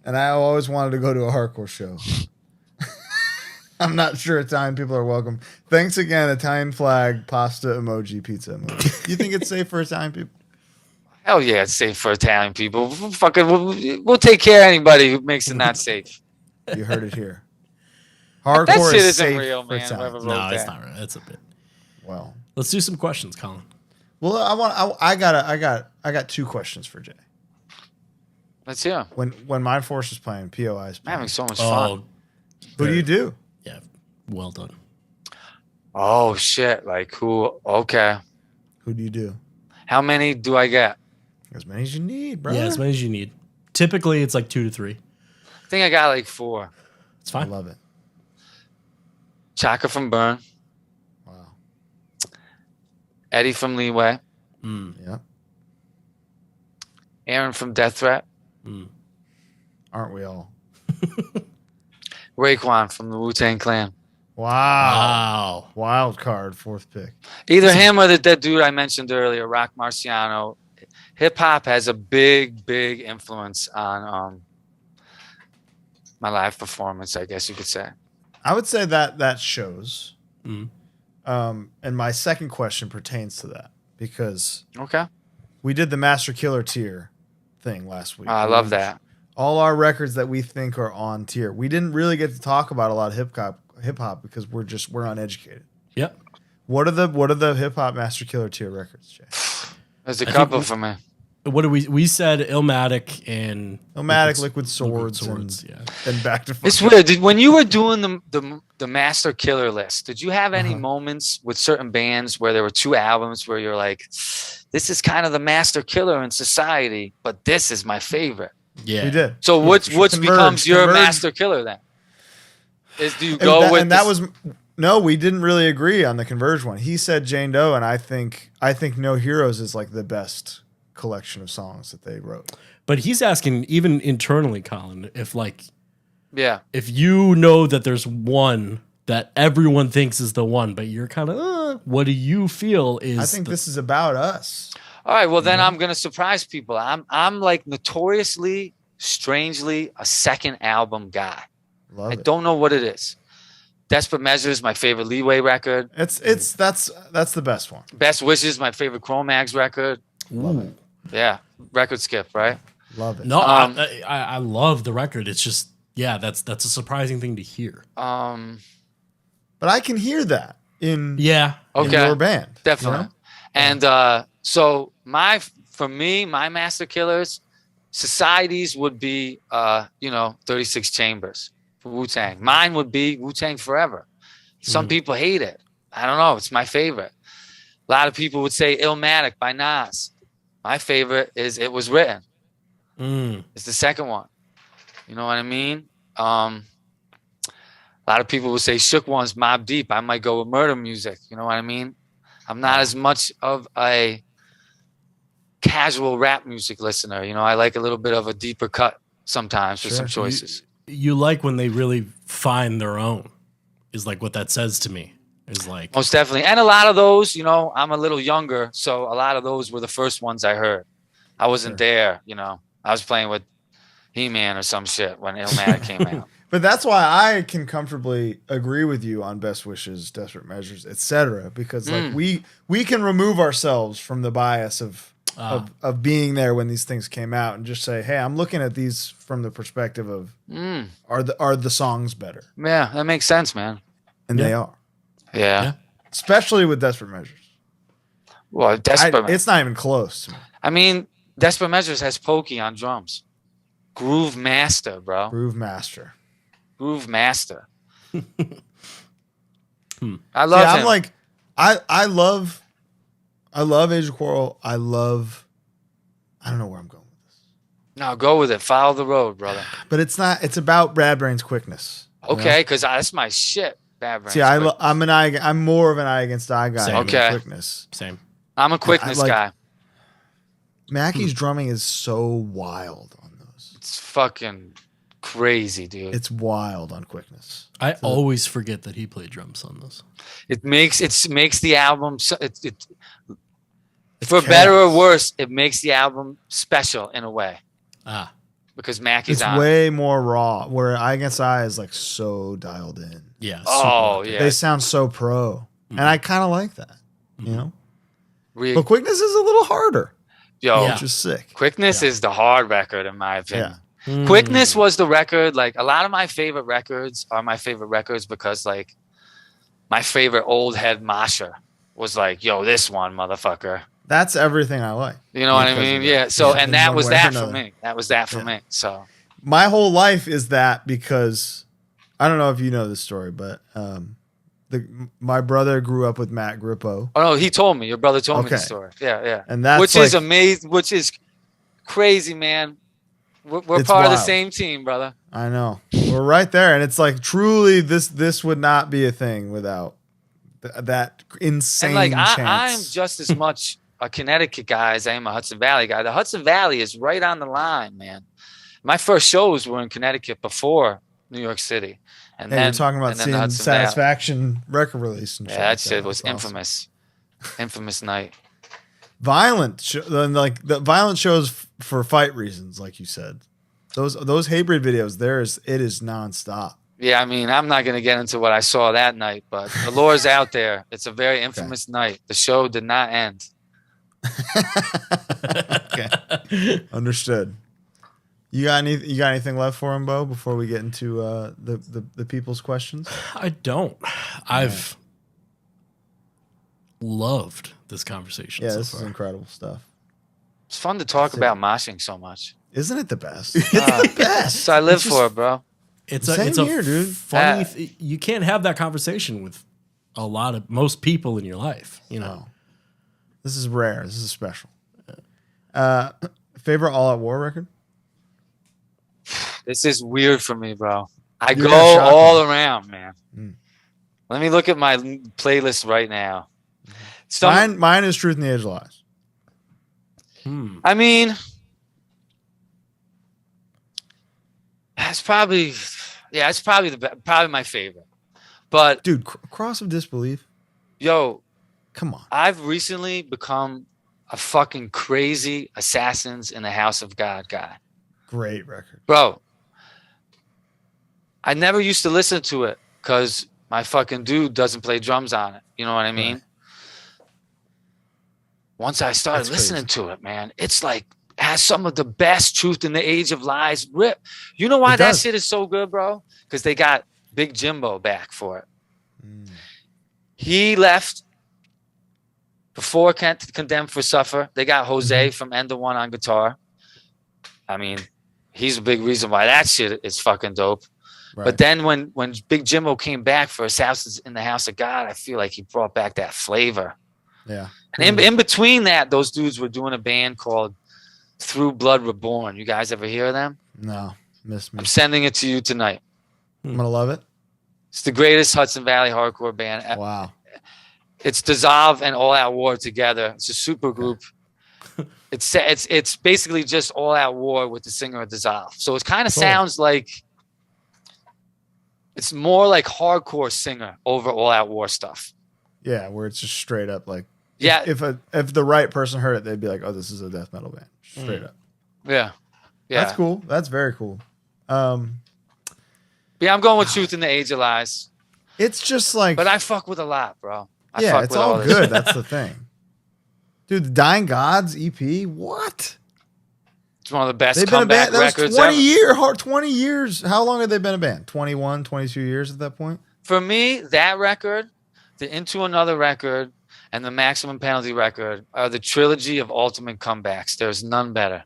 and I always wanted to go to a hardcore show. I'm not sure Italian people are welcome. Thanks again, Italian flag, pasta emoji, pizza emoji. You think it's safe for Italian people? Hell yeah, it's safe for Italian people. We'll take care of anybody who makes it not safe. You heard it here. Hardcore that shit is isn't real, man. No, it's not real. It's a bit. Well, let's do some questions, Colin. Well, I got 2 questions for Jay. Let's hear. When Mindforce is playing, POI is playing. I'm having so much fun. Who do you do? Yeah, well done. Oh shit! Like who? Okay. Who do you do? How many do I get? As many as you need, bro. Yeah, as many as you need. Typically, it's like 2 to 3. I think I got like 4. It's fine. I love it. Chaka from Burn. Wow. Eddie from Leeway. Yeah. Aaron from Death Threat. Aren't we all? Raekwon from the Wu-Tang Clan. Wow. Wild card, 4th pick. Either him or that dude I mentioned earlier, Rock Marciano. Hip hop has a big influence on my live performance, I guess you could say. I would say that shows. And my second question pertains to that because we did the Master Killer tier thing last week. I love that. All our records that we think are on tier. We didn't really get to talk about a lot of hip hop because we're uneducated. Yep. What are the hip hop Master Killer tier records, Jay? There's a couple for me. What do we said Illmatic and Liquid Swords and Back to. It's weird. When you were doing the Master Killer list, did you have any moments with certain bands where there were 2 albums where you're like, this is kind of the Master Killer in society, but this is my favorite? Yeah, we did. So what becomes your Master Killer then? Do you go with? And that was no, we didn't really agree on the Converge one. He said Jane Doe, and I think No Heroes is like the best collection of songs that they wrote. But he's asking even internally, Colin, if if you know that there's one that everyone thinks is the one, but you're kind of what do you feel is? I think this is about us. All right, well then I'm gonna surprise people. I'm like notoriously, strangely a second album guy. I don't know what it is. Desperate Measures is my favorite Leeway record. That's the best one. Best Wishes, my favorite Chromags record. Love it. Yeah, record skip, right? Love it. No, I love the record. It's just that's a surprising thing to hear. But I can hear that in your band, definitely. You know? And so for me, my Master Killers, Societies would be 36 Chambers for Wu-Tang. Mine would be Wu-Tang Forever. Some people hate it. I don't know. It's my favorite. A lot of people would say Illmatic by Nas. My favorite is It Was Written. It's the second one. You know what I mean? A lot of people would say Shook One's Mobb Deep. I might go with Murder Music. You know what I mean? I'm not as much of a casual rap music listener. You know, I like a little bit of a deeper cut sometimes for some choices. You like when they really find their own, is like what that says to me. Is like most definitely. And a lot of those, I'm a little younger, so a lot of those were the first ones I heard. I wasn't there, I was playing with He-Man or some shit when Illmatic came out. But that's why I can comfortably agree with you on Best Wishes, Desperate Measures, etc. Because like we can remove ourselves from the bias of being there when these things came out and just say, hey, I'm looking at these from the perspective of are the songs better? Yeah, that makes sense, man. And they are. Yeah. Especially with Desperate Measures. Well, it's not even close to me. I mean, Desperate Measures has Pokey on drums. Groove Master, bro. Groove Master. I love him. I'm like, I love Age of Quarrel. I don't know where I'm going with this. No, go with it. Follow the road, brother. But it's not. It's about Bad Brains' quickness. Okay, because that's my shit. Bad Brains. See, I'm more of an eye against eye guy. Okay. Quickness. Same. I'm a quickness guy. Mackey's drumming is so wild on those. It's fucking crazy, dude. It's wild on quickness. I always forget that he played drums on this. It makes the album for better or worse. It makes the album special in a way. Because Mackey's it's way more raw. Where Eye Against Eye is like so dialed in. Yeah. Yeah. They sound so pro, and I kind of like that. You know. But Quickness is a little harder. Which is sick. Quickness is the hard record in my opinion. Yeah. Quickness was the record. Like a lot of my favorite records are my favorite records because like my favorite old head mosher was like, yo, this one, motherfucker. That's everything I like. You know what I mean? Yeah. So, and that was that for me. That was that for me. So my whole life is that because I don't know if you know this story, but my brother grew up with Matt Grippo. Oh no, he told me. Your brother told me the story. Yeah, yeah. And that's which is amazing. Which is crazy, man. We're part of the same team, brother. I know. We're right there, and it's like truly this would not be a thing without that insane and like chance. I'm just as much a Connecticut guy as I am a Hudson Valley guy. The Hudson Valley is right on the line, man. My first shows were in Connecticut before New York City. And then you're talking about seeing Satisfaction record release and shit. Yeah, that shit was infamous. Infamous night. Violent, like the violent shows for fight reasons, like you said. Those Hatebreed videos, it is nonstop. Yeah, I mean, I'm not going to get into what I saw that night, but the lore's out there. It's a very infamous night. The show did not end. Okay, understood. You got anything left for him, Bo, before we get into the people's questions? I don't. I've loved this conversation. Yeah, so this far. is incredible stuff. It's fun to talk about moshing so much. Isn't it the best? It's the best. So I live for it, bro. It's Same a here, dude. funny. You can't have that conversation with most people in your life. You know, this is rare. This is special. Favorite All Out War record? This is weird for me, bro. I go all around, man. Let me look at my playlist right now. Mine is Truth in the Age of Lies. I mean, it's probably my favorite. But dude, Cross of Disbelief. Yo, come on. I've recently become a fucking crazy Assassins in the House of God guy. Great record, bro. I never used to listen to it because my fucking dude doesn't play drums on it. You know what I mean? Right. Once I started listening to it, man, it's like has some of the best Truth in the Age of Lies rip. You know why that shit is so good, bro? Because they got Big Jimbo back for it. He left before Condemned for Suffer. They got Jose from End of One on guitar. I mean, he's a big reason why that shit is fucking dope. Right. But then when Big Jimbo came back for Assassins in the House of God, I feel like he brought back that flavor. Yeah. And in between that, those dudes were doing a band called Through Blood Reborn. You guys ever hear of them? No. Miss me. I'm sending it to you tonight. I'm going to love it. It's the greatest Hudson Valley hardcore band. Wow. It's Dissolve and All Out War together. It's a super group. It's basically just All Out War with the singer of Dissolve. So it kind of sounds like it's more like hardcore singer over All Out War stuff. Yeah, where it's just straight up like if the right person heard it, they'd be like, "Oh, this is a death metal band." Straight up. Yeah. That's cool. That's very cool. Yeah, I'm going with Truth in the Age of Lies. It's just like, but I fuck with a lot, bro. It's all good. That's the thing. Dude, the Dying Gods EP, what? It's one of the best comeback records ever. 20 years. How long have they been a band? 21, 22 years at that point? For me, that record, the Into Another record, and the Maximum Penalty record are the trilogy of ultimate comebacks. There's none better.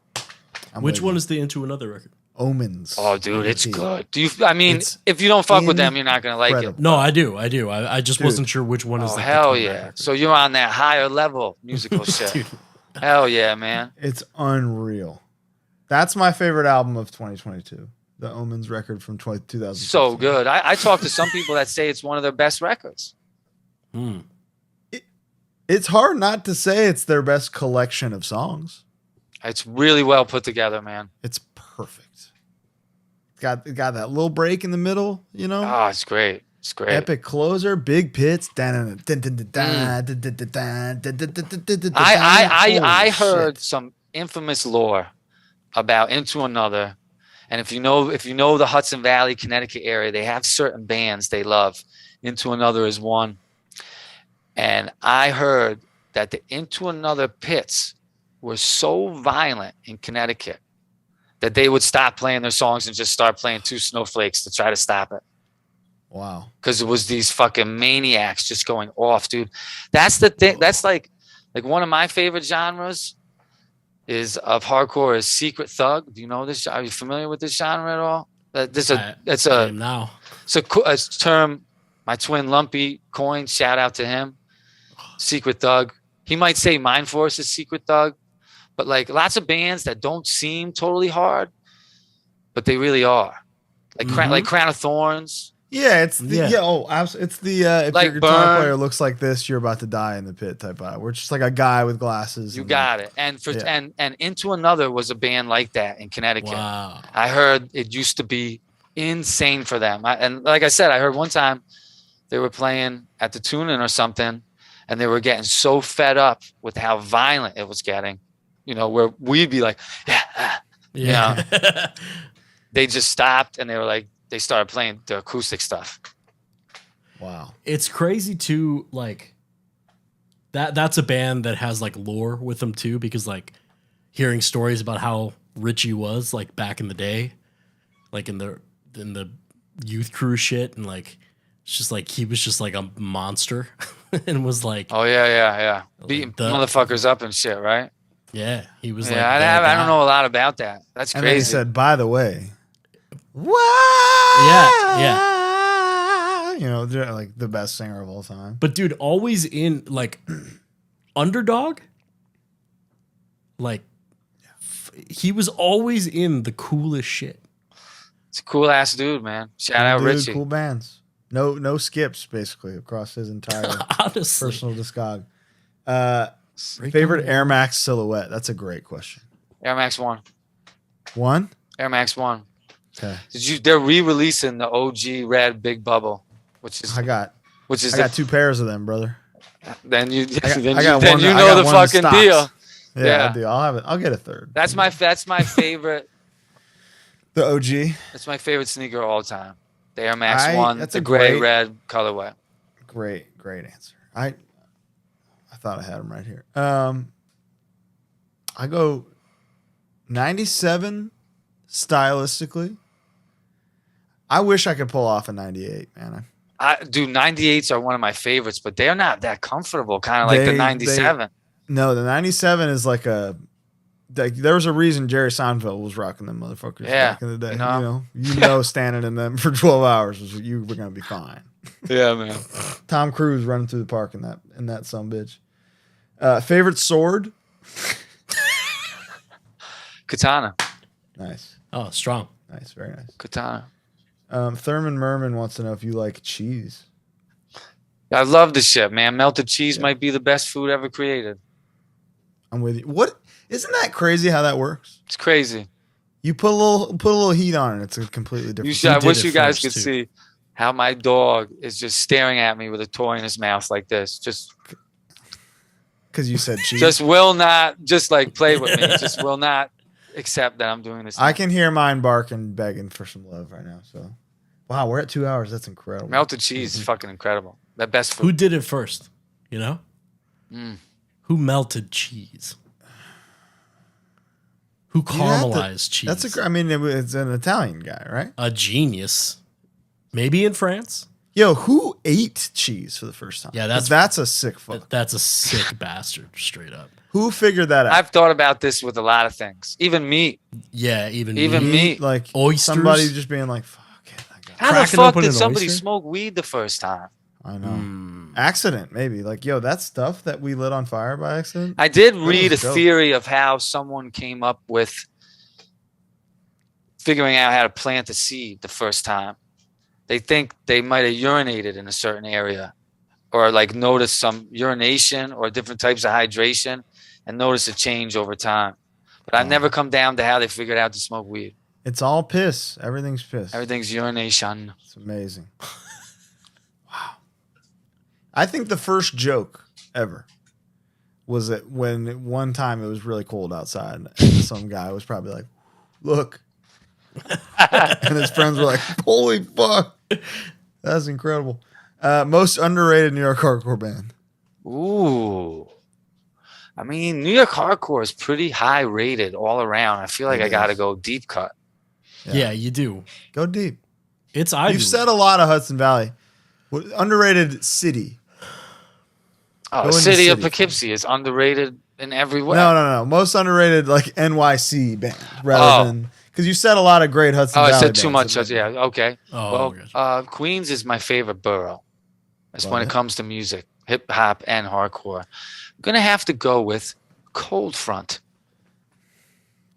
Which one is the Into Another record? Omens. Oh, dude, it's good. If you don't fuck with them, you're not going to like it. No, I do. I just wasn't sure which one is the hell yeah. Record. So you're on that higher level musical shit. Hell yeah, man. It's unreal. That's my favorite album of 2022. The Omens record from 2000. So good. I talked to some people that say it's one of their best records. It's hard not to say it's their best collection of songs. It's really well put together, man. It's perfect. Got that little break in the middle, you know? Oh, it's great. It's great. Epic closer, big pits. I heard some infamous lore about Into Another. And if you know the Hudson Valley, Connecticut area, they have certain bands they love. Into Another is one. And I heard that the Into Another pits were so violent in Connecticut that they would stop playing their songs and just start playing Two Snowflakes to try to stop it. Wow. Because it was these fucking maniacs just going off, dude. That's the thing. That's like one of my favorite genres is of hardcore is Secret Thug. Do you know this? Are you familiar with this genre at all? It's a term my twin Lumpy coined. Shout out to him. Secret Thug. He might say Mindforce is Secret Thug, but like lots of bands that don't seem totally hard, but they really are. Like Crown of Thorns. Yeah, it's the it's the if like your guitar Burn. player looks like this, you're about to die in the pit type vibe. We're just like a guy with glasses. You got it. And and Into Another was a band like that in Connecticut. Wow. I heard it used to be insane for them. And like I said, I heard one time they were playing at the tuning or something, and they were getting so fed up with how violent it was getting, where we'd be like, they just stopped and they were like, they started playing the acoustic stuff. Wow. It's crazy too, like that's a band that has like lore with them too, because like hearing stories about how Richie was like back in the day, like in the youth crew shit, and like it's just like he was just like a monster and was like, oh yeah, beating motherfuckers up and shit, right? Yeah, he was like, I don't know a lot about that. That's crazy. And then he said, by the way, what? Yeah. They're like the best singer of all time. But dude, always in like Underdog, like he was always in the coolest shit. It's a cool ass dude, man. Shout out Richie. Cool bands. No skips basically across his entire personal discog. Favorite Air Max silhouette? That's a great question. Air Max 1. One? Air Max 1. Okay. They're re-releasing the OG red Big Bubble, I got 2 pairs of them, brother. Then you know the fucking deal. Yeah, I'll get a third. That's my favorite. The OG. That's my favorite sneaker of all time. The Air Max 1, the gray red colorway. Great answer. I thought I had them right here. I go 97 stylistically. I wish I could pull off a 98, man. 98s are one of my favorites, but they're not that comfortable, kind of like the 97. No, the 97 is like there was a reason Jerry Seinfeld was rocking them motherfuckers back in the day. Standing in them for 12 hours you were gonna be fine. Yeah, man. Tom Cruise running through the park in that sumbitch. Favorite sword? Katana. Nice. Oh, strong. Nice, very nice. Katana. Thurman Merman wants to know if you like cheese. I love this shit, man. Melted cheese might be the best food ever created. I'm with you. What? Isn't that crazy how that works? It's crazy. You put a little heat on it. It's a completely different. I wish you guys could see how my dog is just staring at me with a toy in his mouth like this. Just because you said cheese. Just will not like play with me. Just will not accept that I'm doing this. I can hear mine barking, begging for some love right now. So, wow, we're at 2 hours. That's incredible. Melted cheese is fucking incredible. The best food. Who did it first? Who melted cheese? Who caramelized cheese? It's an Italian guy, right? A genius. Maybe in France. Yo, who ate cheese for the first time? Yeah, that's a sick fuck. That's a sick bastard, straight up. Who figured that out? I've thought about this with a lot of things. Even meat. Yeah, even meat. Like oysters. Somebody just being like, fuck it. How the fuck did somebody smoke weed the first time? I know. Accident, maybe. Like, yo, that stuff that we lit on fire by accident. I did read a theory of how someone came up with figuring out how to plant a seed the first time. They think they might have urinated in a certain area or like noticed some urination or different types of hydration and notice a change over time. But I've never come down to how they figured out to smoke weed. It's all piss. Everything's piss. Everything's urination. It's amazing. Wow. I think the first joke ever was that when one time it was really cold outside and some guy was probably like, look. And his friends were like, holy fuck. That's incredible. Most underrated New York hardcore band. Ooh. I mean, New York hardcore is pretty high rated all around. I feel like I got to go deep cut. Yeah, you do. Go deep. You've said a lot of Hudson Valley. Underrated city. Oh, City of Poughkeepsie is underrated in every way. No. Most underrated like NYC band rather than because you said a lot of great Hudson Valley. I said too much. Yeah, okay. Oh, well, Queens is my favorite borough. That's when it comes to music, hip hop and hardcore. I'm gonna have to go with Cold Front.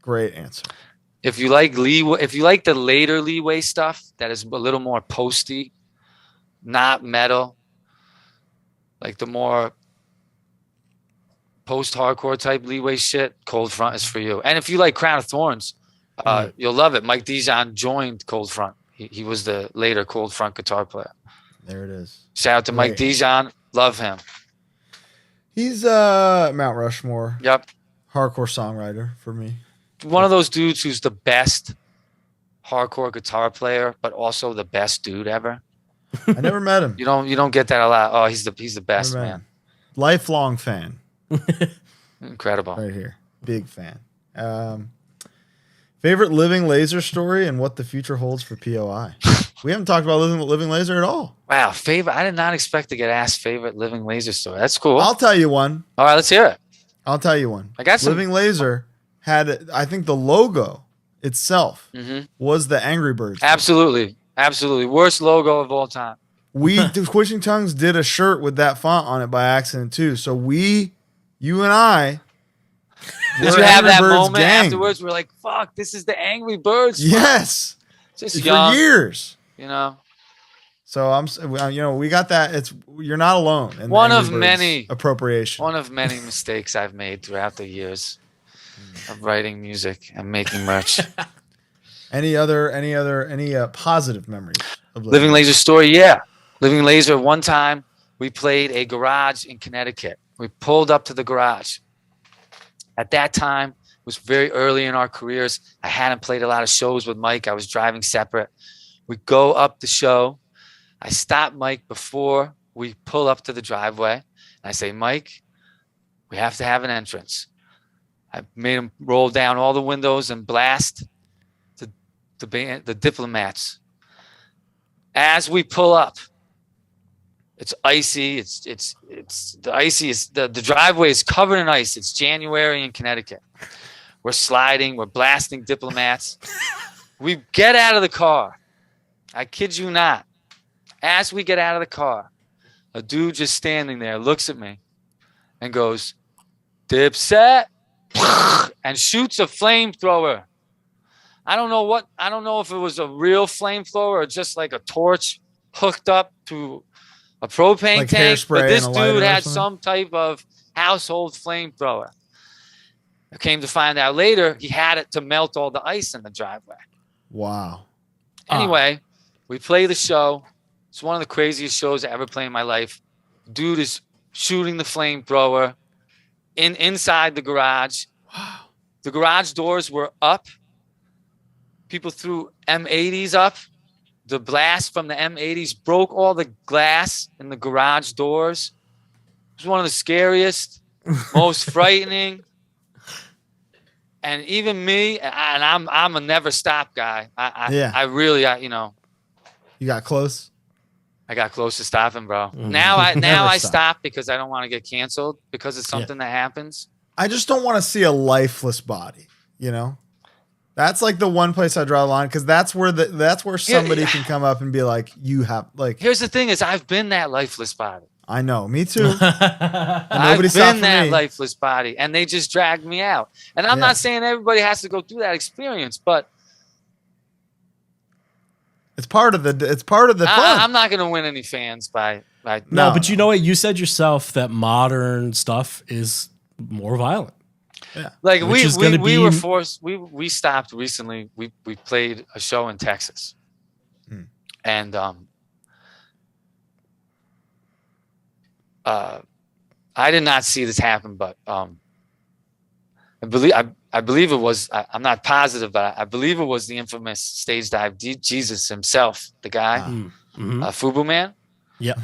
Great answer. if you like the later leeway stuff that is a little more posty, not metal, like the more post-hardcore type leeway shit, Cold Front is for you. And if you like Crown of Thorns, you'll love it. Mike Dijon joined Cold Front. He was the later Cold Front guitar player. There it is. Shout out to Mike Dijon. Love him. He's Mount Rushmore. Yep. Hardcore songwriter for me. One of those dudes who's the best hardcore guitar player, but also the best dude ever. I never met him. You don't get that a lot. Oh, he's the best, man. Lifelong fan. Incredible. Right here. Big fan. Favorite Living Laser story and what the future holds for POI. We haven't talked about Living Laser at all. Wow, favorite. I did not expect to get asked favorite Living Laser story. That's cool. I'll tell you one. All right, let's hear it. I'll tell you one. I got some. Living Laser had, I think the logo itself was the Angry Birds. Absolutely. Absolutely. Worst logo of all time. Twitching Tongues did a shirt with that font on it by accident too. So you and I, did you have that moment afterwards? We're like, fuck, this is the Angry Birds. Yes. Just for years. So we got that. You're not alone. In one of many appropriation. One of many mistakes I've made throughout the years of writing music and making merch. Any positive memories of Living Laser story? Yeah. Living Laser, one time we played a garage in Connecticut. We pulled up to the garage. At that time, it was very early in our careers. I hadn't played a lot of shows with Mike. I was driving separate. We go up the show. I stop Mike before we pull up to the driveway. And I say, Mike, we have to have an entrance. I made him roll down all the windows and blast the Diplomats. As we pull up, it's icy. The driveway is covered in ice. It's January in Connecticut. We're sliding. We're blasting Diplomats. We get out of the car. I kid you not. As we get out of the car, a dude just standing there looks at me and goes, Dipset, and shoots a flamethrower. I don't know if it was a real flamethrower or just like a torch hooked up to a propane like tank, but this dude had some type of household flamethrower. I came to find out later he had it to melt all the ice in the driveway. Wow. Anyway, we play the show. It's one of the craziest shows I ever played in my life. Dude is shooting the flamethrower inside the garage. Wow. The garage doors were up. People threw M80s up. The blast from the M80s broke all the glass in the garage doors. It was one of the scariest, most frightening. And even me, and I'm a never stop guy. I really, You got close? I got close to stopping, bro. Mm-hmm. Now I stop because I don't want to get canceled because it's something that happens. I just don't want to see a lifeless body, That's like the one place I draw the line because that's where somebody can come up and be like, you have like. Here's the thing: is I've been that lifeless body. I know, me too. I've been that lifeless body, and they just dragged me out. And I'm not saying everybody has to go through that experience, but it's part of the fun. I'm not going to win any fans by no. But you know what? You said yourself that modern stuff is more violent. Yeah. Like we were forced. We stopped recently. We played a show in Texas, and I did not see this happen, but I believe it was. I'm not positive, but I believe it was the infamous stage dive Jesus himself, the guy, Fubu Man. Yeah.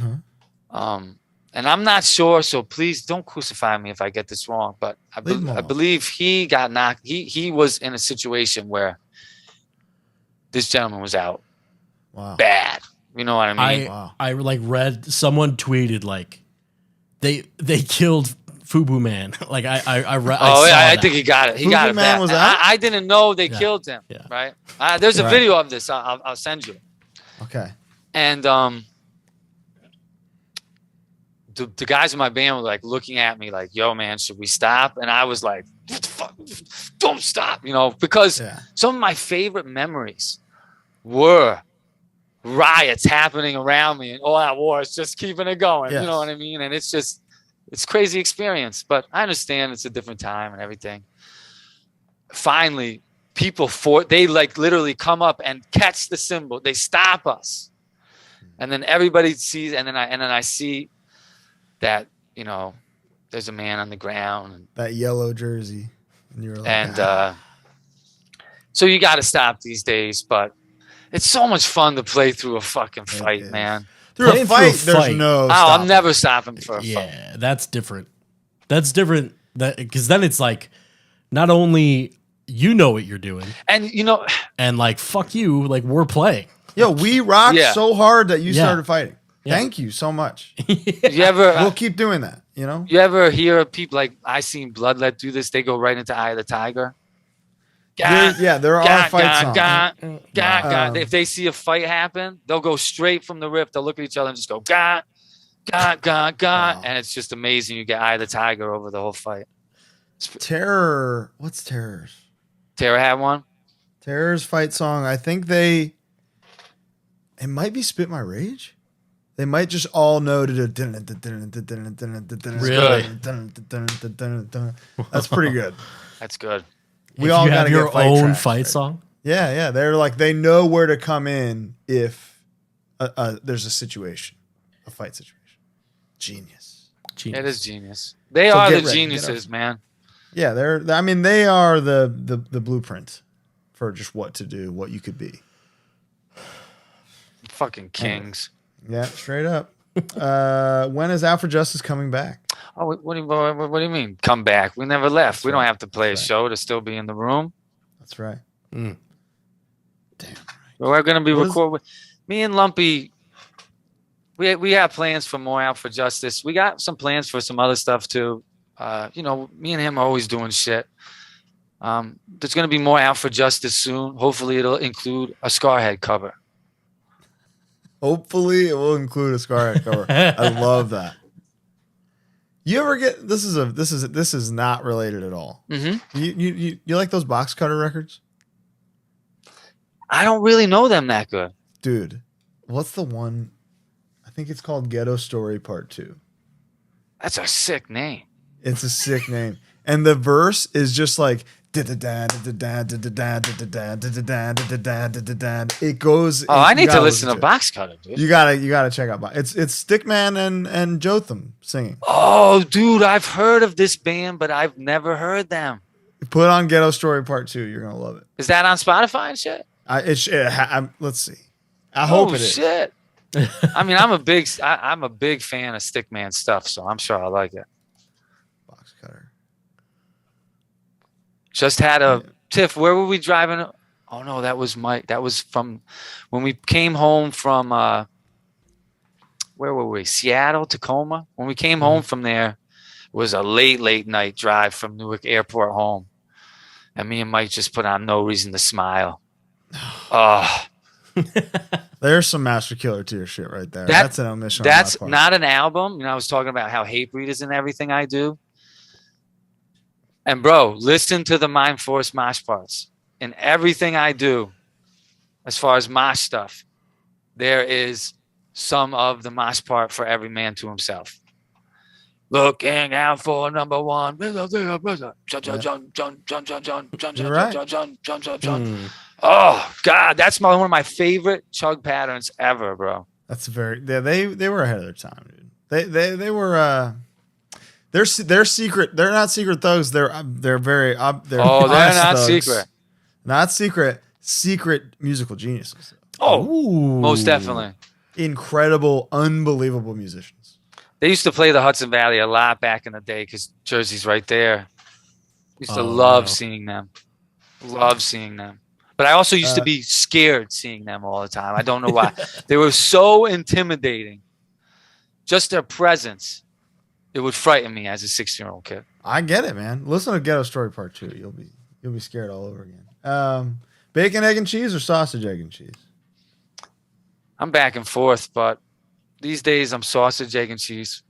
And I'm not sure, so please don't crucify me if I get this wrong. But I believe he got knocked. He was in a situation where this gentleman was out. Wow. Bad. You know what I mean? I read someone tweeted like they killed Fubu Man. Like I think he got it. He Fubu got it. Man was out? I didn't know they killed him. Yeah. Right. There's a video of this. I'll send you. Okay. And the guys in my band were like looking at me like, yo, man, should we stop? And I was like, what the fuck? Don't stop, because some of my favorite memories were riots happening around me and all that war is just keeping it going. You know what I mean? And it's crazy experience, but I understand it's a different time and everything. Finally, people they like literally come up and catch the cymbal. They stop us. And then everybody sees, and then I see that, there's a man on the ground. And, that yellow jersey. And you're like, and so you got to stop these days, but it's so much fun to play through a fucking fight, man. Through a fight, there's no stopping. I'm never stopping for a fight. Yeah, that's different. That's different. Because then it's like, not only you know what you're doing, and and like, fuck you, like we're playing. Yo, we rocked so hard that you started fighting. Thank you so much. We'll keep doing that, You ever hear of people like, I seen Bloodlet do this, they go right into Eye of the Tiger? There are fight songs. If they see a fight happen, they'll go straight from the riff. They'll look at each other and just go, God. And it's just amazing. You get Eye of the Tiger over the whole fight. Terror. What's Terror's? Terror had one? Terror's fight song. I think it might be Spit My Rage. They might just all know to do. Really? That's pretty good. That's good. We all got your own tracks, fight song. Yeah. They're like, they know where to come in if there's a situation, a fight situation. Genius. It is genius. They are the geniuses, man. Yeah, they are the blueprint for just what to do, what you could be. Fucking kings. Yeah, straight up. When is Out for Justice coming back? Oh, what do you mean come back? We never left. We don't have to play a show to still be in the room. That's right. Mm. Damn. We're going to be recording. Me and Lumpy, we have plans for more Out for Justice. We got some plans for some other stuff too. Me and him are always doing shit. There's going to be more Out for Justice soon. Hopefully it'll include a Scarhead cover. Hopefully it will include a Scarhead cover. I love that. You ever get this is not related at all. Mm-hmm. You like those box cutter records? I don't really know them that good. Dude, what's the one? I think it's called Ghetto Story Part 2. That's a sick name. It's a sick name. And the verse is just like it goes. Oh, I need to listen to Box Cutter, dude. You gotta check out. It's Stickman and Jotham singing. Oh, dude, I've heard of this band, but I've never heard them. Put on Ghetto Story Part 2. You're gonna love it. Is that on Spotify and shit? Let's see. I hope it is. Shit. I mean, I'm a big fan of Stickman stuff, so I'm sure I like it. Box Cutter. Just had a Tiff. Where were we driving? Oh no, that was Mike. That was from when we came home from where were we? Seattle, Tacoma. When we came home from there, it was a late night drive from Newark Airport home, and me and Mike just put on No Reason to Smile. Oh, there's some Master Killer Tear shit right there. That's an omission. That's not an album. I was talking about how Hatebreed is in everything I do. And bro, listen to the Mindforce mosh parts. In everything I do, as far as mosh stuff, there is some of the mosh part for every man to himself. Looking out for number one. You're right. Oh God, that's one of my favorite chug patterns ever, bro. That's they were ahead of their time, dude. They were They're secret. They're not secret thugs. They're very. They're not thugs. secret. Not secret. Secret musical geniuses. Oh, most definitely. Incredible, unbelievable musicians. They used to play the Hudson Valley a lot back in the day because Jersey's right there. Used to love seeing them. Love seeing them. But I also used to be scared seeing them all the time. I don't know why. They were so intimidating. Just their presence. It would frighten me as a 16-year-old kid. I get it, man. Listen to Ghetto Story Part 2. You'll be scared all over again. Bacon, egg, and cheese or sausage, egg, and cheese? I'm back and forth, but these days I'm sausage, egg, and cheese.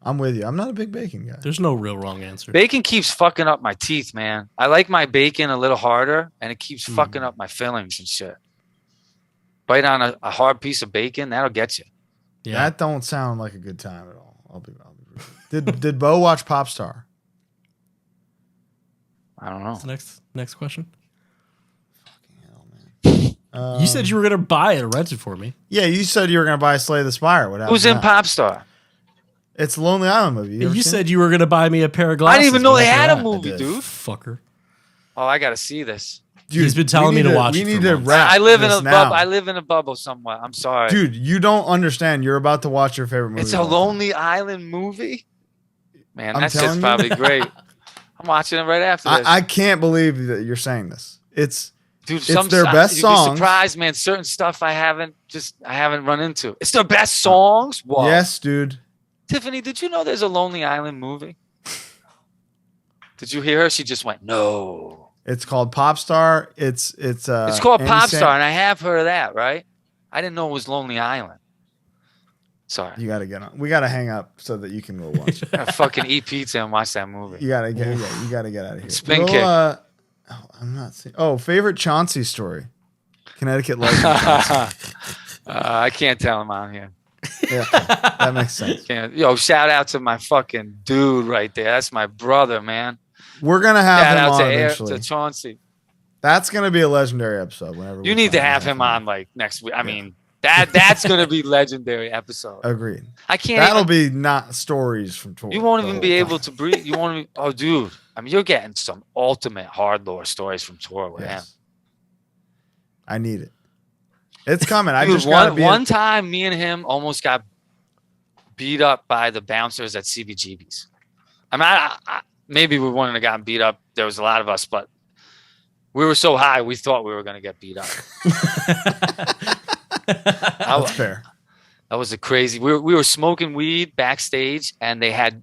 I'm with you. I'm not a big bacon guy. There's no real wrong answer. Bacon keeps fucking up my teeth, man. I like my bacon a little harder, and it keeps fucking up my fillings and shit. Bite on a hard piece of bacon, that'll get you. Yeah. That don't sound like a good time at all. I'll be Did Bo watch Popstar? I don't know. What's the next question? Fucking hell, man. You said you were gonna buy it or rent it for me. Yeah, you said you were gonna buy Slay the Spire. What happened? Who's in Popstar? It's a Lonely Island movie. You said you were gonna buy me a pair of glasses. I didn't even know they had a movie, dude. Fucker. Oh, I gotta see this. Dude, he's been telling me to watch it. We need to wrap. I live in a bubble somewhere. I'm sorry, dude. You don't understand. You're about to watch your favorite movie. It's a Lonely Island movie. Man, that shit's probably great. I'm watching it right after this. I can't believe that you're saying this. It's their best songs. You'd be surprised, man. Certain stuff I haven't run into. It's their best songs. Whoa. Yes, dude. Tiffany, did you know there's a Lonely Island movie? Did you hear her? She just went, no. It's called Popstar. It's called Popstar, and I have heard of that, right? I didn't know it was Lonely Island. Sorry. You gotta get on. We gotta hang up so that you can go watch it. I fucking eat pizza and watch that movie. You gotta get out of here. Spin kick. I'm not seeing. Oh, favorite Chauncey story. Connecticut legend. I can't tell him on here. Yeah, that makes sense. Yo, shout out to my fucking dude right there. That's my brother, man. We're gonna have him on eventually. To Chauncey. That's gonna be a legendary episode. Whenever you need to have him on like next week. I mean, that's gonna be legendary episode. Agreed. I can't. That'll be not stories from tour. You won't even be able to breathe. You won't. Oh, dude. I mean, you're getting some ultimate HardLore stories from tour with him. I need it. It's coming. I dude, just one time, me and him almost got beat up by the bouncers at CBGB's. I mean, maybe we wouldn't have gotten beat up. There was a lot of us, but we were so high, we thought we were going to get beat up. That's fair. That was a crazy. We were smoking weed backstage, and they had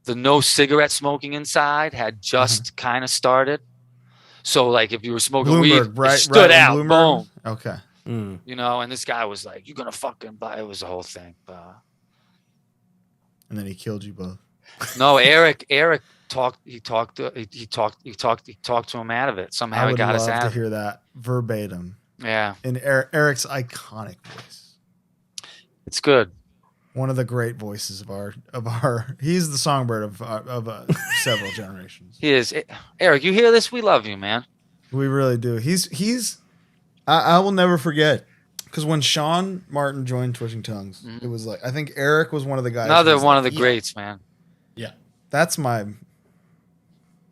the no cigarette smoking inside had just kind of started. So, like, if you were smoking weed, it stood out. Boom. Okay. You know, and this guy was like, "You're gonna fucking buy." It was a whole thing. And then he killed you both. No, Eric talked. He talked to him out of it. Somehow he got us out. I would love to hear that verbatim. Yeah. In Eric's iconic voice. It's good. One of the great voices of our. He's the songbird of several generations. He is. Eric, you hear this? We love you, man. We really do. He's. I will never forget because when Sean Martin joined Twitching Tongues, it was like I think Eric was one of the guys. Another one of the greats, man. Yeah, that's your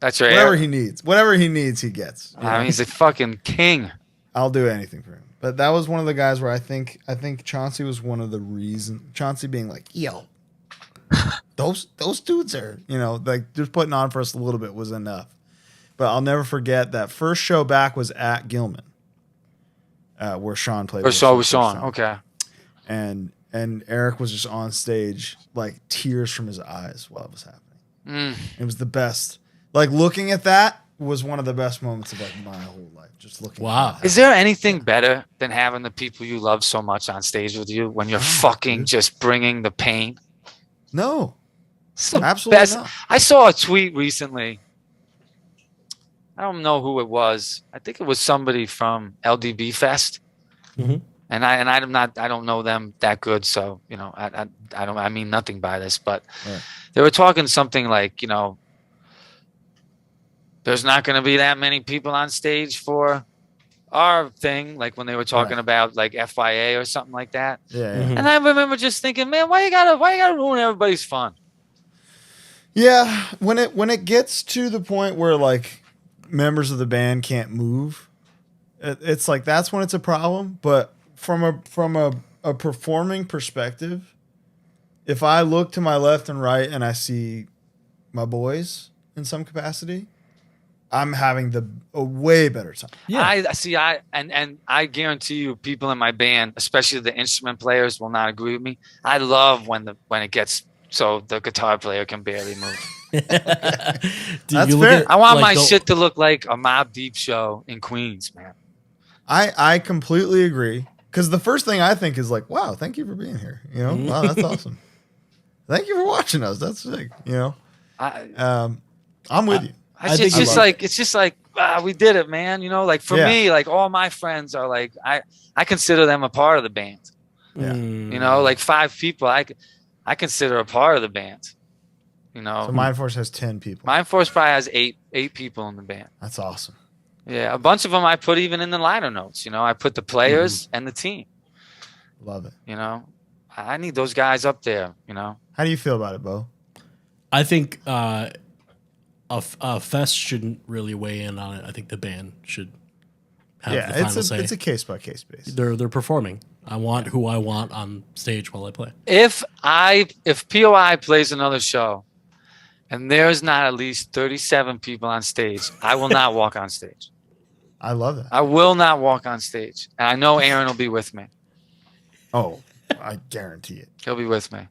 whatever Eric. Whatever he needs, he gets. I mean, he's a fucking king. I'll do anything for him. But that was one of the guys where I think Chauncey was one of the reasons. Chauncey being like, yo, those dudes are, like just putting on for us a little bit was enough. But I'll never forget that first show back was at Gilman, where Sean played. First show with Sean. Okay. And Eric was just on stage, like tears from his eyes while it was happening. It was the best. Like looking at that was one of the best moments of like my whole life. Just looking. Wow. Is there anything better than having the people you love so much on stage with you when you're fucking just bringing the pain? No. Absolutely best. not. I saw a tweet recently. I don't know who it was. I think it was somebody from LDB Fest. Mm-hmm. And I don't know them that good, so I mean nothing by this, but they were talking something like, there's not going to be that many people on stage for our thing, like when they were talking about like FYA or something like that. Yeah. Mm-hmm. And I remember just thinking, man, why you gotta ruin everybody's fun? Yeah, when it gets to the point where like members of the band can't move, it's like that's when it's a problem. But from a performing perspective, if I look to my left and right and I see my boys in some capacity, I'm having a way better time. Yeah. I guarantee you people in my band, especially the instrument players, will not agree with me. I love when it gets so the guitar player can barely move. That's fair. I want my shit to look like a Mobb Deep show in Queens, man. I completely agree. Because the first thing I think is like, wow, thank you for being here. Wow, that's awesome. Thank you for watching us. That's sick. You know, I'm with you. It's just like we did it, man. You know, like for me, like all my friends are like I consider them a part of the band. Yeah. You know, like 5 people I consider a part of the band. You know, so Mindforce has 10 people. Mindforce probably has eight people in the band. That's awesome. Yeah, a bunch of them I put even in the liner notes. You know, I put the players and the team. Love it. You know, I need those guys up there. You know, how do you feel about it, Bo? I think a fest shouldn't really weigh in on it. I think the band should have the final say. It's a case by case basis. They're performing. I want who I want on stage while I play. If POI plays another show and there's not at least 37 people on stage, I will not walk on stage. I love that. I will not walk on stage. And I know Aaron will be with me. Oh, I guarantee it. He'll be with me.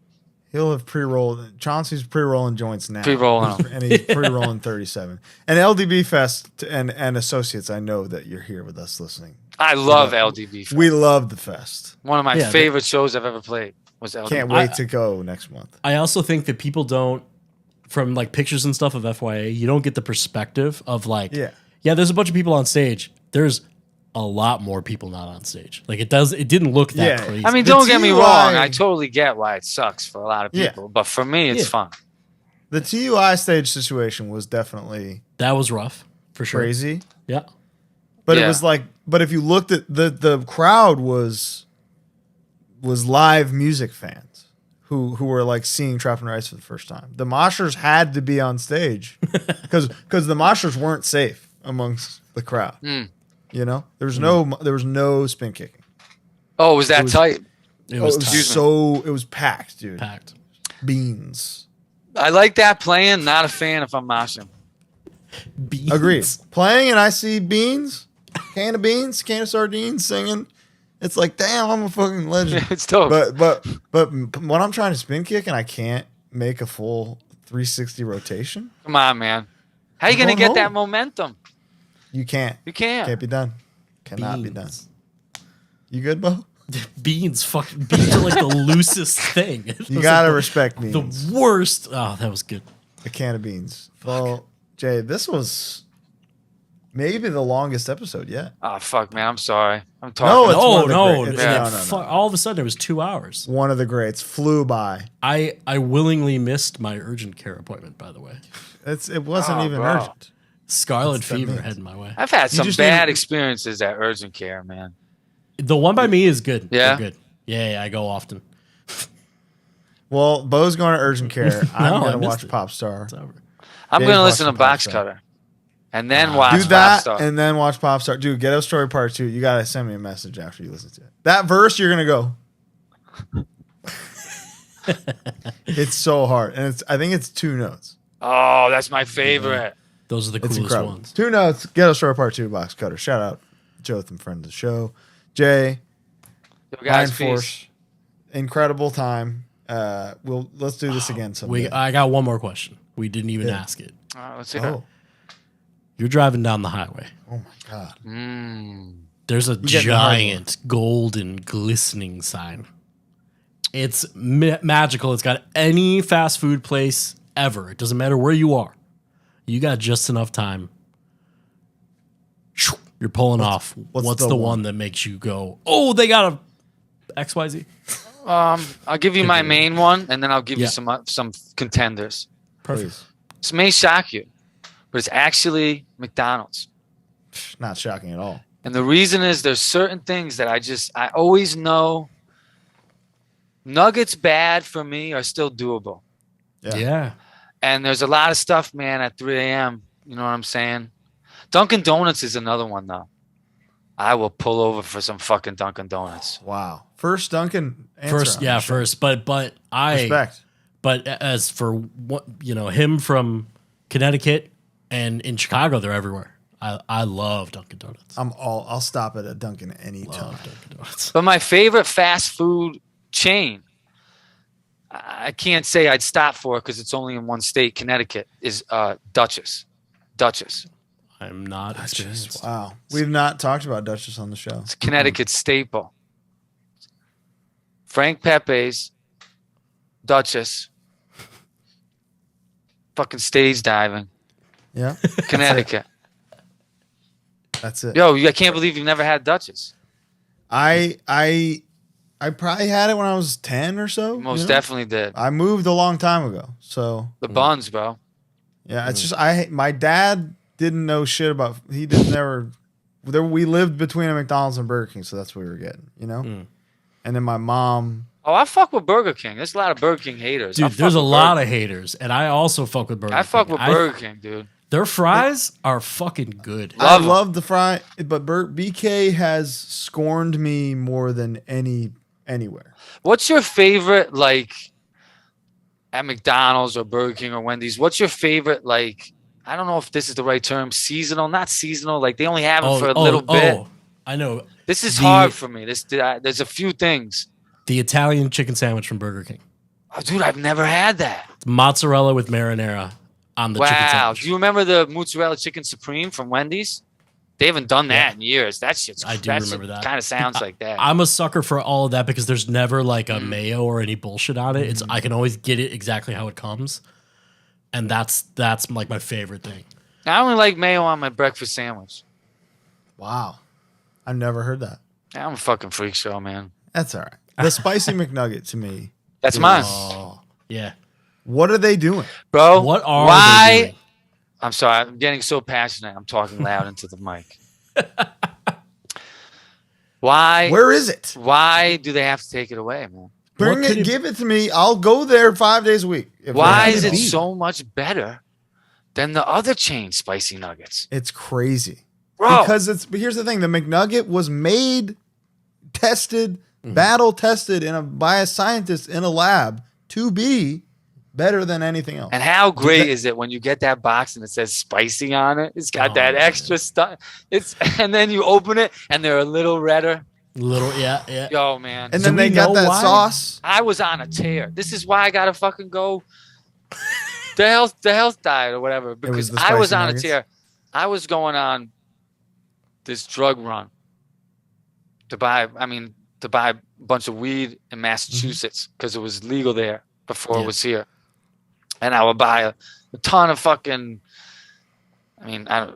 He'll have pre-rolled. Chauncey's pre-rolling joints now. Pre-rolling them. And he's pre-rolling 37. And LDB Fest and Associates, I know that you're here with us listening. I love LDB Fest. We love the fest. One of my favorite shows I've ever played was LDB. Can't wait to go next month. I also think that people don't, from like pictures and stuff of FYA, you don't get the perspective of like, there's a bunch of people on stage. There's a lot more people not on stage. Like it didn't look that crazy. I mean, don't get me wrong. I totally get why it sucks for a lot of people, but for me, it's fun. The TUI stage situation was definitely that was rough for sure. Crazy. Yeah. But it was like, but if you looked at the crowd was live music fans who were like seeing Trap and Rice for the first time. The moshers had to be on stage because the moshers weren't safe amongst the crowd. You know, there was no spin kicking. Oh, was that tight? It was tight. It was packed, dude. Packed. Beans. I like that playing. Not a fan if I'm moshing. Beans. Agreed. Playing and I see beans, can of sardines singing. It's like, damn, I'm a fucking legend. It's dope. But when I'm trying to spin kick and I can't make a full 360 rotation. Come on, man. How are you gonna get that momentum? You can't. You can't. Can't be done. Cannot be done. You good, Bo? Beans are like the loosest thing. You gotta respect beans. The worst. Oh, that was good. A can of beans. Well, Jay, this was maybe the longest episode yet. Oh fuck, man! I'm sorry. I'm talking. All of a sudden, it was 2 hours. One of the greats flew by. I willingly missed my urgent care appointment. By the way, it wasn't even urgent. Scarlet fever heading my way. I've had some bad experiences at urgent care, man. The one by me is good. Yeah, good. Yeah, I go often. Well, Bo's going to urgent care. I'm going to watch Popstar. It's over. I'm going to listen to Box Cutter, and then watch Popstar. And then watch Popstar. Dude, Ghetto Story Part 2. You got to send me a message after you listen to it. That verse, you're going to go. It's so hard, and I think it's 2 notes. Oh, that's my favorite. Those are the coolest ones. 2 notes. Ghetto Story Part 2. Box Cutter. Shout out Jotham, friend of the show. Jay, Mindforce, incredible time. Let's do this again someday. I got one more question. We didn't even ask it. Let's see. Oh. You're driving down the highway. Oh my god. There's a giant golden glistening sign. It's magical. It's got any fast food place ever. It doesn't matter where you are. You got just enough time. You're pulling off. What's the one that makes you go, oh, they got a XYZ? I'll give you my main one, and then I'll give you some contenders. Perfect. This may shock you, but it's actually McDonald's. Not shocking at all. And the reason is there's certain things that I always know nuggets bad for me are still doable. Yeah. And there's a lot of stuff, man, at 3 a.m. You know what I'm saying? Dunkin' Donuts is another one, though. I will pull over for some fucking Dunkin' Donuts. Wow. First Dunkin' answer. First. But I respect. But as for what him from Connecticut and in Chicago, they're everywhere. I love Dunkin' Donuts. I'll stop at a Dunkin' anytime. Dunkin' Donuts. But my favorite fast food chain, I can't say I'd stop for it because it's only in one state, Connecticut, is Duchess. I'm not experienced. Wow. We've not talked about Duchess on the show. It's a Connecticut staple. Frank Pepe's, Duchess, fucking stage diving. Yeah. Connecticut. That's it. Yo, I can't believe you've never had Dutchess. I probably had it when I was 10 or so. You most definitely did. I moved a long time ago, so the buns, bro. Yeah, it's just my dad didn't know shit about. He didn't never. We lived between a McDonald's and Burger King, so that's what we were getting, And then my mom. Oh, I fuck with Burger King. There's a lot of Burger King haters. Dude, there's a lot of haters, and I also fuck with Burger King. I fuck with Burger King, dude. Their fries are fucking good. I love the fry, but BK has scorned me more than anywhere. What's your favorite, like, at McDonald's or Burger King or Wendy's? What's your favorite, like, I don't know if this is the right term, seasonal, not seasonal, like they only have it for a little bit. Oh, I know. This is hard for me. There's a few things. The Italian chicken sandwich from Burger King. Oh, dude, I've never had that. It's mozzarella with marinara on the chicken sandwich. Do you remember the mozzarella chicken supreme from Wendy's? They haven't done that in years. That shit's. I do remember that. Kind of sounds like that. I'm a sucker for all of that because there's never like a mayo or any bullshit on it. I can always get it exactly how it comes, and that's like my favorite thing. I only like mayo on my breakfast sandwich. Wow, I've never heard that. I'm a fucking freak show, man. That's all right. The spicy McNugget to me. That's mine. Oh, yeah. What are they doing, bro? What are they doing? I'm sorry. I'm getting so passionate. I'm talking loud into the mic. Why? Where is it? Why do they have to take it away, man? Bring it. Give it to me. I'll go there 5 days a week. Why is it so much better than the other chain spicy nuggets? It's crazy. Bro. Because here's the thing. The McNugget was made, tested, battle tested by a scientist in a lab to be better than anything else. And how great is it when you get that box and it says spicy on it? It's got that extra stuff. And then you open it and they're a little redder. Yeah. Yo, man. And then they got that sauce. I was on a tear. This is why I gotta fucking go the health diet or whatever. Because I was on a tear. I was going on this drug run to buy a bunch of weed in Massachusetts because it was legal there before it was here. And I would buy a ton of fucking, I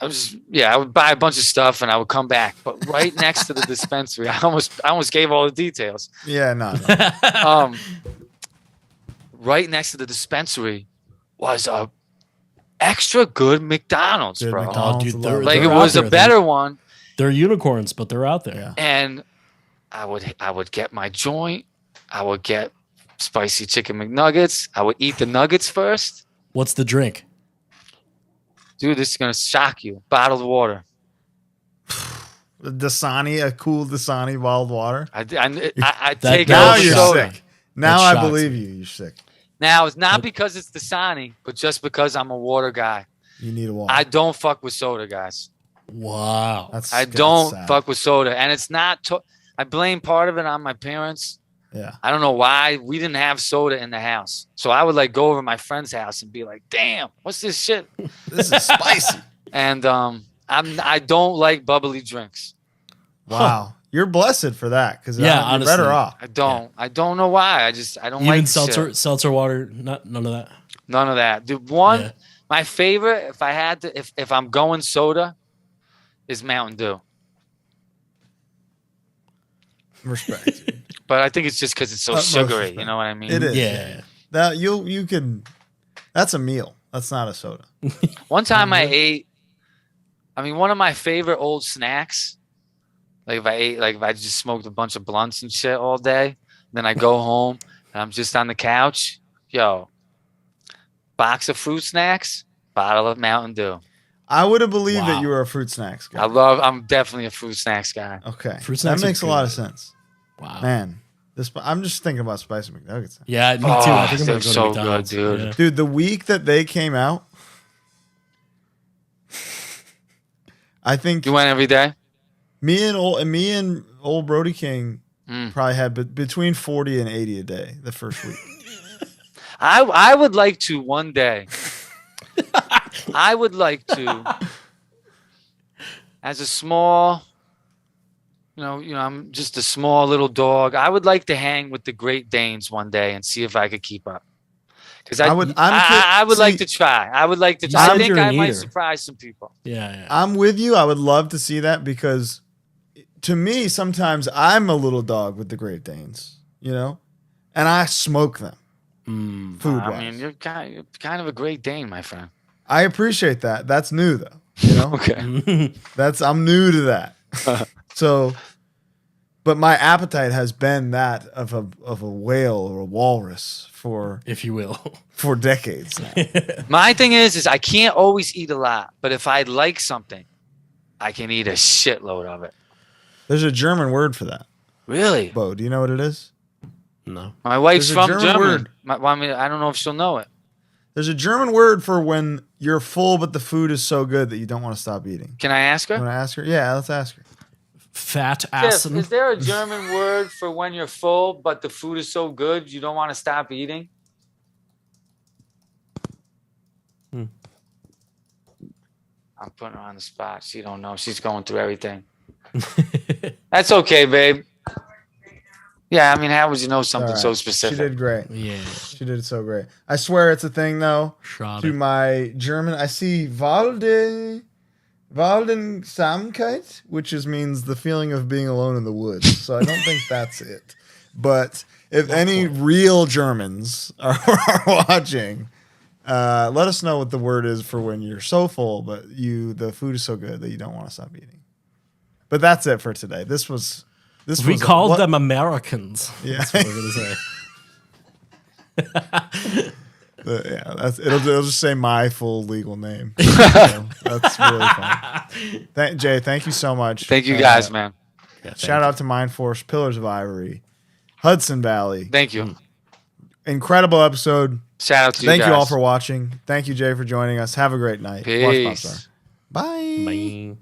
would buy a bunch of stuff and I would come back. But right next to the dispensary, I almost gave all the details. Yeah, no. Right next to the dispensary was a extra good McDonald's, bro. McDonald's, dude, it was a better one. They're unicorns, but they're out there. Yeah. And I would get my joint. I would get spicy chicken McNuggets. I would eat the nuggets first. What's the drink? Dude, this is going to shock you. Bottled water. Dasani, a cool Dasani bottled water. I take now it you're soda. sick. Now I believe you. You're sick. Now, it's not because it's Dasani, but just because I'm a water guy. You need a water. I don't fuck with soda, guys. Wow. I don't fuck with soda. And it's not... I blame part of it on my parents. Yeah. I don't know why. We didn't have soda in the house. So I would like go over to my friend's house and be like, damn, what's this shit? This is spicy. And I don't like bubbly drinks. Wow. You're blessed for that because you're honestly, better off. I don't. Yeah. I don't know why. I don't even like seltzer water, none of that. None of that. The my favorite, if I had to, if I'm going soda, is Mountain Dew. Respect. Dude. But I think it's just because it's so sugary. You know what I mean? It is. Yeah. That you can. That's a meal. That's not a soda. One time I ate. One of my favorite old snacks. Like if I just smoked a bunch of blunts and shit all day, then I go home and I'm just on the couch. Yo, box of fruit snacks, bottle of Mountain Dew. I would have believed that you were a fruit snacks guy. I'm definitely a fruit snacks guy. Okay. Fruit snacks that makes a lot of sense. Wow. Man, I'm just thinking about spicy McNuggets now. Yeah, me too. I think I'm they're going to go so to McDonald's. good, dude. Yeah. Dude, the week that they came out, I think You went every day? me and old Brody King probably had between 40 and 80 a day the first week. I would like to one day. I would like to, as a small, I'm just a small little dog. I would like to hang with the Great Danes one day and see if I could keep up. Because I would like to try. I would like to try. I think I might surprise some people. Yeah. I'm with you. I would love to see that because to me, sometimes I'm a little dog with the Great Danes, you know, and I smoke them. Food-wise. I mean, you're kind of a Great Dane, my friend. I appreciate that. That's new though. You know? Okay. I'm new to that. So, but my appetite has been that of a whale or a walrus for, if you will, for decades now. My thing is I can't always eat a lot, but if I like something, I can eat a shitload of it. There's a German word for that. Really? Bo, do you know what it is? No. My wife's from Germany. I don't know if she'll know it. There's a German word for when you're full, but the food is so good that you don't want to stop eating. Can I ask her? You want to ask her? Yeah, let's ask her. Fat ass. Is there a German word for when you're full, but the food is so good you don't want to stop eating? I'm putting her on the spot. She don't know. She's going through everything. That's okay, babe. Yeah, I mean, how would you know something so specific? She did great. Yeah. She did so great. I swear it's a thing, though. Schade. To my German, I see Waldensamkeit, which means the feeling of being alone in the woods. So I don't think that's it. But if any real Germans are watching, let us know what the word is for when you're so full, but the food is so good that you don't want to stop eating. But that's it for today. We called them Americans. Yeah. That's what we're going to say. It'll just say my full legal name. So that's really fun. Jay, thank you so much. Thank you guys, man. Yeah, shout out to Mindforce, Pillars of Ivory, Hudson Valley. Thank you. Incredible episode. Shout out to you guys. Thank you all for watching. Thank you, Jay, for joining us. Have a great night. Peace. Bye. Bye.